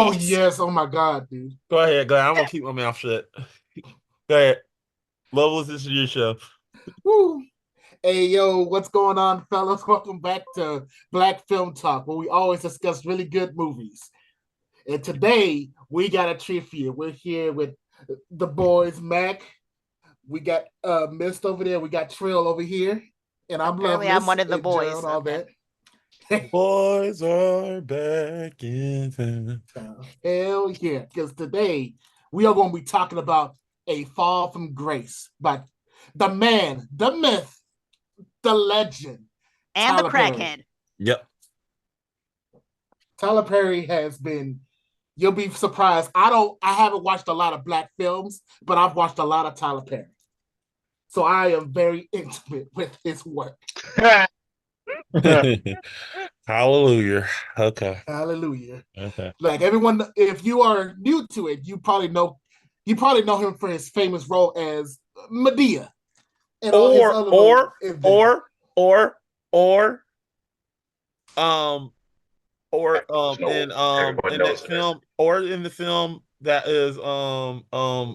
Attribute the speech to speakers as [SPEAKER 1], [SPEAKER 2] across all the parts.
[SPEAKER 1] Oh
[SPEAKER 2] is.
[SPEAKER 1] yes, oh my God, dude.
[SPEAKER 3] Go ahead, go ahead. I'm gonna keep my mouth shut. Go ahead. Loveless, this is your show.
[SPEAKER 1] Woo. Hey yo, what's going on, fellas? Welcome back to Black Film Talk, where we always discuss really good movies. And today we got a treat for you. We're here with the boys, Mac. We got Mist over there. We got Trill over here, and I'm
[SPEAKER 2] Apparently, I'm
[SPEAKER 1] Loveless
[SPEAKER 2] one of the
[SPEAKER 1] and
[SPEAKER 2] boys.
[SPEAKER 1] Gerald, all
[SPEAKER 2] Okay.
[SPEAKER 1] that.
[SPEAKER 3] Boys are back in town.
[SPEAKER 1] Hell yeah! Because today we are going to be talking about A Fall from Grace by the man, the myth, the legend,
[SPEAKER 2] And the
[SPEAKER 1] Tyler Perry.
[SPEAKER 2] crackhead.
[SPEAKER 3] Yep.
[SPEAKER 1] Tyler Perry has been, you'll be surprised. I haven't watched a lot of black films, but I've watched a lot of Tyler Perry. So I am very intimate with his work.
[SPEAKER 3] Hallelujah. Okay.
[SPEAKER 1] Hallelujah.
[SPEAKER 3] Okay.
[SPEAKER 1] Like everyone, if you are new to it, you probably know him for his famous role as Medea and all his
[SPEAKER 3] Or
[SPEAKER 1] other roles
[SPEAKER 3] or
[SPEAKER 1] in there.
[SPEAKER 3] or or or um
[SPEAKER 4] No, everyone
[SPEAKER 3] in that
[SPEAKER 4] knows this.
[SPEAKER 3] film or in the film that is what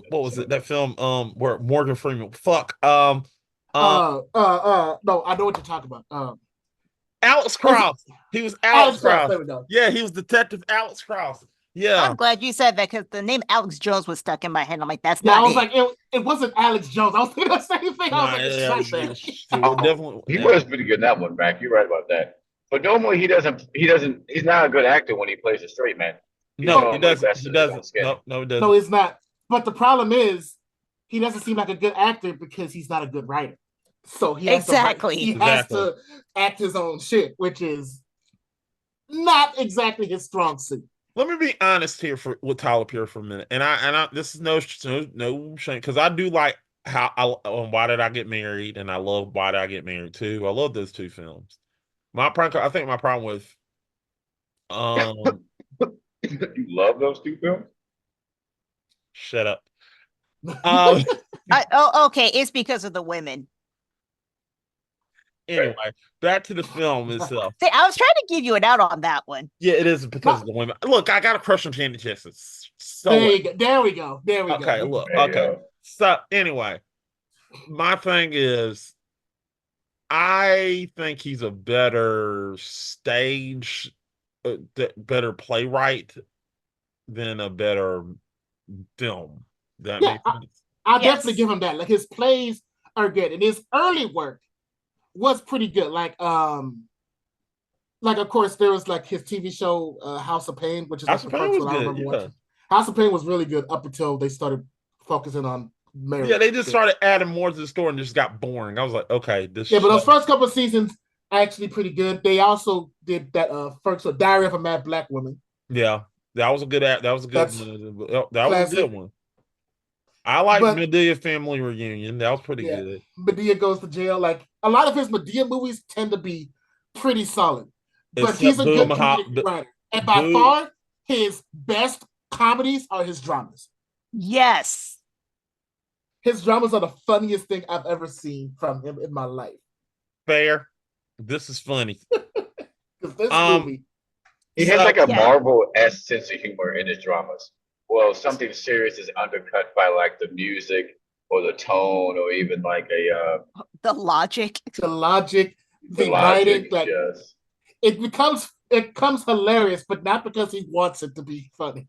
[SPEAKER 3] was it? That film where Morgan Freeman um
[SPEAKER 1] No, I know what you're talking about.
[SPEAKER 3] Alex
[SPEAKER 1] Was it
[SPEAKER 3] Cross. He was Alex
[SPEAKER 1] Alex Cross?
[SPEAKER 3] Cross.
[SPEAKER 1] There we go.
[SPEAKER 3] Yeah, he was Detective Alex Cross. Yeah.
[SPEAKER 2] I'm glad you said that because the name Alex Jones was stuck in my head. I'm like, that's
[SPEAKER 1] Yeah, I
[SPEAKER 2] not
[SPEAKER 1] was
[SPEAKER 2] it.
[SPEAKER 1] like, it wasn't Alex Jones. I was thinking the same thing. I was
[SPEAKER 3] Nah,
[SPEAKER 1] like, it's
[SPEAKER 3] yeah,
[SPEAKER 1] not that.
[SPEAKER 3] so we're
[SPEAKER 4] Oh,
[SPEAKER 3] definitely
[SPEAKER 4] he
[SPEAKER 3] yeah.
[SPEAKER 4] was pretty good in that one, Mac. You're right about that. But normally he's not a good actor when he plays a straight man. He's
[SPEAKER 3] No, he
[SPEAKER 4] normally
[SPEAKER 3] doesn't.
[SPEAKER 4] best
[SPEAKER 3] He
[SPEAKER 4] in his
[SPEAKER 3] doesn't.
[SPEAKER 4] own skin.
[SPEAKER 3] No, he
[SPEAKER 1] No,
[SPEAKER 3] doesn't.
[SPEAKER 1] it's not. But the problem is, he doesn't seem like a good actor because he's not a good writer. So he has to write. He
[SPEAKER 2] Exactly.
[SPEAKER 1] has
[SPEAKER 3] Exactly.
[SPEAKER 1] to act his own shit, which is not exactly his strong suit.
[SPEAKER 3] Let me be honest here for with Tyler Perry for a minute, and I this is no shame because I do like how Why Did I Get Married, and I love Why Did I Get Married too. I love those two films. I think my problem with um
[SPEAKER 4] You love those two films?
[SPEAKER 3] shut up. Um
[SPEAKER 2] Okay. It's because of the women.
[SPEAKER 3] anyway, back to the film itself.
[SPEAKER 2] See, I was trying to give you an out on that one.
[SPEAKER 3] Yeah, it is because of the women. Look, I got a crush on Janet Jackson. So
[SPEAKER 1] There you go. There we go. There we
[SPEAKER 3] okay,
[SPEAKER 1] go.
[SPEAKER 3] look,
[SPEAKER 4] Hey,
[SPEAKER 3] okay. So anyway, my thing is I think he's a better better playwright than a better film. That
[SPEAKER 1] Yeah,
[SPEAKER 3] makes sense.
[SPEAKER 1] I definitely
[SPEAKER 2] Yes.
[SPEAKER 1] give him that. Like his plays are good, and his early work was pretty good. Like of course there was like his TV show House of Pain, which is like
[SPEAKER 3] House
[SPEAKER 1] the
[SPEAKER 3] of Pain
[SPEAKER 1] first
[SPEAKER 3] was
[SPEAKER 1] one I
[SPEAKER 3] good.
[SPEAKER 1] remember
[SPEAKER 3] Yeah,
[SPEAKER 1] watching. House of Pain was really good up until they started focusing on
[SPEAKER 3] yeah.
[SPEAKER 1] marriage
[SPEAKER 3] They just
[SPEAKER 1] shit.
[SPEAKER 3] started adding more to the story and just got boring. I was like, okay, this.
[SPEAKER 1] Yeah, but those first couple of seasons actually pretty good. They also did that first so Diary of a Mad Black Woman.
[SPEAKER 3] Yeah, that was a good. That was a good.
[SPEAKER 1] That's
[SPEAKER 3] That was a good
[SPEAKER 1] classic.
[SPEAKER 3] one. I like
[SPEAKER 1] But
[SPEAKER 3] Medea Family Reunion. That was pretty
[SPEAKER 1] yeah,
[SPEAKER 3] good.
[SPEAKER 1] Medea goes to jail. Like a lot of his Medea movies tend to be pretty solid. But he's
[SPEAKER 3] Except
[SPEAKER 1] a good comedic writer. And by
[SPEAKER 3] Boo.
[SPEAKER 1] far, his best comedies are his dramas.
[SPEAKER 2] Yes.
[SPEAKER 1] His dramas are the funniest thing I've ever seen from him in my life.
[SPEAKER 3] Fair. This is funny.
[SPEAKER 1] Because this
[SPEAKER 3] Um.
[SPEAKER 1] movie,
[SPEAKER 4] he has
[SPEAKER 3] So
[SPEAKER 4] like a
[SPEAKER 2] Yeah.
[SPEAKER 4] Marvel-esque sense of humor in his dramas. Well, something serious is undercut by like the music or the tone or even like
[SPEAKER 2] The logic.
[SPEAKER 1] the logic,
[SPEAKER 4] the
[SPEAKER 1] the writing,
[SPEAKER 4] logic.
[SPEAKER 1] like
[SPEAKER 4] Yes.
[SPEAKER 1] it becomes hilarious, but not because he wants it to be funny.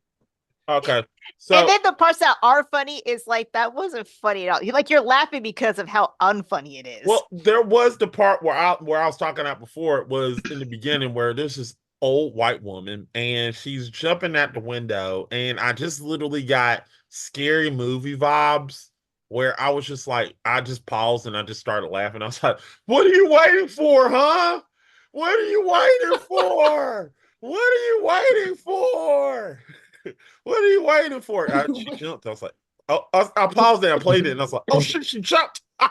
[SPEAKER 3] okay.
[SPEAKER 2] And
[SPEAKER 3] So
[SPEAKER 2] then the parts that are funny is like that wasn't funny at all. Like you're laughing because of how unfunny it is.
[SPEAKER 3] well, there was the part where I was talking about before. It was in the beginning where this is old white woman and she's jumping out the window, and I just literally got scary movie vibes where I was just like, I just paused and I just started laughing. I was like, "What are you waiting for, huh? What are you waiting for? What are you waiting for? What are you waiting for?" She jumped. I was like, "Oh!" I paused it. I played it, and I was like, "Oh shit, she jumped!" I'm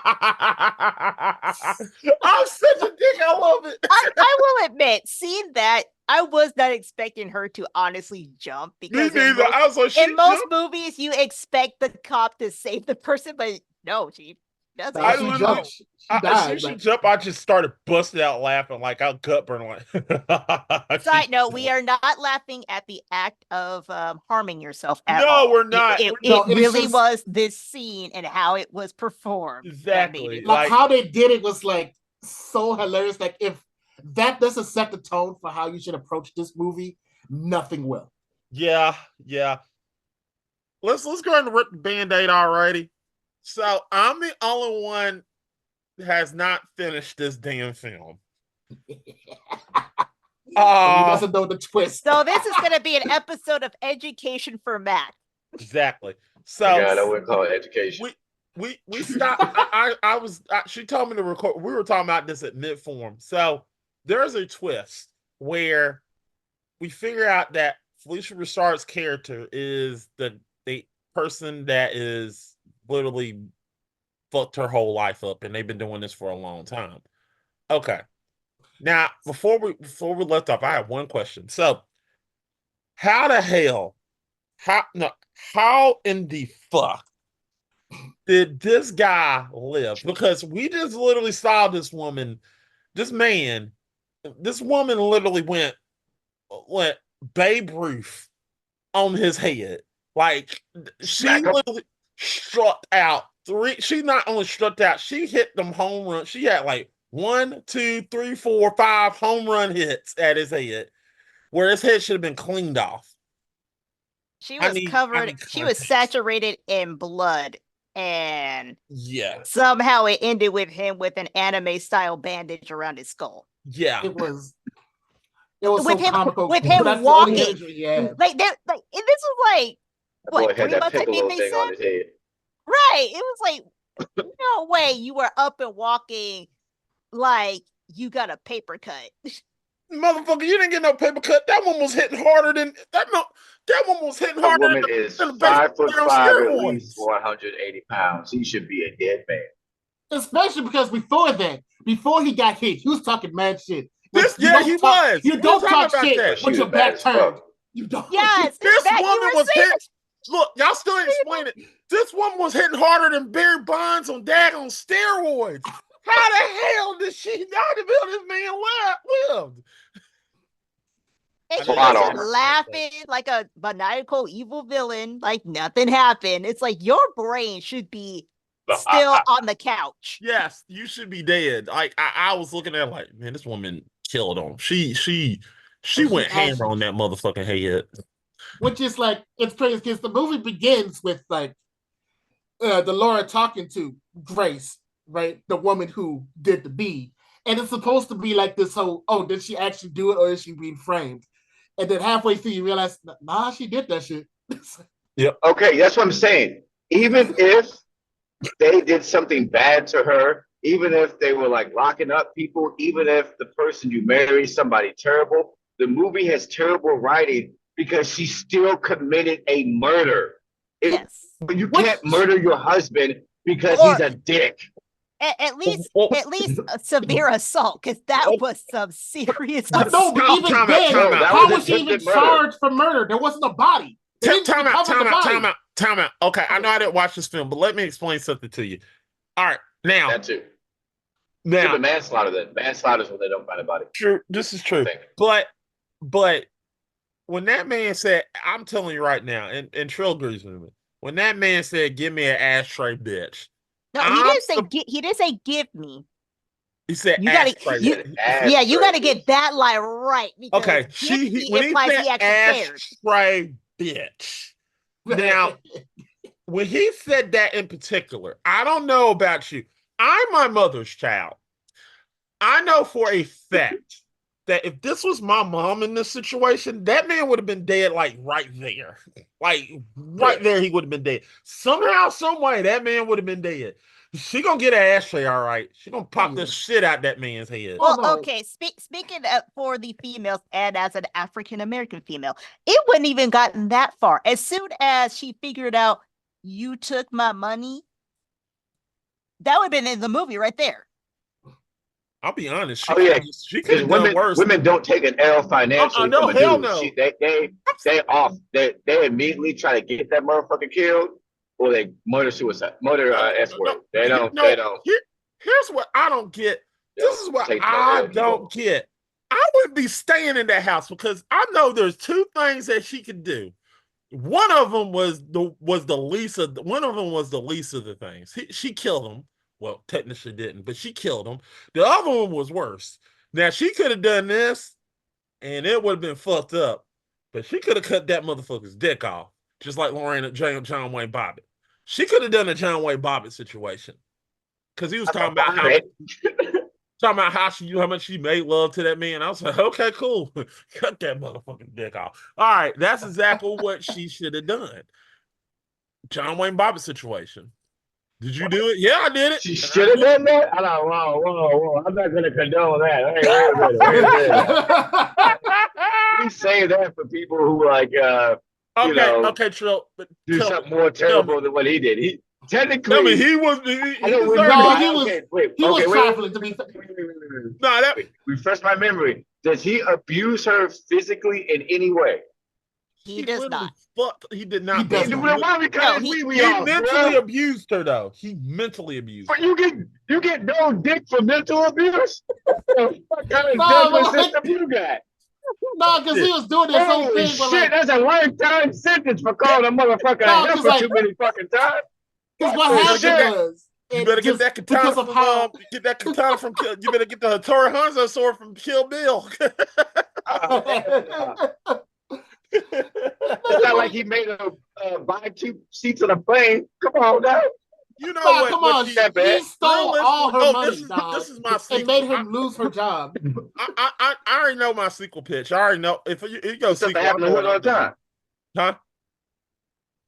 [SPEAKER 3] such a dick. I love it.
[SPEAKER 2] I will admit, seeing that, I was not expecting her to honestly jump
[SPEAKER 3] Me
[SPEAKER 2] because
[SPEAKER 3] neither. I was like, "She
[SPEAKER 2] in most
[SPEAKER 3] jumped."
[SPEAKER 2] movies you expect the cop to save the person, but no, she Does
[SPEAKER 1] Nah,
[SPEAKER 3] I
[SPEAKER 2] it?
[SPEAKER 1] she
[SPEAKER 3] literally-
[SPEAKER 1] jumped. She
[SPEAKER 3] As soon
[SPEAKER 1] died.
[SPEAKER 3] as she
[SPEAKER 1] But
[SPEAKER 3] jumped, I just started busting out laughing, like I gut burn. Like,
[SPEAKER 2] Side note: we are not laughing at the act of harming yourself at
[SPEAKER 3] No,
[SPEAKER 2] all.
[SPEAKER 3] we're not.
[SPEAKER 2] It,
[SPEAKER 1] No,
[SPEAKER 2] it
[SPEAKER 1] it's
[SPEAKER 2] really
[SPEAKER 1] just-
[SPEAKER 2] was this scene and how it was performed. that made
[SPEAKER 3] Exactly.
[SPEAKER 2] it
[SPEAKER 1] like
[SPEAKER 3] Like-
[SPEAKER 1] how they did it was like so hilarious. Like if that doesn't set the tone for how you should approach this movie, nothing will.
[SPEAKER 3] yeah. Let's go ahead and rip the Band-Aid already. So I'm the only one that has not finished this damn film.
[SPEAKER 1] He doesn't know the twist.
[SPEAKER 2] So this is going to be an episode of education for Matt.
[SPEAKER 3] Exactly. So
[SPEAKER 4] God, I wouldn't call it education.
[SPEAKER 3] we stopped. She told me to record. We were talking about this at mid-form. So there's a twist where we figure out that Felicia Richard's character is the person that is literally fucked her whole life up, and they've been doing this for a long time. Okay. Now, before we left off, I have one question. So, how the hell, how in the fuck did this guy live? Because we just literally saw this woman literally went Babe Ruth on his head. Like she
[SPEAKER 4] Smack 'em.
[SPEAKER 3] literally struck out three. She not only struck out, she hit them home runs. She had like 1, 2, 3, 4, 5 home run hits at his head, where his head should have been cleaned off.
[SPEAKER 2] She
[SPEAKER 3] I
[SPEAKER 2] was
[SPEAKER 3] need
[SPEAKER 2] covered. She was
[SPEAKER 3] context.
[SPEAKER 2] saturated in blood, and
[SPEAKER 3] Yeah.
[SPEAKER 2] somehow it ended with him with an anime style bandage around his skull.
[SPEAKER 3] Yeah.
[SPEAKER 1] It was
[SPEAKER 2] With
[SPEAKER 1] so
[SPEAKER 2] him-
[SPEAKER 1] comical.
[SPEAKER 2] with
[SPEAKER 1] but
[SPEAKER 2] him
[SPEAKER 1] that's the only
[SPEAKER 2] walking.
[SPEAKER 1] imagery he had.
[SPEAKER 2] Like this was like
[SPEAKER 4] That boy
[SPEAKER 2] what,
[SPEAKER 4] had
[SPEAKER 2] 3
[SPEAKER 4] that
[SPEAKER 2] months? I think
[SPEAKER 4] piccolo
[SPEAKER 2] they
[SPEAKER 4] thing on
[SPEAKER 2] said.
[SPEAKER 4] his head.
[SPEAKER 2] Right. It was like no way you were up and walking like you got a paper cut.
[SPEAKER 3] Motherfucker, you didn't get no paper cut. That one was hitting harder than that. No, that one was hitting
[SPEAKER 4] That
[SPEAKER 3] harder
[SPEAKER 4] woman
[SPEAKER 3] than
[SPEAKER 4] is
[SPEAKER 3] than a baseball
[SPEAKER 4] 5'5",
[SPEAKER 3] player on
[SPEAKER 4] at
[SPEAKER 3] steroids.
[SPEAKER 4] least 180 pounds. He should be a dead man.
[SPEAKER 1] Especially because before he got hit, he was talking mad shit. Like,
[SPEAKER 3] This,
[SPEAKER 1] you
[SPEAKER 3] yeah,
[SPEAKER 1] don't
[SPEAKER 3] he
[SPEAKER 1] talk-
[SPEAKER 3] was.
[SPEAKER 1] You
[SPEAKER 3] We
[SPEAKER 1] don't
[SPEAKER 3] were talking
[SPEAKER 1] talk
[SPEAKER 3] about
[SPEAKER 1] shit
[SPEAKER 3] that.
[SPEAKER 4] But she
[SPEAKER 1] with
[SPEAKER 4] was
[SPEAKER 1] your
[SPEAKER 4] bad
[SPEAKER 1] back
[SPEAKER 4] as
[SPEAKER 1] turned.
[SPEAKER 4] fuck.
[SPEAKER 1] You don't.
[SPEAKER 2] Yes,
[SPEAKER 3] This
[SPEAKER 2] Matt, you
[SPEAKER 3] woman
[SPEAKER 2] were
[SPEAKER 3] was
[SPEAKER 2] saying
[SPEAKER 3] hitting. Look, y'all still ain't explain it. This woman was hitting harder than Barry Bonds on daggone steroids. How the hell did she? How the hell this man lived?
[SPEAKER 2] and
[SPEAKER 3] I
[SPEAKER 2] she
[SPEAKER 3] didn't
[SPEAKER 4] Plot
[SPEAKER 2] was
[SPEAKER 4] armor.
[SPEAKER 2] laughing like a maniacal evil villain, like nothing happened. It's like your brain should be still on the couch.
[SPEAKER 3] Yes, you should be dead. Like I was looking at it like, man, this woman killed him. She went hammer on that motherfucking head.
[SPEAKER 1] Which is like, it's crazy because the movie begins with like the Laura talking to Grace, right? The woman who did the deed. And it's supposed to be like this whole, oh, did she actually do it or is she being framed? And then halfway through you realize, nah, she did that shit.
[SPEAKER 4] Okay, that's what I'm saying. Even if they did something bad to her, even if they were like locking up people, even if the person you marry is somebody terrible, the movie has terrible writing because she still committed a murder.
[SPEAKER 2] Yes.
[SPEAKER 4] You can't murder your husband because he's a dick.
[SPEAKER 2] At least
[SPEAKER 3] Well-
[SPEAKER 2] a severe assault, because that was some serious
[SPEAKER 1] But no, but
[SPEAKER 3] Time
[SPEAKER 1] even
[SPEAKER 3] out,
[SPEAKER 1] then,
[SPEAKER 3] time out.
[SPEAKER 4] That
[SPEAKER 1] how
[SPEAKER 4] was
[SPEAKER 1] was she even
[SPEAKER 4] attempted murder.
[SPEAKER 1] charged for murder? There wasn't a body. They didn't
[SPEAKER 3] Time out,
[SPEAKER 1] recover the body.
[SPEAKER 3] time out. Okay, I know I didn't watch this film, but let me explain something to you. All right, now,
[SPEAKER 4] That too. Yeah,
[SPEAKER 3] now,
[SPEAKER 4] but manslaughter then. Manslaughter is when they don't find a body.
[SPEAKER 3] true. This is true.
[SPEAKER 4] Thing.
[SPEAKER 3] But when that man said, I'm telling you right now, and Trill agrees with me. When that man said, "Give me an ashtray, bitch,"
[SPEAKER 2] No, he
[SPEAKER 3] I'm
[SPEAKER 2] didn't say
[SPEAKER 3] sup-
[SPEAKER 2] he didn't say give me.
[SPEAKER 3] he said,
[SPEAKER 2] You gotta-
[SPEAKER 3] ashtray.
[SPEAKER 2] you-
[SPEAKER 3] bitch.
[SPEAKER 2] Yeah, you got to get that line right. Because
[SPEAKER 3] Okay,
[SPEAKER 2] give me
[SPEAKER 3] when he
[SPEAKER 2] implies
[SPEAKER 3] said
[SPEAKER 2] he actually cared.
[SPEAKER 3] ashtray, bitch. Now, when he said that in particular, I don't know about you. I'm my mother's child. I know for a fact that if this was my mom in this situation, that man would have been dead like right there. Like right there, he would have been dead. Somehow, some way, that man would have been dead. She gonna get an ashtray, all right. She gonna pop the shit out that man's head.
[SPEAKER 1] Well,
[SPEAKER 2] Well,
[SPEAKER 1] no.
[SPEAKER 2] okay. Speaking for the females, and as an African American female, it wouldn't even gotten that far. As soon as she figured out you took my money, that would have been in the movie right there.
[SPEAKER 3] I'll be honest. She
[SPEAKER 4] Oh, yeah.
[SPEAKER 3] she could
[SPEAKER 4] Because
[SPEAKER 3] have done
[SPEAKER 4] women,
[SPEAKER 3] worse.
[SPEAKER 4] women don't take an L financially
[SPEAKER 3] no,
[SPEAKER 4] from a
[SPEAKER 3] hell
[SPEAKER 4] dude.
[SPEAKER 3] no.
[SPEAKER 4] They off. They immediately try to get that motherfucker killed. or they murder suicide, murder S word. They don't.
[SPEAKER 3] Here's what I don't get. This is what I don't get. I wouldn't be staying in that house because I know there's two things that she could do. One of them was the least of the things. She killed him. Well, technically didn't, but she killed him. The other one was worse. Now she could have done this, and it would have been fucked up. But she could have cut that motherfucker's dick off, just like John Wayne Bobbitt. She could have done a John Wayne Bobbitt situation because he was talking about how much she made love to that man. I was like, okay, cool, cut that motherfucking dick off. All right, that's exactly what she should have done. John Wayne Bobbitt situation. Did you do it? Yeah, I did it.
[SPEAKER 4] She should have done that. I'm like, whoa. I'm not gonna condone that. Wait a minute. We say that for people who like,
[SPEAKER 3] okay, Trill, but
[SPEAKER 4] do something more terrible than what he did. He technically,
[SPEAKER 3] I mean, he was
[SPEAKER 1] trifling to be.
[SPEAKER 4] No, refresh my memory. Does he abuse her physically in any way?
[SPEAKER 2] He does not.
[SPEAKER 3] He did not.
[SPEAKER 1] He
[SPEAKER 3] mentally abused her, though. He mentally abused her.
[SPEAKER 4] But you get no dick for mental abuse? What kind of judgment system you got?
[SPEAKER 1] No, because he was doing this whole thing.
[SPEAKER 4] Shit, that's a lifetime sentence for calling a motherfucker a heifer too many fucking times.
[SPEAKER 1] Because what happened was,
[SPEAKER 3] you better get that katana from you better get the Hattori Hanzo sword from Kill Bill.
[SPEAKER 4] It's not like he made a buy 2 seats on a plane. Come on now.
[SPEAKER 1] You know what? Come on, he stole all her money, dog.
[SPEAKER 3] This is my sequel.
[SPEAKER 1] It made him lose her job.
[SPEAKER 3] I already know my sequel pitch. I already know if you go sequel.
[SPEAKER 4] That happened to her all the time.
[SPEAKER 3] Huh?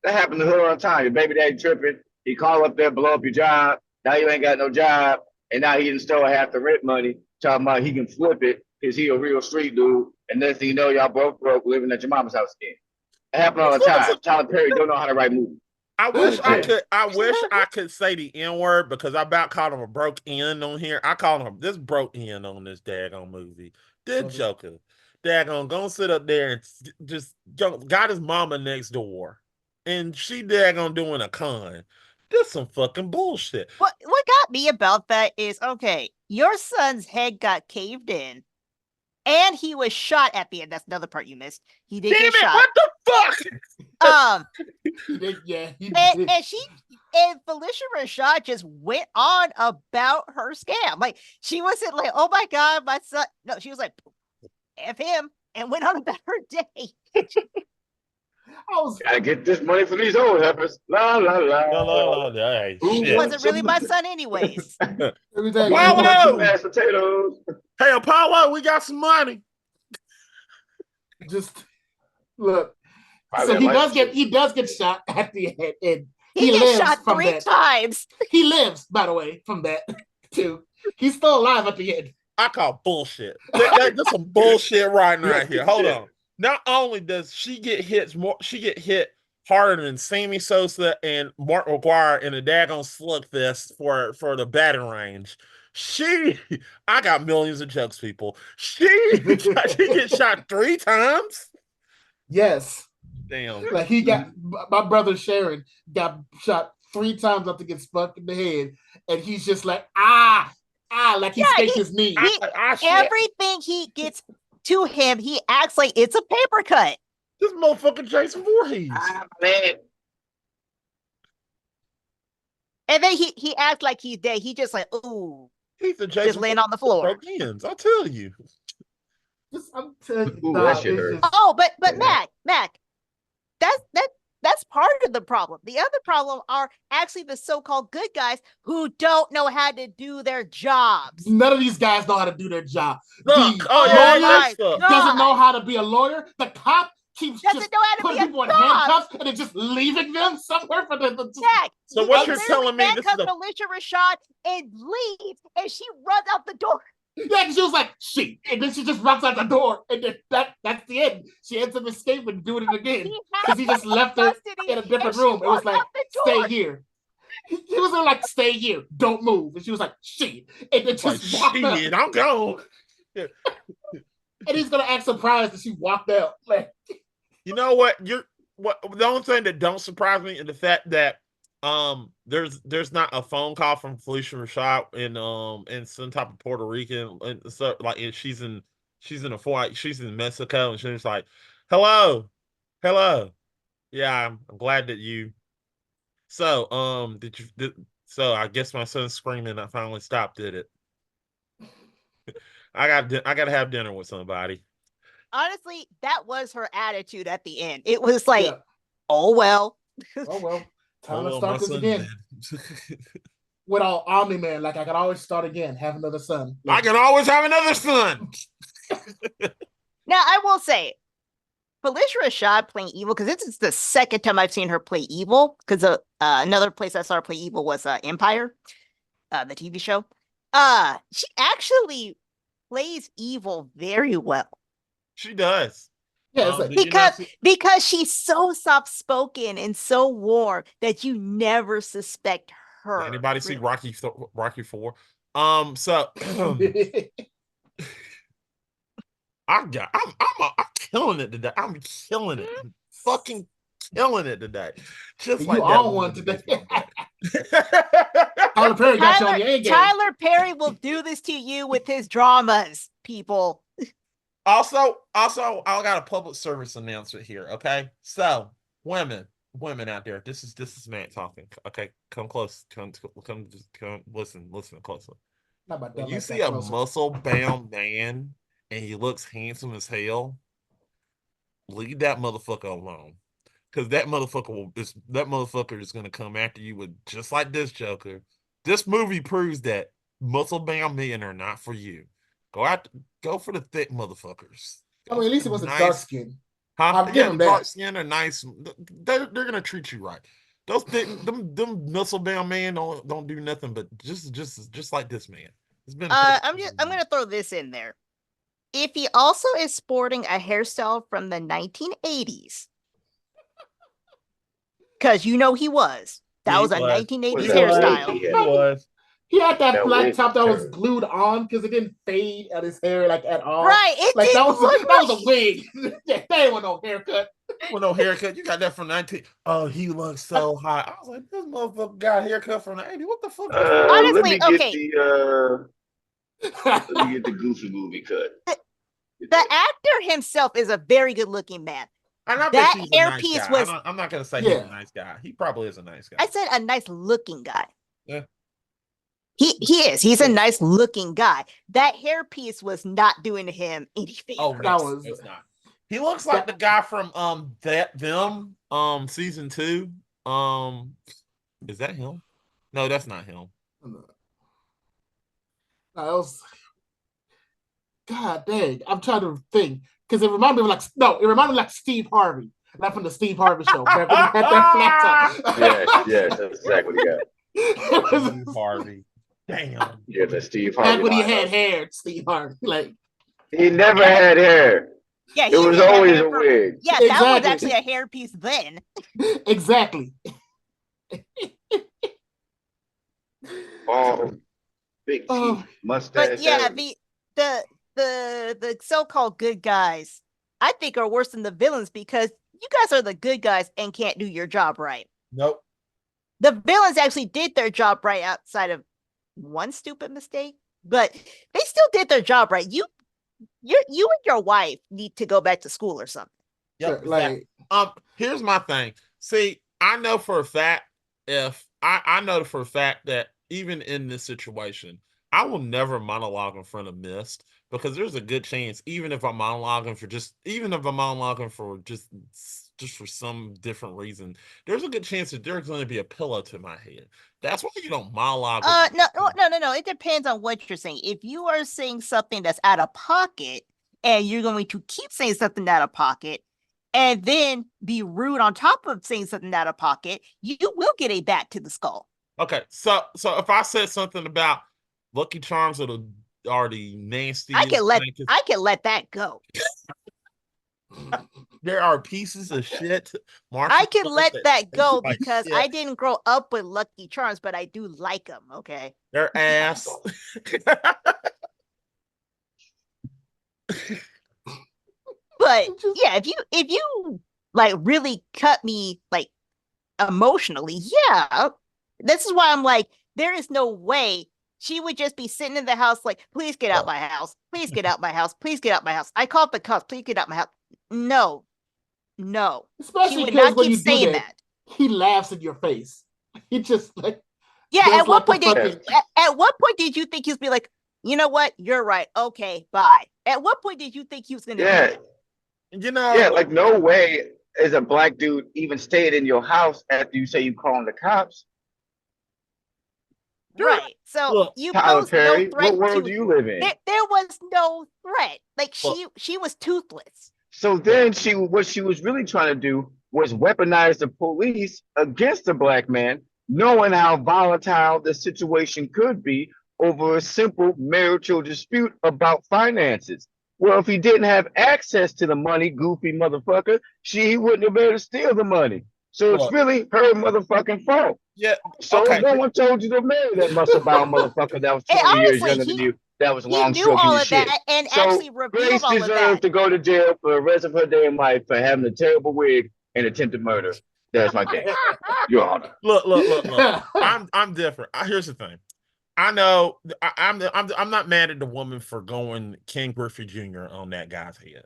[SPEAKER 4] That happened to her all the time. Your baby daddy tripping. He call up there, blow up your job. Now you ain't got no job, and now he didn't steal half the rent money. Talking about he can flip it because he a real street dude. And next thing you know, y'all both broke living at your mama's house again. It happened all the time. Tyler Perry don't know how to write movies.
[SPEAKER 3] I wish I could say the N-word because I about called him a broke in on here. I called him this broke in on this daggone movie. This Joker. Daggone gonna sit up there and just got his mama next door. And she daggone doing a con. This some fucking bullshit.
[SPEAKER 2] What got me about that is, okay, your son's head got caved in. And he was shot at the end. That's another part you missed. He did get shot.
[SPEAKER 3] What the
[SPEAKER 2] fuck?
[SPEAKER 1] He did.
[SPEAKER 2] And Phylicia Rashad just went on about her scam. Like, she wasn't like, oh my God, my son. No, she was like, F him, and went on about her day.
[SPEAKER 4] Gotta get this money from these old heifers. La la la.
[SPEAKER 3] Hey,
[SPEAKER 2] he wasn't really my son, anyways.
[SPEAKER 3] Apollo!
[SPEAKER 4] Mashed potatoes.
[SPEAKER 3] Hey, Apollo, we got some money.
[SPEAKER 1] Just look. So he does get shot at the head, and he
[SPEAKER 2] gets
[SPEAKER 1] lives
[SPEAKER 2] shot
[SPEAKER 1] from
[SPEAKER 2] 3
[SPEAKER 1] that.
[SPEAKER 2] times.
[SPEAKER 1] He lives, by the way, from that too. He's still alive at the end.
[SPEAKER 3] I call bullshit. That's some bullshit right here. Hold on. Not only does she get hit harder than Sammy Sosa and Mark McGuire in a daggone slugfest for the batting range. I got millions of jokes, people. She gets shot 3 times.
[SPEAKER 1] Yes.
[SPEAKER 3] Damn.
[SPEAKER 1] Like he got my brother Sharon got shot 3 times after getting spunk in the head, and he's just like like he scraped his knee.
[SPEAKER 2] Everything he gets to him, he acts like it's a paper cut.
[SPEAKER 3] This motherfucker Jason Voorhees.
[SPEAKER 4] Man.
[SPEAKER 2] And then he acts like he's dead. He just like, ooh.
[SPEAKER 3] He's a Jason
[SPEAKER 2] just laying on the floor.
[SPEAKER 3] I'll tell you.
[SPEAKER 1] I'm telling you.
[SPEAKER 2] But Mac, that's part of the problem. The other problem are actually the so-called good guys who don't know how to do their jobs.
[SPEAKER 1] None of these guys know how to do their job.
[SPEAKER 2] Doesn't
[SPEAKER 1] know how to be a lawyer. The cop keeps
[SPEAKER 2] doesn't
[SPEAKER 1] just
[SPEAKER 2] know how to
[SPEAKER 1] putting
[SPEAKER 2] be a
[SPEAKER 1] people in
[SPEAKER 2] cop.
[SPEAKER 1] handcuffs and then just leaving them somewhere for them to
[SPEAKER 2] Jack,
[SPEAKER 3] so what you're telling me
[SPEAKER 2] this is Phylicia Rashad and leaves and she runs out the door.
[SPEAKER 1] Yeah, she was like, shit. And then she just runs out the door. And then that's the end. She ends up escaping and doing it again. Because he just left her in a different room. It was like, stay here. He was like, stay here. Don't move. And she was like, shit. And then just walked out.
[SPEAKER 3] I'm gone.
[SPEAKER 1] And he's going to act surprised that she walked out. Like,
[SPEAKER 3] you know what? The only thing that don't surprise me is the fact that there's not a phone call from Felicia Rashad in some type of Puerto Rican, and so like she's in she's in Mexico, and she's like, hello, hello, yeah, I'm glad that you. So so I guess my son's screaming. I finally stopped. Did it? I got to have dinner with somebody.
[SPEAKER 2] Honestly, that was her attitude at the end. It was like,
[SPEAKER 1] Yeah.
[SPEAKER 2] oh well.
[SPEAKER 1] Oh well. Time to
[SPEAKER 3] my
[SPEAKER 1] start this
[SPEAKER 3] son's
[SPEAKER 1] again.
[SPEAKER 3] dead.
[SPEAKER 1] With all Omni Man, like I could always start again, have another son.
[SPEAKER 3] I
[SPEAKER 1] Like,
[SPEAKER 3] can always have another son.
[SPEAKER 2] Now I will say, Felicia Rashad playing evil, because this is the second time I've seen her play evil. Because another place I saw her play evil was Empire, the TV show. She actually plays evil very well.
[SPEAKER 3] She does.
[SPEAKER 1] yeah, it's like,
[SPEAKER 3] Did you not see-
[SPEAKER 2] Because she's so soft spoken and so warm that you never suspect her.
[SPEAKER 3] Did anybody see Rocky 4? So I'm killing it today. I'm killing it. Fucking killing it today. Just
[SPEAKER 1] you
[SPEAKER 3] like
[SPEAKER 1] on
[SPEAKER 3] that
[SPEAKER 1] one today.
[SPEAKER 3] Tyler
[SPEAKER 1] Tyler Perry got you on your A game.
[SPEAKER 2] Tyler Perry will do this to you with his dramas, people.
[SPEAKER 3] Also, I got a public service announcement here. Okay, so women out there, this is Matt talking. Okay, come close, come listen closely.
[SPEAKER 1] Not about
[SPEAKER 3] When
[SPEAKER 1] that,
[SPEAKER 3] you
[SPEAKER 1] like
[SPEAKER 3] see
[SPEAKER 1] that
[SPEAKER 3] a
[SPEAKER 1] closer.
[SPEAKER 3] muscle-bound man and he looks handsome as hell, leave that motherfucker alone. Because that motherfucker is gonna come after you with just like this Joker. This movie proves that muscle-bound men are not for you. Go for the thick motherfuckers.
[SPEAKER 1] I mean, at least it wasn't
[SPEAKER 3] Nice.
[SPEAKER 1] dark skin.
[SPEAKER 3] Huh?
[SPEAKER 1] I'll give him that.
[SPEAKER 3] Dark skin are nice. They're gonna treat you right. Those them muscle-bound men don't do nothing but just like this man. It's been.
[SPEAKER 2] I'm gonna throw this in there. If he also is sporting a hairstyle from the 1980s, because you know he was. That was a 1980s
[SPEAKER 4] Was
[SPEAKER 2] hairstyle.
[SPEAKER 4] He
[SPEAKER 3] He was.
[SPEAKER 1] He had that
[SPEAKER 4] That
[SPEAKER 1] black
[SPEAKER 4] wig
[SPEAKER 1] top that was
[SPEAKER 4] terrible.
[SPEAKER 1] glued on because it didn't fade at his hair like at all.
[SPEAKER 2] Right. It
[SPEAKER 1] Like
[SPEAKER 2] didn't
[SPEAKER 1] that was
[SPEAKER 2] look
[SPEAKER 1] that was a wig. That ain't with no haircut.
[SPEAKER 3] Well, no haircut. You got that from 19. Oh, he looks so hot. I was like, this motherfucker got a haircut from the 80s. What the fuck?
[SPEAKER 2] Honestly,
[SPEAKER 4] let me
[SPEAKER 2] okay.
[SPEAKER 4] get the Goofy movie cut.
[SPEAKER 2] The actor himself is a very good looking man.
[SPEAKER 3] And I bet
[SPEAKER 2] That
[SPEAKER 3] he's a nice
[SPEAKER 2] hairpiece
[SPEAKER 3] guy.
[SPEAKER 2] was-
[SPEAKER 3] I'm not gonna say he's
[SPEAKER 1] Yeah.
[SPEAKER 3] a nice guy. He probably is a nice guy.
[SPEAKER 2] I said a nice looking guy.
[SPEAKER 3] Yeah.
[SPEAKER 2] He is. He's a nice looking guy. That hairpiece was not doing him any favors.
[SPEAKER 3] Oh
[SPEAKER 1] That
[SPEAKER 3] no,
[SPEAKER 1] was-
[SPEAKER 3] it's not. He looks like the guy from season 2. Is that him? No, that's not him.
[SPEAKER 1] No, that was, God dang. I'm trying to think. Because it reminded me of like Steve Harvey. Like from the Steve Harvey show. Back when he had that flat top.
[SPEAKER 4] Yes, that's exactly what he got.
[SPEAKER 1] It was-
[SPEAKER 3] Steve Harvey. Damn.
[SPEAKER 4] Yeah, the Steve Harvey.
[SPEAKER 1] Back when he
[SPEAKER 4] line.
[SPEAKER 1] had hair, Steve Harvey. Like,
[SPEAKER 4] He never had hair.
[SPEAKER 2] Yeah,
[SPEAKER 4] It was
[SPEAKER 2] didn't have
[SPEAKER 4] always
[SPEAKER 2] hair
[SPEAKER 4] a
[SPEAKER 2] for-
[SPEAKER 4] wig.
[SPEAKER 2] Yeah, that was
[SPEAKER 1] Exactly.
[SPEAKER 2] actually a hairpiece then.
[SPEAKER 1] exactly.
[SPEAKER 4] Big
[SPEAKER 1] Oh.
[SPEAKER 4] teeth, mustache.
[SPEAKER 2] But yeah,
[SPEAKER 4] everything.
[SPEAKER 2] the so-called good guys, I think, are worse than the villains because you guys are the good guys and can't do your job right.
[SPEAKER 3] Nope.
[SPEAKER 2] The villains actually did their job right outside of one stupid mistake, but they still did their job right. You and your wife need to go back to school or something.
[SPEAKER 3] Yep.
[SPEAKER 1] Like,
[SPEAKER 3] Here's my thing. See, I know for a fact I know for a fact that even in this situation, I will never monologue in front of Mist because there's a good chance, even if I'm monologuing for just for some different reason, there's a good chance that there's going to be a pillow to my head. That's why you don't monologue.
[SPEAKER 2] No. It depends on what you're saying. If you are saying something that's out of pocket and you're going to keep saying something out of pocket and then be rude on top of saying something out of pocket, you will get a bat to the skull.
[SPEAKER 3] Okay, so if I said something about Lucky Charms are the nasty,
[SPEAKER 2] I can let that go.
[SPEAKER 3] there are pieces of shit. Marshall
[SPEAKER 2] I can
[SPEAKER 3] said
[SPEAKER 2] let that go
[SPEAKER 3] like
[SPEAKER 2] because
[SPEAKER 3] shit.
[SPEAKER 2] I didn't grow up with Lucky Charms, but I do like them. Okay.
[SPEAKER 3] Their ass.
[SPEAKER 2] But yeah, if you like really cut me like emotionally, yeah. This is why I'm like, there is no way she would just be sitting in the house like, please get out my house. Please get out my house. Please get out my house. I called the cops. Please get out my house. No, no. She
[SPEAKER 1] Especially
[SPEAKER 2] would
[SPEAKER 1] because
[SPEAKER 2] not
[SPEAKER 1] when
[SPEAKER 2] keep
[SPEAKER 1] you do
[SPEAKER 2] saying
[SPEAKER 1] that,
[SPEAKER 2] that.
[SPEAKER 1] he laughs in your face. He just like
[SPEAKER 2] Yeah,
[SPEAKER 1] does
[SPEAKER 2] at what
[SPEAKER 1] like the
[SPEAKER 2] point did
[SPEAKER 1] fucking
[SPEAKER 2] at what point did you think he was be like, you know what? You're right. Okay, bye. At what point did you think he was gonna do
[SPEAKER 4] Yeah,
[SPEAKER 2] that?
[SPEAKER 3] You know,
[SPEAKER 4] yeah. Like no way is a black dude even staying in your house after you say you calling the cops.
[SPEAKER 2] Right. So
[SPEAKER 3] look,
[SPEAKER 2] you
[SPEAKER 4] Tyler
[SPEAKER 2] posed no
[SPEAKER 4] Perry,
[SPEAKER 2] threat
[SPEAKER 4] what world
[SPEAKER 2] to
[SPEAKER 4] do you live in?
[SPEAKER 2] there was no threat. Like
[SPEAKER 3] Look.
[SPEAKER 2] she was toothless.
[SPEAKER 4] So then what she was really trying to do was weaponize the police against the black man, knowing how volatile the situation could be over a simple marital dispute about finances. Well, if he didn't have access to the money, goofy motherfucker, he wouldn't have been able to steal the money. So it's
[SPEAKER 3] Look.
[SPEAKER 4] really her motherfucking fault.
[SPEAKER 3] yeah,
[SPEAKER 4] So
[SPEAKER 3] okay.
[SPEAKER 4] no one told you to marry that muscle bound motherfucker that was
[SPEAKER 2] And
[SPEAKER 4] 20 years
[SPEAKER 2] honestly,
[SPEAKER 4] younger than you, that was
[SPEAKER 2] he
[SPEAKER 4] long
[SPEAKER 2] knew
[SPEAKER 4] stroking
[SPEAKER 2] all
[SPEAKER 4] your
[SPEAKER 2] of
[SPEAKER 4] shit.
[SPEAKER 2] that and
[SPEAKER 4] So
[SPEAKER 2] actually revealed
[SPEAKER 4] Grace
[SPEAKER 2] all of
[SPEAKER 4] deserved
[SPEAKER 2] that.
[SPEAKER 4] to go to jail for the rest of her damn life for having a terrible wig and attempted murder. That's my case, Your Honor.
[SPEAKER 3] Look. I'm different. Here's the thing. I know I'm not mad at the woman for going Ken Griffey Jr. on that guy's head,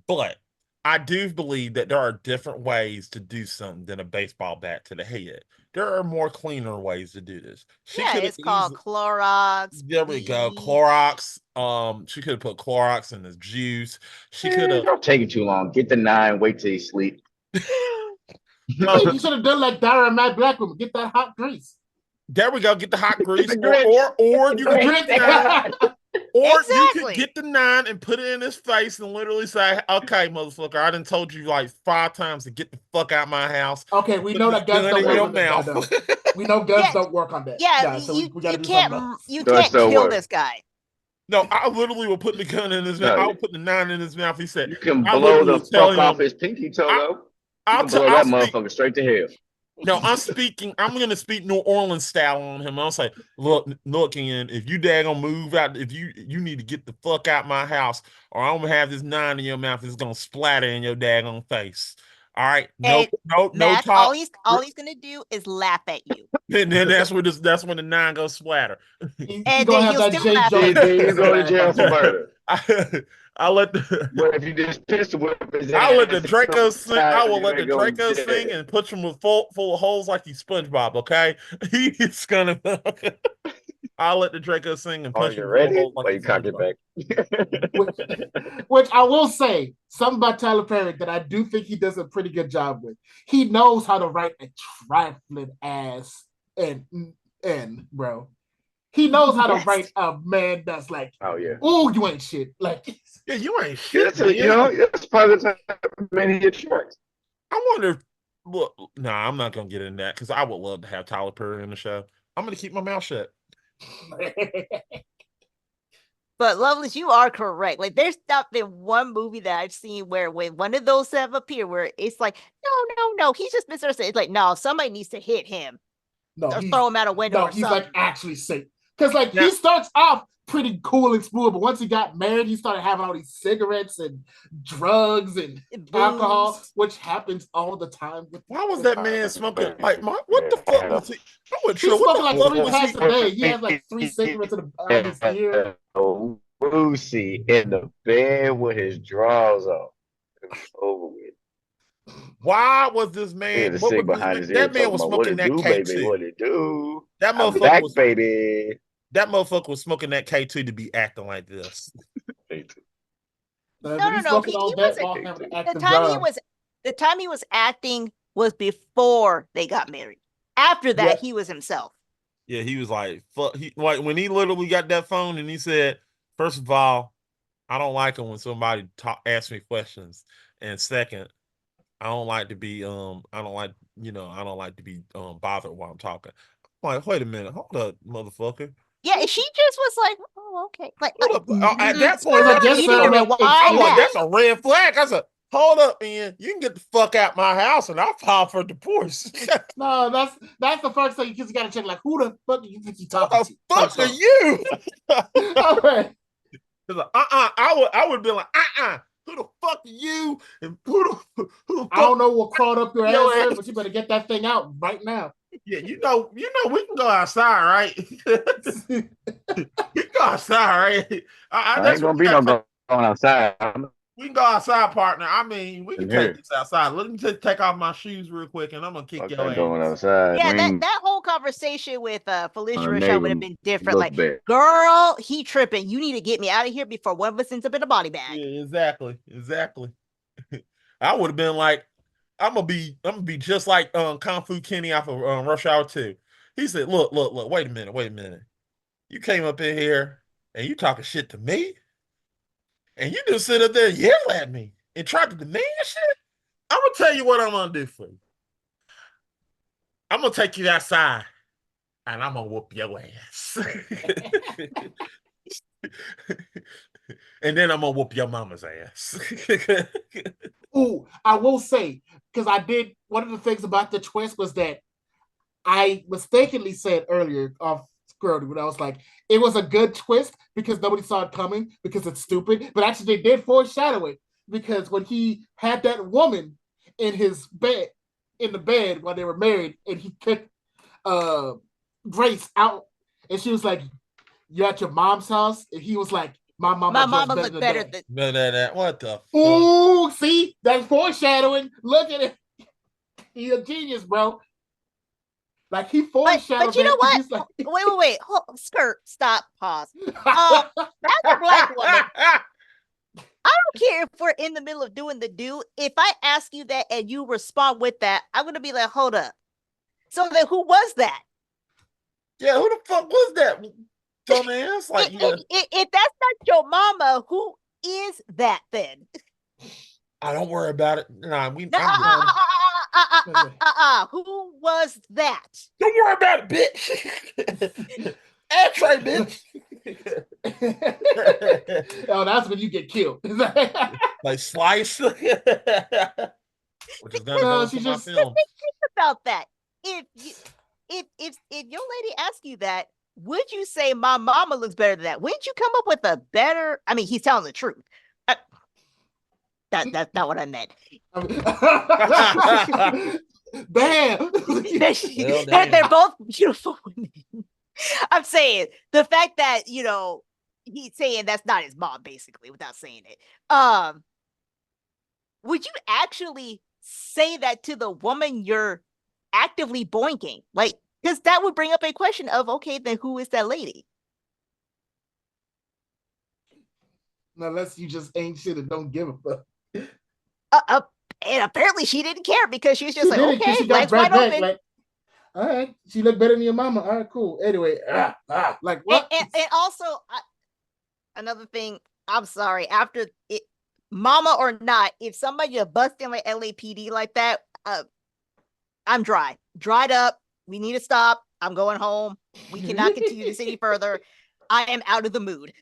[SPEAKER 3] but I do believe that there are different ways to do something than a baseball bat to the head. There are more cleaner ways to do this.
[SPEAKER 2] Yeah, it's called Clorox.
[SPEAKER 3] There we go.
[SPEAKER 2] bleach.
[SPEAKER 3] Clorox. She could have put Clorox in the juice. She could have.
[SPEAKER 4] Don't take it too long. Get the 9, wait till you sleep.
[SPEAKER 1] you should have done like Dara and Matt Black woman. Get that hot grease.
[SPEAKER 3] There we go. Get the hot grease,
[SPEAKER 4] the grits.
[SPEAKER 3] or you could get the 9, or you
[SPEAKER 2] Exactly.
[SPEAKER 3] could get the 9 and put it in his face and literally say, "Okay, motherfucker, I done told you like 5 times to get the fuck out my house."
[SPEAKER 1] Okay, we know that guns
[SPEAKER 3] Gun
[SPEAKER 1] don't
[SPEAKER 3] in
[SPEAKER 1] work
[SPEAKER 3] your
[SPEAKER 1] on that guy,
[SPEAKER 3] mouth.
[SPEAKER 1] though. We know guns
[SPEAKER 2] Yeah,
[SPEAKER 1] don't work on that.
[SPEAKER 2] Yeah,
[SPEAKER 1] guy, so we gotta
[SPEAKER 2] you
[SPEAKER 1] do
[SPEAKER 2] can't
[SPEAKER 1] something else.
[SPEAKER 2] you
[SPEAKER 4] Does
[SPEAKER 2] can't
[SPEAKER 4] still
[SPEAKER 2] kill
[SPEAKER 4] work.
[SPEAKER 2] this guy.
[SPEAKER 3] No, I literally will put the gun in his mouth.
[SPEAKER 4] No.
[SPEAKER 3] I will put the 9 in his mouth. He said,
[SPEAKER 4] You can
[SPEAKER 3] I
[SPEAKER 4] blow
[SPEAKER 3] literally
[SPEAKER 4] the
[SPEAKER 3] was telling
[SPEAKER 4] fuck off
[SPEAKER 3] him-
[SPEAKER 4] his pinky toe,
[SPEAKER 3] I-
[SPEAKER 4] though. You
[SPEAKER 3] I'll
[SPEAKER 4] can blow that
[SPEAKER 3] I'll speak.
[SPEAKER 4] motherfucker straight to hell.
[SPEAKER 3] No, I'm gonna speak New Orleans style on him. I'll say, look, Ian, if you daggone move out, if you need to get the fuck out my house, or I'm gonna have this 9 in your mouth, it's gonna splatter in your daggone face. All right. No
[SPEAKER 2] Matt,
[SPEAKER 3] talk.
[SPEAKER 2] all he's gonna do is laugh at you.
[SPEAKER 3] And then that's when the 9 goes splatter.
[SPEAKER 1] He
[SPEAKER 2] And
[SPEAKER 1] gonna
[SPEAKER 2] then
[SPEAKER 1] have
[SPEAKER 2] he'll
[SPEAKER 1] that
[SPEAKER 2] still
[SPEAKER 1] J.
[SPEAKER 2] laugh
[SPEAKER 1] Jonah
[SPEAKER 2] at
[SPEAKER 4] Then you go to
[SPEAKER 1] laugh
[SPEAKER 4] jail
[SPEAKER 1] on
[SPEAKER 4] for
[SPEAKER 1] him.
[SPEAKER 4] murder.
[SPEAKER 3] I'll let the
[SPEAKER 4] But if you just pistol whip his
[SPEAKER 3] I will let the
[SPEAKER 4] ass,
[SPEAKER 3] Draco sing. I will
[SPEAKER 4] you
[SPEAKER 3] let the
[SPEAKER 4] ain't going
[SPEAKER 3] Draco
[SPEAKER 4] to
[SPEAKER 3] sing
[SPEAKER 4] jail.
[SPEAKER 3] and put him with full of holes like he's SpongeBob. Okay, he's gonna. I'll let the Draco sing and
[SPEAKER 4] Are
[SPEAKER 3] punch
[SPEAKER 4] you
[SPEAKER 3] him full of
[SPEAKER 4] ready?
[SPEAKER 3] holes like
[SPEAKER 4] Well, you
[SPEAKER 3] he's
[SPEAKER 4] cocked it
[SPEAKER 3] SpongeBob.
[SPEAKER 4] back.
[SPEAKER 1] Which I will say, something about Tyler Perry that I do think he does a pretty good job with. He knows how to write a trifling ass and bro. He knows how to
[SPEAKER 2] Yes.
[SPEAKER 1] write a man that's like,
[SPEAKER 4] Oh yeah.
[SPEAKER 1] oh, you ain't shit. Like,
[SPEAKER 3] Yeah, you ain't
[SPEAKER 4] Yeah,
[SPEAKER 3] shit.
[SPEAKER 4] that's you know, that's part of the time many hit tracks.
[SPEAKER 3] I wonder. Look, nah, I'm not gonna get into that because I would love to have Tyler Perry in the show. I'm gonna keep my mouth shut.
[SPEAKER 2] But Lovelace, you are correct. Like, there's not been one movie that I've seen where when one of those have appeared where it's like, no, he's just misunderstood. It's like, no, somebody needs to hit him
[SPEAKER 1] no,
[SPEAKER 2] or
[SPEAKER 1] he's,
[SPEAKER 2] throw him out a window
[SPEAKER 1] no,
[SPEAKER 2] or
[SPEAKER 1] he's
[SPEAKER 2] something.
[SPEAKER 1] like actually sick. Because like
[SPEAKER 3] Now-
[SPEAKER 1] he starts off pretty cool and smooth, but once he got married, he started having all these cigarettes and drugs and alcohol,
[SPEAKER 2] Booze.
[SPEAKER 1] which happens all the time.
[SPEAKER 3] Why was that man smoking? Like, what the fuck was he? I wasn't
[SPEAKER 1] He's
[SPEAKER 3] sure. What
[SPEAKER 1] smoking
[SPEAKER 3] the
[SPEAKER 1] like
[SPEAKER 3] fuck
[SPEAKER 1] 3
[SPEAKER 3] was
[SPEAKER 1] packs
[SPEAKER 3] he?
[SPEAKER 1] a day. He has like 3 cigarettes in his ear.
[SPEAKER 4] Lucy in the bed with his drawers on. It was over with.
[SPEAKER 3] Why was this
[SPEAKER 4] He
[SPEAKER 3] man?
[SPEAKER 4] had a
[SPEAKER 3] What
[SPEAKER 4] cig
[SPEAKER 3] was
[SPEAKER 4] behind
[SPEAKER 3] this,
[SPEAKER 4] his ear.
[SPEAKER 3] that man
[SPEAKER 4] talking
[SPEAKER 3] was
[SPEAKER 4] about, what
[SPEAKER 3] smoking
[SPEAKER 4] it
[SPEAKER 3] that
[SPEAKER 4] do,
[SPEAKER 3] K2.
[SPEAKER 4] baby? What it do?
[SPEAKER 3] That
[SPEAKER 4] I'm
[SPEAKER 3] motherfucker
[SPEAKER 4] back,
[SPEAKER 3] was
[SPEAKER 4] baby.
[SPEAKER 3] that motherfucker was smoking that K2 to be acting like this.
[SPEAKER 2] No.
[SPEAKER 1] Smoking all
[SPEAKER 2] He
[SPEAKER 1] that
[SPEAKER 2] wasn't-
[SPEAKER 1] while having
[SPEAKER 2] The
[SPEAKER 1] active
[SPEAKER 2] time he was acting was before they got married. After that,
[SPEAKER 1] Yeah.
[SPEAKER 2] he was himself.
[SPEAKER 3] Yeah, he was like, fuck. He like when he literally got that phone and he said, first of all, I don't like it when somebody asks me questions, and second, I don't like to be I don't like to be bothered while I'm talking. I'm like, wait a minute, hold up, motherfucker.
[SPEAKER 2] Yeah, she just was like, oh, okay. Like,
[SPEAKER 3] Hold up. At that point,
[SPEAKER 1] Like,
[SPEAKER 3] I'm
[SPEAKER 1] yes,
[SPEAKER 2] eating
[SPEAKER 1] sir,
[SPEAKER 2] him
[SPEAKER 1] like,
[SPEAKER 2] and why
[SPEAKER 3] I'm like,
[SPEAKER 2] not?
[SPEAKER 3] that's a red flag. I said, hold up, Ian. You can get the fuck out my house and I'll file for divorce.
[SPEAKER 1] No, that's the first thing because you gotta check like who the fuck do you think you
[SPEAKER 3] What
[SPEAKER 1] talking
[SPEAKER 3] the
[SPEAKER 1] to?
[SPEAKER 3] fuck
[SPEAKER 1] First
[SPEAKER 3] are
[SPEAKER 1] off.
[SPEAKER 3] you?
[SPEAKER 1] All right.
[SPEAKER 3] It's like, I would be like, who the fuck are you? And who the fuck?
[SPEAKER 1] I don't know what crawled up your
[SPEAKER 3] Your
[SPEAKER 1] ass, sir,
[SPEAKER 3] ass.
[SPEAKER 1] but you better get that thing out right now.
[SPEAKER 3] Yeah, you know, we can go outside, right? We can go outside, right?
[SPEAKER 4] I
[SPEAKER 3] That's
[SPEAKER 4] ain't
[SPEAKER 3] what
[SPEAKER 4] gonna
[SPEAKER 3] we
[SPEAKER 4] be no
[SPEAKER 3] got.
[SPEAKER 4] going outside. I'm
[SPEAKER 3] We can go outside, partner. I mean, we can
[SPEAKER 4] in
[SPEAKER 3] take
[SPEAKER 4] here.
[SPEAKER 3] this outside. Let me take off my shoes real quick, and I'm gonna kick
[SPEAKER 4] Fuck
[SPEAKER 3] your
[SPEAKER 4] that going
[SPEAKER 3] ass.
[SPEAKER 4] outside.
[SPEAKER 2] Yeah,
[SPEAKER 4] We
[SPEAKER 2] that
[SPEAKER 4] ain't
[SPEAKER 2] that whole conversation with Felicia
[SPEAKER 4] gonna
[SPEAKER 2] Rashad
[SPEAKER 4] make
[SPEAKER 2] would have
[SPEAKER 4] him
[SPEAKER 2] been different.
[SPEAKER 4] look
[SPEAKER 2] Like,
[SPEAKER 4] bad.
[SPEAKER 2] girl, he tripping. You need to get me out of here before one of us ends up in a body bag.
[SPEAKER 3] Yeah, exactly. I would have been like, I'm gonna be just like Kung Fu Kenny off of Rush Hour 2. He said, look, wait a minute. You came up in here and you talking shit to me, and you just sit up there and yell at me and try to demand shit. I'm gonna tell you what I'm gonna do for you. I'm gonna take you outside and I'm gonna whoop your ass. And then I'm gonna whoop your mama's ass.
[SPEAKER 1] Ooh, I will say, because I did, one of the things about the twist was that I mistakenly said earlier off Scrody when I was like, it was a good twist because nobody saw it coming because it's stupid. But actually, they did foreshadow it because when he had that woman in his bed, in the bed while they were married, and he kicked Grace out, and she was like, "You're at your mom's house," and he was like, "My mama
[SPEAKER 2] My
[SPEAKER 1] dressed
[SPEAKER 2] mama
[SPEAKER 1] better
[SPEAKER 2] looked
[SPEAKER 1] than
[SPEAKER 2] better
[SPEAKER 1] that."
[SPEAKER 2] than.
[SPEAKER 3] No. What the fuck?
[SPEAKER 1] Ooh, see, that's foreshadowing. Look at it. He's a genius, bro. Like he foreshadowed
[SPEAKER 2] But you
[SPEAKER 1] that
[SPEAKER 2] know
[SPEAKER 1] because
[SPEAKER 2] what?
[SPEAKER 1] he's like,
[SPEAKER 2] Wait. Skirt, stop, pause. As a black woman, I don't care if we're in the middle of doing the do. If I ask you that and you respond with that, I'm gonna be like, hold up. So then, who was that?
[SPEAKER 3] Yeah, who the fuck was that? Dumbass. Like, yeah.
[SPEAKER 2] If that's not your mama, who is that then?
[SPEAKER 3] I don't worry about it. Nah, we.
[SPEAKER 2] No,
[SPEAKER 3] I'm
[SPEAKER 2] who was that?
[SPEAKER 3] Don't worry about it, bitch. X-ray, bitch.
[SPEAKER 1] oh, that's when you get killed.
[SPEAKER 3] Like Slice. Which is gonna
[SPEAKER 1] No,
[SPEAKER 3] go
[SPEAKER 1] she
[SPEAKER 3] into my
[SPEAKER 1] just-
[SPEAKER 3] film.
[SPEAKER 2] Think about that. If your lady asks you that, would you say my mama looks better than that? Wouldn't you come up with a better? I mean, he's telling the truth. That's not what I meant.
[SPEAKER 1] Bam.
[SPEAKER 2] They're both beautiful women. I'm saying the fact that he's saying that's not his mom, basically, without saying it. Would you actually say that to the woman you're actively boinking? Like, because that would bring up a question of, okay, then who is that lady?
[SPEAKER 1] Unless you just ain't shit and don't give a fuck.
[SPEAKER 2] And apparently she didn't care because she was just
[SPEAKER 1] She
[SPEAKER 2] like,
[SPEAKER 1] did it 'cause
[SPEAKER 2] okay,
[SPEAKER 1] she got
[SPEAKER 2] legs
[SPEAKER 1] brought
[SPEAKER 2] wide
[SPEAKER 1] back.
[SPEAKER 2] open.
[SPEAKER 1] Like, all right, she looked better than your mama. All right, cool. Anyway, like what?
[SPEAKER 2] And also, another thing, I'm sorry, after it, mama or not, if somebody just busts in like LAPD like that, I'm dried up. We need to stop. I'm going home. We cannot continue this any further. I am out of the mood.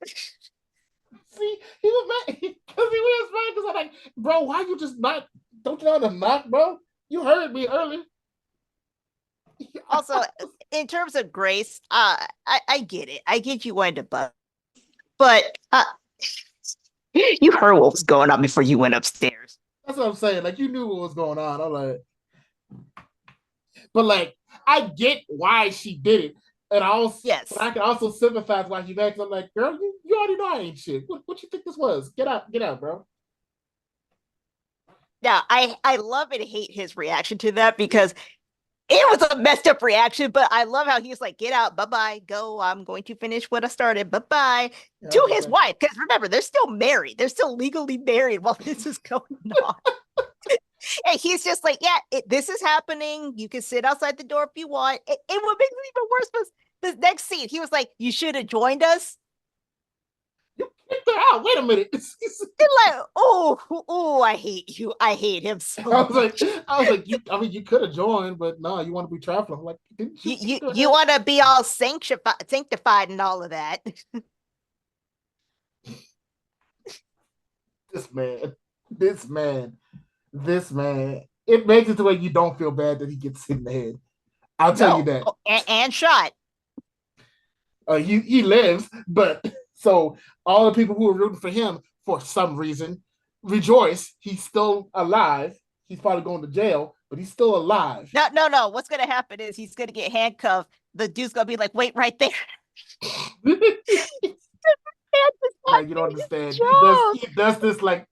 [SPEAKER 1] See, he was mad because he was mad because I'm like, bro, why you just not? Don't you know how to knock, bro? You heard me earlier.
[SPEAKER 2] Also, in terms of Grace, I get it. I get you wanting to butt, but you heard what was going on before you went upstairs.
[SPEAKER 1] That's what I'm saying. Like you knew what was going on. I'm like, but like I get why she did it, and
[SPEAKER 2] Yes.
[SPEAKER 1] I can also sympathize why she mad. Cause I'm like, girl, you already know I ain't shit. What you think this was? Get out, bro.
[SPEAKER 2] Now, I love and hate his reaction to that because it was a messed up reaction, but I love how he's like, get out, bye-bye, go, I'm going to finish what I started, bye-bye,
[SPEAKER 1] Yeah,
[SPEAKER 2] to his
[SPEAKER 1] okay.
[SPEAKER 2] wife, because remember, they're still married. They're still legally married while this is going on. And he's just like, yeah, this is happening. You can sit outside the door if you want. And what makes it even worse was the next scene. He was like, you should have joined us.
[SPEAKER 1] You kicked her out. Wait a minute.
[SPEAKER 2] And like, oh, I hate you. I hate him so much.
[SPEAKER 1] I was like, you could have joined, but no, you want to be traveling. I'm like, didn't
[SPEAKER 2] You want to be all sanctified and all of that.
[SPEAKER 1] This man. It makes it to where you don't feel bad that he gets hit in the head. I'll tell you that.
[SPEAKER 2] Oh, and shot.
[SPEAKER 1] He lives, but so all the people who were rooting for him for some reason rejoice. He's still alive. He's probably going to jail, but he's still alive.
[SPEAKER 2] No. What's gonna happen is he's gonna get handcuffed. The dude's gonna be like, "Wait right there."
[SPEAKER 1] Like, you don't understand. He does this like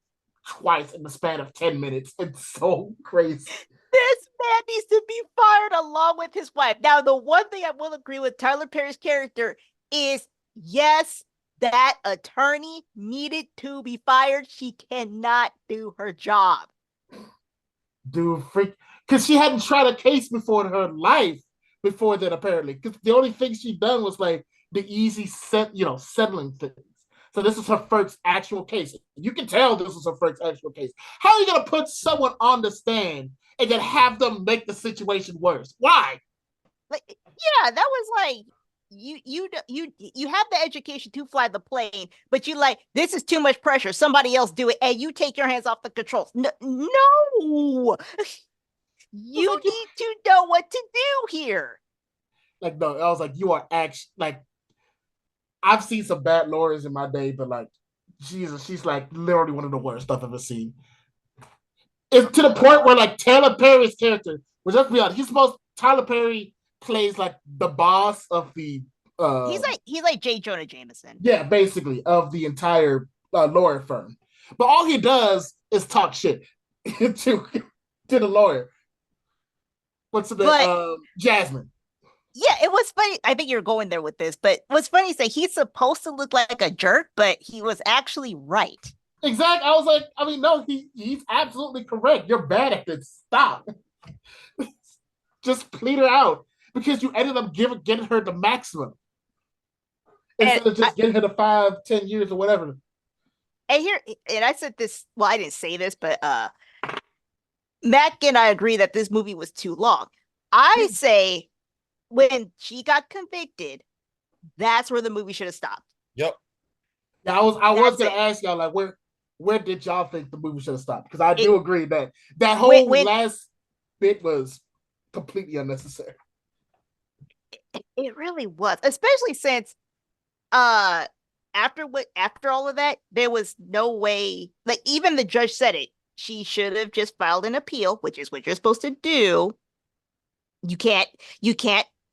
[SPEAKER 1] twice in the span of 10 minutes. It's so crazy.
[SPEAKER 2] This man needs to be fired along with his wife. Now, the one thing I will agree with Tyler Perry's character is yes, that attorney needed to be fired. She cannot do her job.
[SPEAKER 1] Dude, because she hadn't tried a case before in her life before that, apparently. Because the only thing she done was like the easy settling things. So this is her first actual case. You can tell this is her first actual case. How are you gonna put someone on the stand and then have them make the situation worse? Why?
[SPEAKER 2] Like, yeah, that was like you have the education to fly the plane, but you like this is too much pressure. Somebody else do it, and you take your hands off the controls. No, you need to know what to do here.
[SPEAKER 1] Like, no, I was like, you are actually like. I've seen some bad lawyers in my day, but like, Jesus, she's like literally one of the worst I've ever seen. It's to the point where like Tyler Perry's character, well, let's be honest, Tyler Perry plays like the boss of the.
[SPEAKER 2] He's like J. Jonah Jameson.
[SPEAKER 1] Yeah, basically of the entire lawyer firm, but all he does is talk shit to the lawyer. What's the Jasmine?
[SPEAKER 2] Yeah, it was funny. I think you're going there with this, but what's funny is that he's supposed to look like a jerk, but he was actually right.
[SPEAKER 1] Exactly. I was like, I mean, no, he's absolutely correct. You're bad at this. Stop. Just plead her out because you ended up getting her the maximum instead of just getting her the 5-10 years or whatever.
[SPEAKER 2] And I said this. Well, I didn't say this, but Mac and I agree that this movie was too long. I say, when she got convicted, that's where the movie should have stopped.
[SPEAKER 3] Yep.
[SPEAKER 1] Yeah, I was gonna ask y'all like where did y'all think the movie should have stopped? Because I do agree that whole last bit was completely unnecessary.
[SPEAKER 2] It really was, especially since after all of that, there was no way. Like even the judge said it. She should have just filed an appeal, which is what you're supposed to do. You can't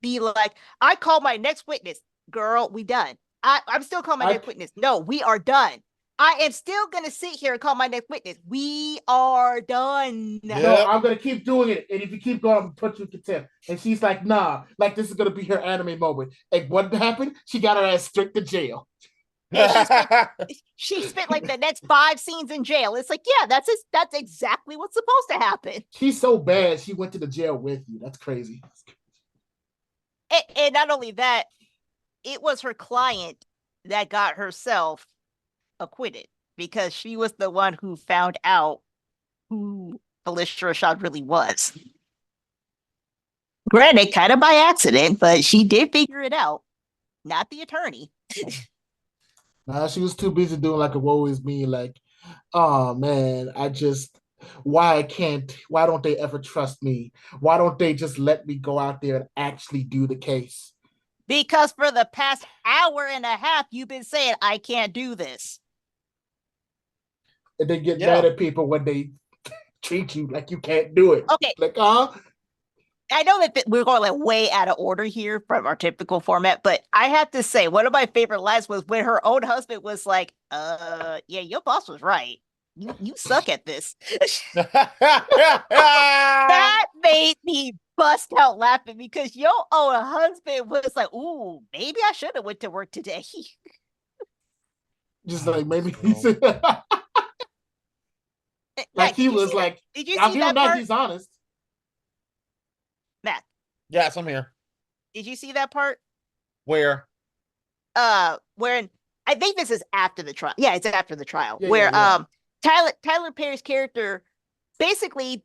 [SPEAKER 2] be like, I call my next witness. Girl, we done. I'm still calling my next witness. No, we are done. I am still going to sit here and call my next witness. We are done.
[SPEAKER 1] Yep. No, I'm going to keep doing it. And if you keep going, I'm going to put you in contempt. And she's like, nah, like this is going to be her anime moment. And what happened? She got her ass stripped to jail.
[SPEAKER 2] She spent like the next 5 scenes in jail. It's like, yeah, that's exactly what's supposed to happen.
[SPEAKER 1] She's so bad, she went to the jail with you. That's crazy.
[SPEAKER 2] And not only that, it was her client that got herself acquitted because she was the one who found out who Phylicia Rashad really was. Granted, kind of by accident, but she did figure it out. Not the attorney.
[SPEAKER 1] Nah, she was too busy doing like a woe is me, like, oh man, why don't they ever trust me? Why don't they just let me go out there and actually do the case?
[SPEAKER 2] Because for the past hour and a half, you've been saying, I can't do this.
[SPEAKER 1] And they get mad at people when they treat you like you can't do it.
[SPEAKER 2] Okay.
[SPEAKER 1] Like,
[SPEAKER 2] I know that we're going like way out of order here from our typical format, but I have to say one of my favorite lines was when her own husband was like, yeah, your boss was right. You suck at this. That made me bust out laughing because your own husband was like, ooh, maybe I should have went to work today.
[SPEAKER 1] Just like maybe like he was like,
[SPEAKER 2] did you see that part?
[SPEAKER 1] He's honest.
[SPEAKER 2] Matt.
[SPEAKER 3] Yes, I'm here.
[SPEAKER 2] Did you see that part?
[SPEAKER 3] Where?
[SPEAKER 2] When I think this is after the trial. Yeah, it's after the trial.
[SPEAKER 1] Yeah,
[SPEAKER 2] where
[SPEAKER 1] yeah.
[SPEAKER 2] Tyler Perry's character basically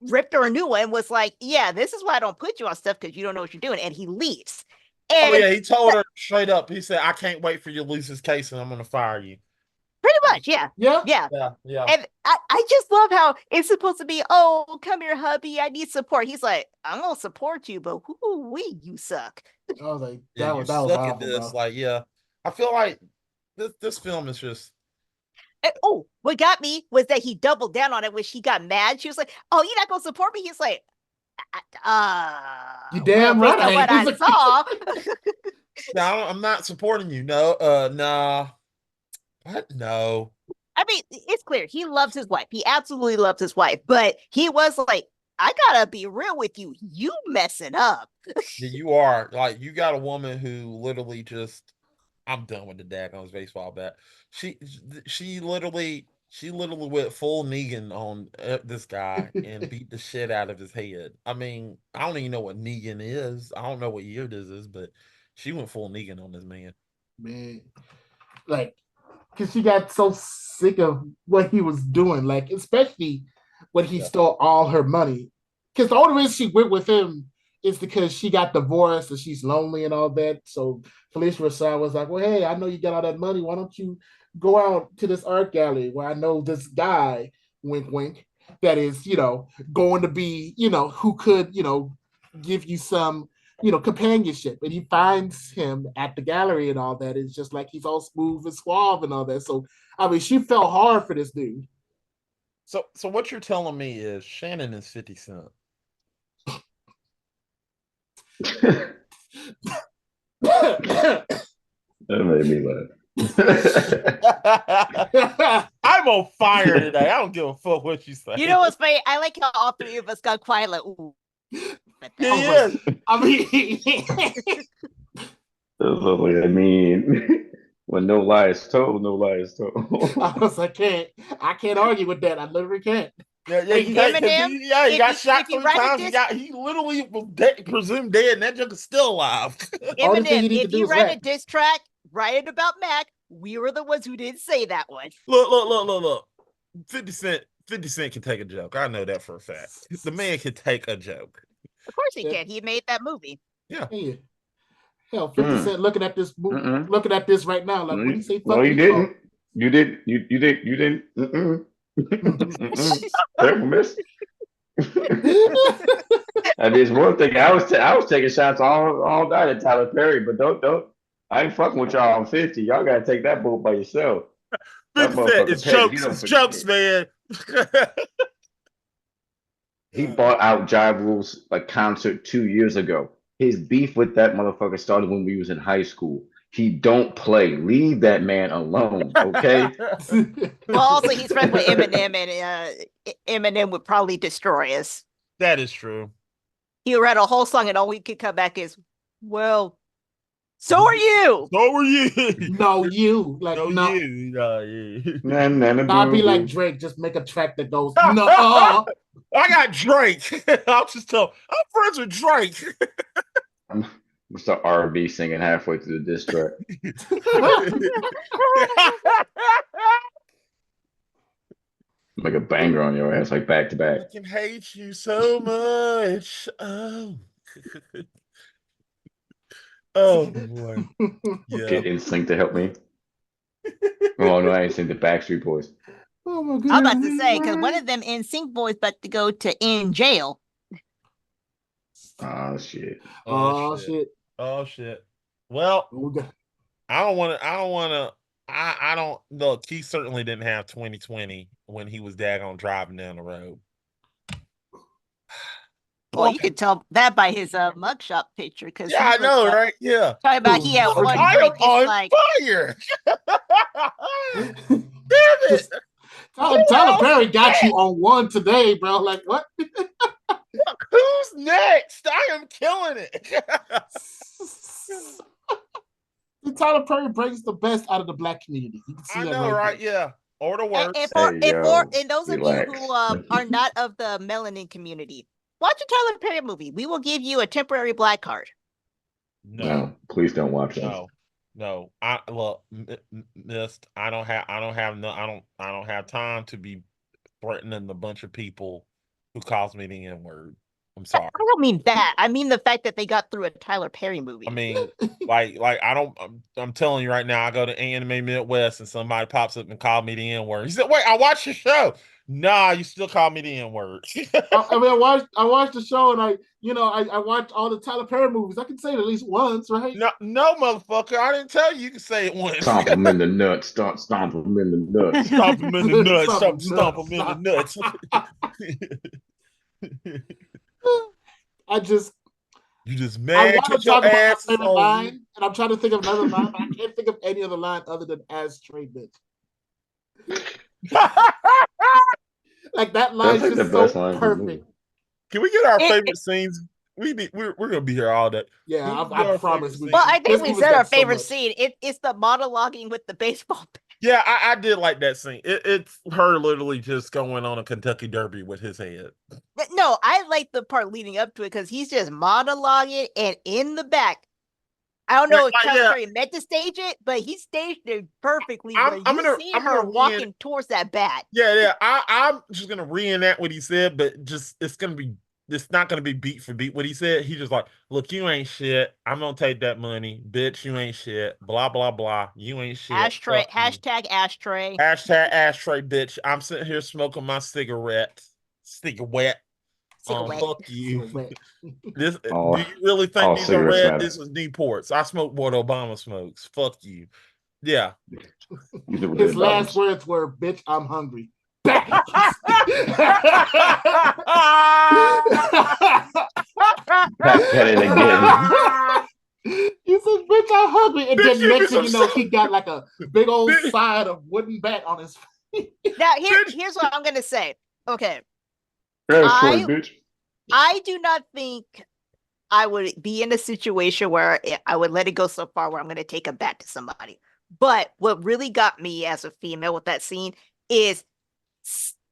[SPEAKER 2] ripped her a new one and was like, yeah, this is why I don't put you on stuff because you don't know what you're doing. And he leaves. And
[SPEAKER 3] he told her straight up. He said, I can't wait for you to lose this case and I'm going to fire you.
[SPEAKER 2] Pretty much, yeah. And I just love how it's supposed to be, oh, come here, hubby, I need support. He's like, I'm gonna support you, but whoo-wee, you suck.
[SPEAKER 1] I was like,
[SPEAKER 3] that was awful, bro. Like, yeah, I feel like this film is just
[SPEAKER 2] Oh, what got me was that he doubled down on it when she got mad. She was like, "Oh, you're not gonna support me?" He's like,
[SPEAKER 1] You damn
[SPEAKER 2] well,
[SPEAKER 1] right
[SPEAKER 2] based on
[SPEAKER 1] I
[SPEAKER 2] what I
[SPEAKER 1] ain't."
[SPEAKER 2] saw."
[SPEAKER 3] No, I'm not supporting you. No, nah. What? No.
[SPEAKER 2] I mean, it's clear he loves his wife. He absolutely loves his wife, but he was like, "I gotta be real with you. You messing up."
[SPEAKER 3] Yeah, you are. Like, you got a woman who literally just, I'm done with the daggone baseball bat. She she literally went full Negan on this guy and beat the shit out of his head. I mean, I don't even know what Negan is. I don't know what year this is, but she went full Negan on this man.
[SPEAKER 1] Man, like, because she got so sick of what he was doing, like, especially when he
[SPEAKER 3] Yeah.
[SPEAKER 1] stole all her money. Because the only reason she went with him is because she got divorced and she's lonely and all that. So Felicia Rashad was like, "Well, hey, I know you got all that money. Why don't you go out to this art gallery where I know this guy, wink, wink, that is, going to be, who could, give you some, companionship." And he finds him at the gallery and all that. It's just like he's all smooth and suave and all that. So, I mean, she fell hard for this dude.
[SPEAKER 3] So what you're telling me is Shannon is 50 Cent.
[SPEAKER 4] That made me laugh.
[SPEAKER 3] I'm on fire today. I don't give a fuck what you say.
[SPEAKER 2] You know what's funny? I like how all three of us got quiet, like, "Ooh." But
[SPEAKER 3] Yeah,
[SPEAKER 2] that-
[SPEAKER 3] he
[SPEAKER 1] was
[SPEAKER 3] is.
[SPEAKER 1] I mean,
[SPEAKER 4] I mean, when no lie is told, no lie is told.
[SPEAKER 1] I can't argue with that. I literally can't.
[SPEAKER 3] Yeah,
[SPEAKER 2] Hey,
[SPEAKER 3] you got, 'cause
[SPEAKER 2] Eminem,
[SPEAKER 3] he
[SPEAKER 2] if
[SPEAKER 3] got
[SPEAKER 2] you-
[SPEAKER 3] shot
[SPEAKER 2] if you
[SPEAKER 3] 3
[SPEAKER 2] write a
[SPEAKER 3] times.
[SPEAKER 2] diss-
[SPEAKER 3] He literally was presumed dead, and that joker's still alive.
[SPEAKER 1] Only thing
[SPEAKER 2] Eminem,
[SPEAKER 1] you need to
[SPEAKER 2] if
[SPEAKER 1] do
[SPEAKER 2] you
[SPEAKER 1] is
[SPEAKER 2] write
[SPEAKER 1] rap.
[SPEAKER 2] a diss track, write it about Mac. We were the ones who didn't say that one.
[SPEAKER 3] Look. 50 Cent can take a joke. I know that for a fact. The man can take a joke.
[SPEAKER 2] Of course he
[SPEAKER 1] Yeah.
[SPEAKER 2] can. He made that movie.
[SPEAKER 3] Yeah.
[SPEAKER 1] Hey, hell, 50 Cent looking at this movie,
[SPEAKER 4] Mm-mm.
[SPEAKER 1] looking at this right now, like, what do you say? Fuck
[SPEAKER 4] No, you
[SPEAKER 1] me
[SPEAKER 4] didn't. You did. You did. You didn't. Careful, miss. I mean, it's one thing. I was taking shots all night at Tyler Perry, but don't. I ain't fucking with y'all on 50. Y'all gotta take that boat by yourself. That
[SPEAKER 3] 50 Cent
[SPEAKER 4] motherfucker
[SPEAKER 3] is
[SPEAKER 4] petty.
[SPEAKER 3] jokes. It's jokes, man.
[SPEAKER 4] He bought out Ja Rule's like concert 2 years ago. His beef with that motherfucker started when we was in high school. He don't play. Leave that man alone, okay?
[SPEAKER 2] Well, also he's friends with Eminem, and Eminem would probably destroy us.
[SPEAKER 3] That is true.
[SPEAKER 2] He would write a whole song, and all we could come back is, "Well, so are you."
[SPEAKER 3] So were you.
[SPEAKER 1] No, you. Like,
[SPEAKER 3] No,
[SPEAKER 1] no.
[SPEAKER 3] you. Yeah.
[SPEAKER 4] Nah, nah, nah,
[SPEAKER 1] I'd be
[SPEAKER 4] boo,
[SPEAKER 1] like
[SPEAKER 4] boo.
[SPEAKER 1] Drake, just make a track that goes, no.
[SPEAKER 3] I got Drake. I'll just tell. I'm friends with Drake.
[SPEAKER 4] I'm gonna start R&B singing halfway through the diss track. Make a banger on your ass, like back to back.
[SPEAKER 3] I can hate you so much. Oh. Oh boy. Yeah.
[SPEAKER 4] Get NSYNC to help me. Oh no, I ain't sing the Backstreet Boys.
[SPEAKER 1] Oh my
[SPEAKER 2] I'm
[SPEAKER 1] goodness.
[SPEAKER 2] about to say, because one of them NSYNC boys about to go to in jail.
[SPEAKER 4] Oh shit.
[SPEAKER 1] Oh, shit.
[SPEAKER 3] Oh shit. Well,
[SPEAKER 1] We got-
[SPEAKER 3] I don't want to. I don't look. He certainly didn't have 2020 when he was daggone driving down the road.
[SPEAKER 2] Well, you could tell that by his mugshot picture, because
[SPEAKER 3] Yeah, I know, right? Yeah.
[SPEAKER 2] talking about he had
[SPEAKER 1] Dude,
[SPEAKER 2] one
[SPEAKER 3] I
[SPEAKER 2] drink.
[SPEAKER 3] am on
[SPEAKER 2] It's like,
[SPEAKER 3] fire. Damn it.
[SPEAKER 1] Just- Tyler Perry got you on one today, bro. Like, what?
[SPEAKER 3] Who's next? I am killing it.
[SPEAKER 1] Tyler Perry brings the best out of the black community. You can see
[SPEAKER 3] I
[SPEAKER 1] that
[SPEAKER 3] know, right?
[SPEAKER 1] there.
[SPEAKER 3] Yeah. Or the
[SPEAKER 2] and,
[SPEAKER 3] worst.
[SPEAKER 2] and for,
[SPEAKER 4] Hey,
[SPEAKER 2] and for
[SPEAKER 4] yo,
[SPEAKER 2] and those of
[SPEAKER 4] relax.
[SPEAKER 2] you who are not of the melanin community, watch a Tyler Perry movie. We will give you a temporary black card.
[SPEAKER 3] No.
[SPEAKER 4] Please don't watch this.
[SPEAKER 3] No. I look, missed. I don't have time to be threatening a bunch of people who calls me the N-word. I'm
[SPEAKER 2] I
[SPEAKER 3] sorry.
[SPEAKER 2] don't mean that. I mean the fact that they got through a Tyler Perry movie.
[SPEAKER 3] I mean, like I don't. I'm telling you right now. I go to Anime Midwest and somebody pops up and call me the N word. He said, "Wait, I watched your show." Nah, you still call me the N word.
[SPEAKER 1] I mean, I watched the show, and I watched all the Tyler Perry movies. I can say it at least once, right?
[SPEAKER 3] No, no, motherfucker. I didn't tell you. You can say it once.
[SPEAKER 5] Stomp him in the nuts. Stomp him in the nuts.
[SPEAKER 3] Stomp him in the nuts.
[SPEAKER 1] Stomp
[SPEAKER 3] Stomp
[SPEAKER 1] him
[SPEAKER 3] him in the nuts.
[SPEAKER 1] I just
[SPEAKER 3] You just
[SPEAKER 1] I
[SPEAKER 3] mad
[SPEAKER 1] want to
[SPEAKER 3] because your
[SPEAKER 1] talk about my
[SPEAKER 3] ass is
[SPEAKER 1] favorite
[SPEAKER 3] on.
[SPEAKER 1] line, and I'm trying to think of another line, but I can't think of any other line other than "ashtray bitch." Like that
[SPEAKER 5] That's
[SPEAKER 1] line's
[SPEAKER 5] like the
[SPEAKER 1] just
[SPEAKER 5] best
[SPEAKER 1] so
[SPEAKER 5] line in the movie.
[SPEAKER 1] perfect.
[SPEAKER 3] Can we get our
[SPEAKER 2] It-
[SPEAKER 3] favorite scenes? We're gonna be here all day.
[SPEAKER 1] Yeah,
[SPEAKER 3] Can we get
[SPEAKER 1] I
[SPEAKER 3] our
[SPEAKER 1] promise
[SPEAKER 3] favorite
[SPEAKER 1] we.
[SPEAKER 2] well,
[SPEAKER 3] scenes?
[SPEAKER 2] I think
[SPEAKER 1] This
[SPEAKER 2] we
[SPEAKER 1] movie's
[SPEAKER 2] said our
[SPEAKER 1] got so
[SPEAKER 2] favorite
[SPEAKER 1] much.
[SPEAKER 2] scene. It's the monologuing with the baseball bat.
[SPEAKER 3] Yeah, I did like that scene. It's her literally just going on a Kentucky Derby with his head.
[SPEAKER 2] No, I like the part leading up to it because he's just monologuing, and in the back, I don't know if
[SPEAKER 3] Like,
[SPEAKER 2] Tyler
[SPEAKER 3] yeah,
[SPEAKER 2] Perry meant to stage it, but he staged it perfectly.
[SPEAKER 3] I'm-
[SPEAKER 2] Where
[SPEAKER 3] I'm
[SPEAKER 2] you
[SPEAKER 3] gonna-
[SPEAKER 2] see
[SPEAKER 3] I'm
[SPEAKER 2] her
[SPEAKER 3] gonna
[SPEAKER 2] walking towards that bat.
[SPEAKER 3] yeah. I'm just gonna reenact what he said, but just it's not gonna be beat for beat what he said. He just like, look, you ain't shit. I'm gonna take that money, bitch. You ain't shit. Blah blah blah. You ain't shit.
[SPEAKER 2] Ashtray,
[SPEAKER 3] Fuck you.
[SPEAKER 2] hashtag ashtray.
[SPEAKER 3] Hashtag ashtray, bitch. I'm sitting here smoking my cigarette. Cigarette.
[SPEAKER 2] Cigarette.
[SPEAKER 3] Fuck you.
[SPEAKER 1] Cigarette.
[SPEAKER 3] This
[SPEAKER 5] All-
[SPEAKER 3] do you really think
[SPEAKER 5] all
[SPEAKER 3] these are
[SPEAKER 5] cigarettes
[SPEAKER 3] red?
[SPEAKER 5] matter.
[SPEAKER 3] This is Newports. I smoke what Obama smokes. Fuck you. Yeah.
[SPEAKER 5] These are
[SPEAKER 1] His
[SPEAKER 5] red
[SPEAKER 1] last
[SPEAKER 5] bottoms.
[SPEAKER 1] words were, "Bitch, I'm hungry." Bang!
[SPEAKER 5] Pat it again.
[SPEAKER 1] He says, "Bitch, I'm hungry," and
[SPEAKER 3] Bitch,
[SPEAKER 1] then
[SPEAKER 3] give me
[SPEAKER 1] next thing
[SPEAKER 3] some
[SPEAKER 1] you know,
[SPEAKER 3] shit.
[SPEAKER 1] he got like a big old
[SPEAKER 3] Bitch.
[SPEAKER 1] side of wooden bat on his face.
[SPEAKER 2] Now
[SPEAKER 3] Bitch.
[SPEAKER 2] here's what I'm gonna say. Okay,
[SPEAKER 5] Ashtray, bitch.
[SPEAKER 2] I do not think I would be in a situation where I would let it go so far where I'm gonna take a bat to somebody. But what really got me as a female with that scene is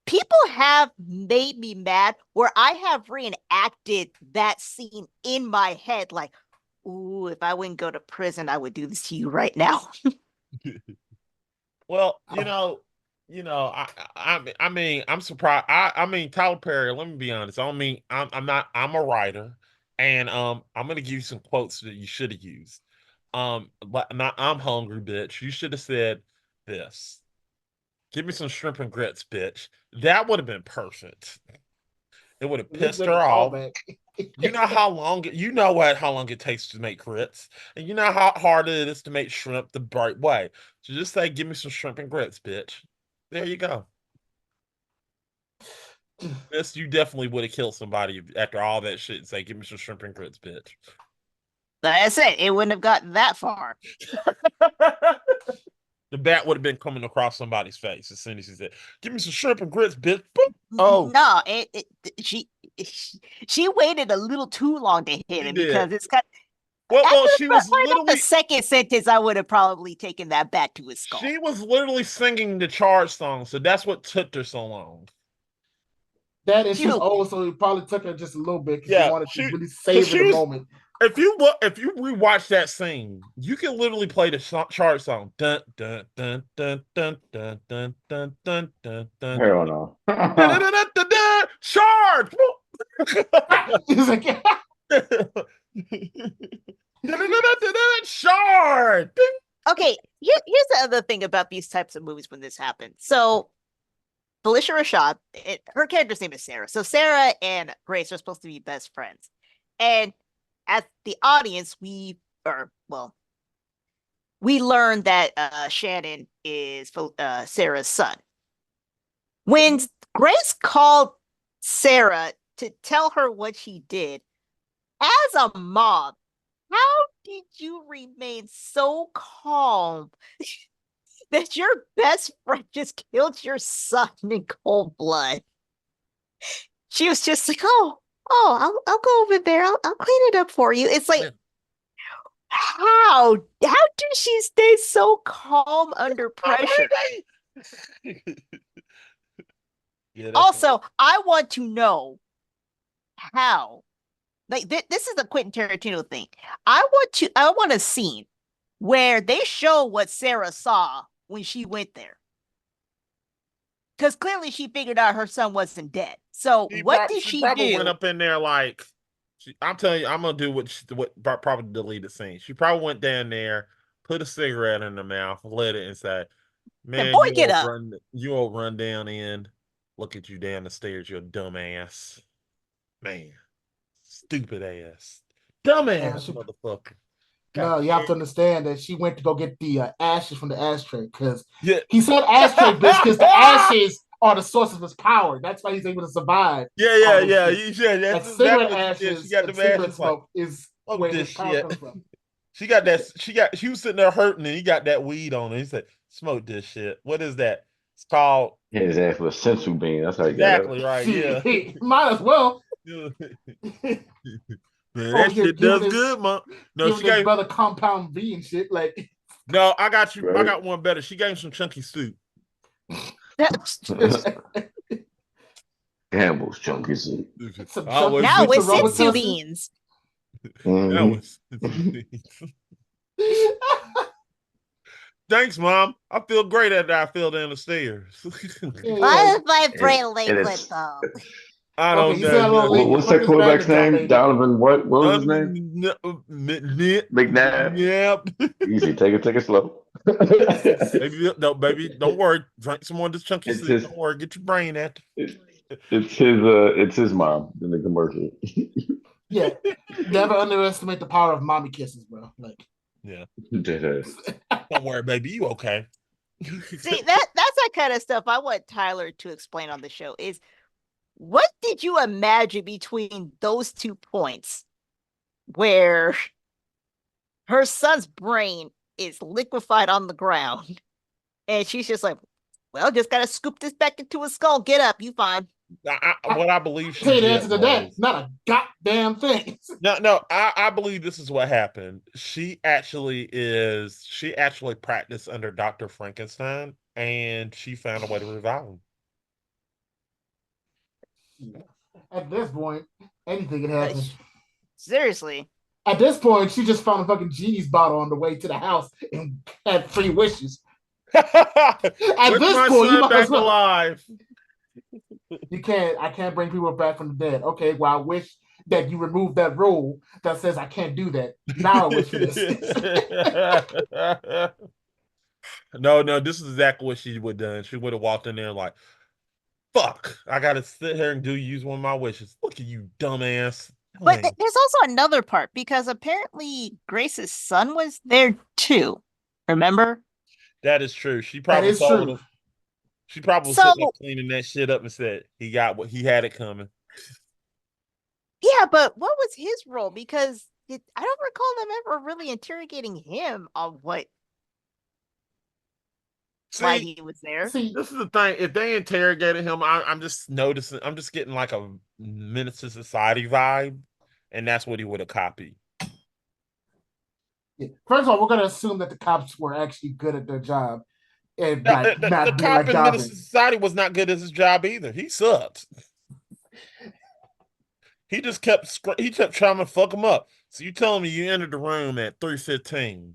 [SPEAKER 2] people have made me mad where I have reenacted that scene in my head, like, ooh, if I wouldn't go to prison, I would do this to you right now.
[SPEAKER 3] Well, I mean, I'm surprised. I mean, Tyler Perry. Let me be honest. I don't mean I'm not. I'm a writer, and I'm gonna give you some quotes that you should have used. But not I'm hungry, bitch. You should have said this. Give me some shrimp and grits, bitch. That would have been perfect. It would have
[SPEAKER 1] Looks
[SPEAKER 3] pissed
[SPEAKER 1] like
[SPEAKER 3] her
[SPEAKER 1] a
[SPEAKER 3] off.
[SPEAKER 1] callback.
[SPEAKER 3] You know how long how long it takes to make grits, and you know how hard it is to make shrimp the right way. So just say, "Give me some shrimp and grits, bitch." There you go. This you definitely would have killed somebody after all that shit and say, "Give me some shrimp and grits, bitch."
[SPEAKER 2] Like I said, it wouldn't have gotten that far.
[SPEAKER 3] The bat would have been coming across somebody's face as soon as he said, "Give me some shrimp and grits, bitch." Boop. Oh,
[SPEAKER 2] No, she waited a little too long to hit
[SPEAKER 3] She
[SPEAKER 2] him
[SPEAKER 3] did.
[SPEAKER 2] because it's got
[SPEAKER 3] well, she was
[SPEAKER 2] by about the
[SPEAKER 3] literally
[SPEAKER 2] second sentence, I would have probably taken that bat to his skull.
[SPEAKER 3] she was literally singing the charge song, so that's what took her so long.
[SPEAKER 1] That and she's
[SPEAKER 2] Dude.
[SPEAKER 1] old, so it probably took her just a little bit because
[SPEAKER 3] Yeah,
[SPEAKER 1] she wanted to
[SPEAKER 3] she-
[SPEAKER 1] really
[SPEAKER 3] 'cause
[SPEAKER 1] savor
[SPEAKER 3] she
[SPEAKER 1] the
[SPEAKER 3] was-
[SPEAKER 1] moment.
[SPEAKER 3] If you rewatch that scene, you can literally play the charge song. Dun dun dun dun dun dun dun dun dun dun dun.
[SPEAKER 5] Hell no.
[SPEAKER 3] Dun, dun, dun, dun, dun, charge!
[SPEAKER 1] He's like,
[SPEAKER 3] Charge!
[SPEAKER 2] Okay, here's the other thing about these types of movies when this happens. So Felicia Rashad, her character's name is Sarah. So Sarah and Grace are supposed to be best friends. And as the audience, we learn that Shannon is Sarah's son. When Grace called Sarah to tell her what she did, as a mom, how did you remain so calm that your best friend just killed your son in cold blood? She was just like, I'll go over there. I'll clean it up for you. It's like, how did she stay so calm under pressure?
[SPEAKER 3] Yeah,
[SPEAKER 2] Also, I want to know how. Like this is a Quentin Tarantino thing. I want a scene where they show what Sarah saw when she went there. Because clearly she figured out her son wasn't dead. So what did she
[SPEAKER 3] probably
[SPEAKER 2] do?
[SPEAKER 3] went up in there like, I'm telling you, I'm gonna do what probably delete the scene. She probably went down there, put a cigarette in her mouth, lit it, and said, "Man,
[SPEAKER 2] boy, get up."
[SPEAKER 3] you old run down in. Look at you down the stairs, you dumbass. Man, stupid ass, dumbass motherfucker."
[SPEAKER 1] No, you have to understand that she went to go get the ashes from the ashtray because
[SPEAKER 3] Yeah,
[SPEAKER 1] he said ashtray, bitch, because the ashes are the source of his power. That's why he's able to survive.
[SPEAKER 3] yeah.
[SPEAKER 1] That
[SPEAKER 3] That's
[SPEAKER 1] cigarette
[SPEAKER 3] exactly what she did.
[SPEAKER 1] ashes
[SPEAKER 3] She got
[SPEAKER 1] and
[SPEAKER 3] the
[SPEAKER 1] cigarette
[SPEAKER 3] ashes like,
[SPEAKER 1] smoke is
[SPEAKER 3] fuck
[SPEAKER 1] where
[SPEAKER 3] this
[SPEAKER 1] his power
[SPEAKER 3] shit.
[SPEAKER 1] comes from.
[SPEAKER 3] She was sitting there hurting and he got that weed on her. He said, "Smoke this shit." What is that? It's called
[SPEAKER 5] His ass was sensu bean. That's how he got
[SPEAKER 3] exactly right. Yeah.
[SPEAKER 1] Shit, might as well.
[SPEAKER 3] Man,
[SPEAKER 1] Oh,
[SPEAKER 3] that
[SPEAKER 1] you're
[SPEAKER 3] shit does
[SPEAKER 1] giving his-
[SPEAKER 3] good, man. No,
[SPEAKER 1] Giving
[SPEAKER 3] she
[SPEAKER 1] his
[SPEAKER 3] gave
[SPEAKER 1] brother compound V and shit. Like,
[SPEAKER 3] no, I got you. I
[SPEAKER 5] Right.
[SPEAKER 3] got one better. She gave him some chunky soup.
[SPEAKER 5] it. Campbell's chunky soup.
[SPEAKER 1] some
[SPEAKER 3] I was
[SPEAKER 1] chunky
[SPEAKER 2] Now
[SPEAKER 1] sweet
[SPEAKER 2] it's
[SPEAKER 1] to
[SPEAKER 2] sensu
[SPEAKER 1] Robitussin.
[SPEAKER 2] beans.
[SPEAKER 3] that
[SPEAKER 5] Mhm.
[SPEAKER 3] was Thanks, Mom. I feel great after I fell down the stairs.
[SPEAKER 2] Why is my brain
[SPEAKER 5] And
[SPEAKER 2] liquid
[SPEAKER 5] it's
[SPEAKER 2] though?
[SPEAKER 3] I
[SPEAKER 1] Okay,
[SPEAKER 3] don't
[SPEAKER 1] you said a little
[SPEAKER 3] know.
[SPEAKER 1] late.
[SPEAKER 5] what's
[SPEAKER 1] What
[SPEAKER 5] that
[SPEAKER 1] does
[SPEAKER 5] quarterback's
[SPEAKER 1] Randall
[SPEAKER 5] name?
[SPEAKER 1] baby?
[SPEAKER 5] Donovan. What was his name? McNabb.
[SPEAKER 3] Yep.
[SPEAKER 5] Easy. Take it slow.
[SPEAKER 3] Baby, no, baby, don't worry. Drink some more of this chunky
[SPEAKER 5] It's
[SPEAKER 3] soup.
[SPEAKER 5] his.
[SPEAKER 3] Don't worry. Get your brain at.
[SPEAKER 5] It's his mom in the commercial.
[SPEAKER 1] Yeah, never underestimate the power of mommy kisses, bro. Like,
[SPEAKER 3] Yeah.
[SPEAKER 5] Deadass.
[SPEAKER 3] Don't worry, baby. You okay?
[SPEAKER 2] See, that's that kind of stuff I want Tyler to explain on the show is what did you imagine between those 2 points where her son's brain is liquefied on the ground and she's just like, well, just gotta scoop this back into his skull. Get up, you fine.
[SPEAKER 3] What I believe she
[SPEAKER 1] tell you the
[SPEAKER 3] did
[SPEAKER 1] answer to that.
[SPEAKER 3] was
[SPEAKER 1] Not a goddamn thing.
[SPEAKER 3] no. I believe this is what happened. She actually practiced under Dr. Frankenstein, and she found a way to revive him.
[SPEAKER 1] At this point, anything can happen.
[SPEAKER 2] Seriously.
[SPEAKER 1] At this point, she just found a fucking genie's bottle on the way to the house and had 3 wishes. At
[SPEAKER 3] Where's
[SPEAKER 1] this
[SPEAKER 3] my
[SPEAKER 1] point, you
[SPEAKER 3] son
[SPEAKER 1] might
[SPEAKER 3] back
[SPEAKER 1] as well.
[SPEAKER 3] alive?
[SPEAKER 1] I can't bring people back from the dead. Okay, well, I wish that you removed that rule that says I can't do that. Now I wish for this.
[SPEAKER 3] No, this is exactly what she would have done. She would have walked in there like, fuck, I gotta sit here and use one of my wishes. Look at you, dumbass.
[SPEAKER 2] But there's also another part because apparently Grace's son was there too. Remember?
[SPEAKER 3] That is true. She probably told him. She probably was sitting there cleaning that shit up and said he got what he had it coming.
[SPEAKER 2] Yeah, but what was his role? Because I don't recall them ever really interrogating him on why he was there.
[SPEAKER 1] See,
[SPEAKER 3] this is the thing. If they interrogated him, I'm just noticing. I'm just getting like a Menace to Society vibe, and that's what he would have copied.
[SPEAKER 1] Yeah. First of all, we're gonna assume that the cops were actually good at their job. And
[SPEAKER 3] the cop in Menace to Society was not good at his job either. He sucked. He just kept trying to fuck him up. So you telling me you entered the room at 3:15?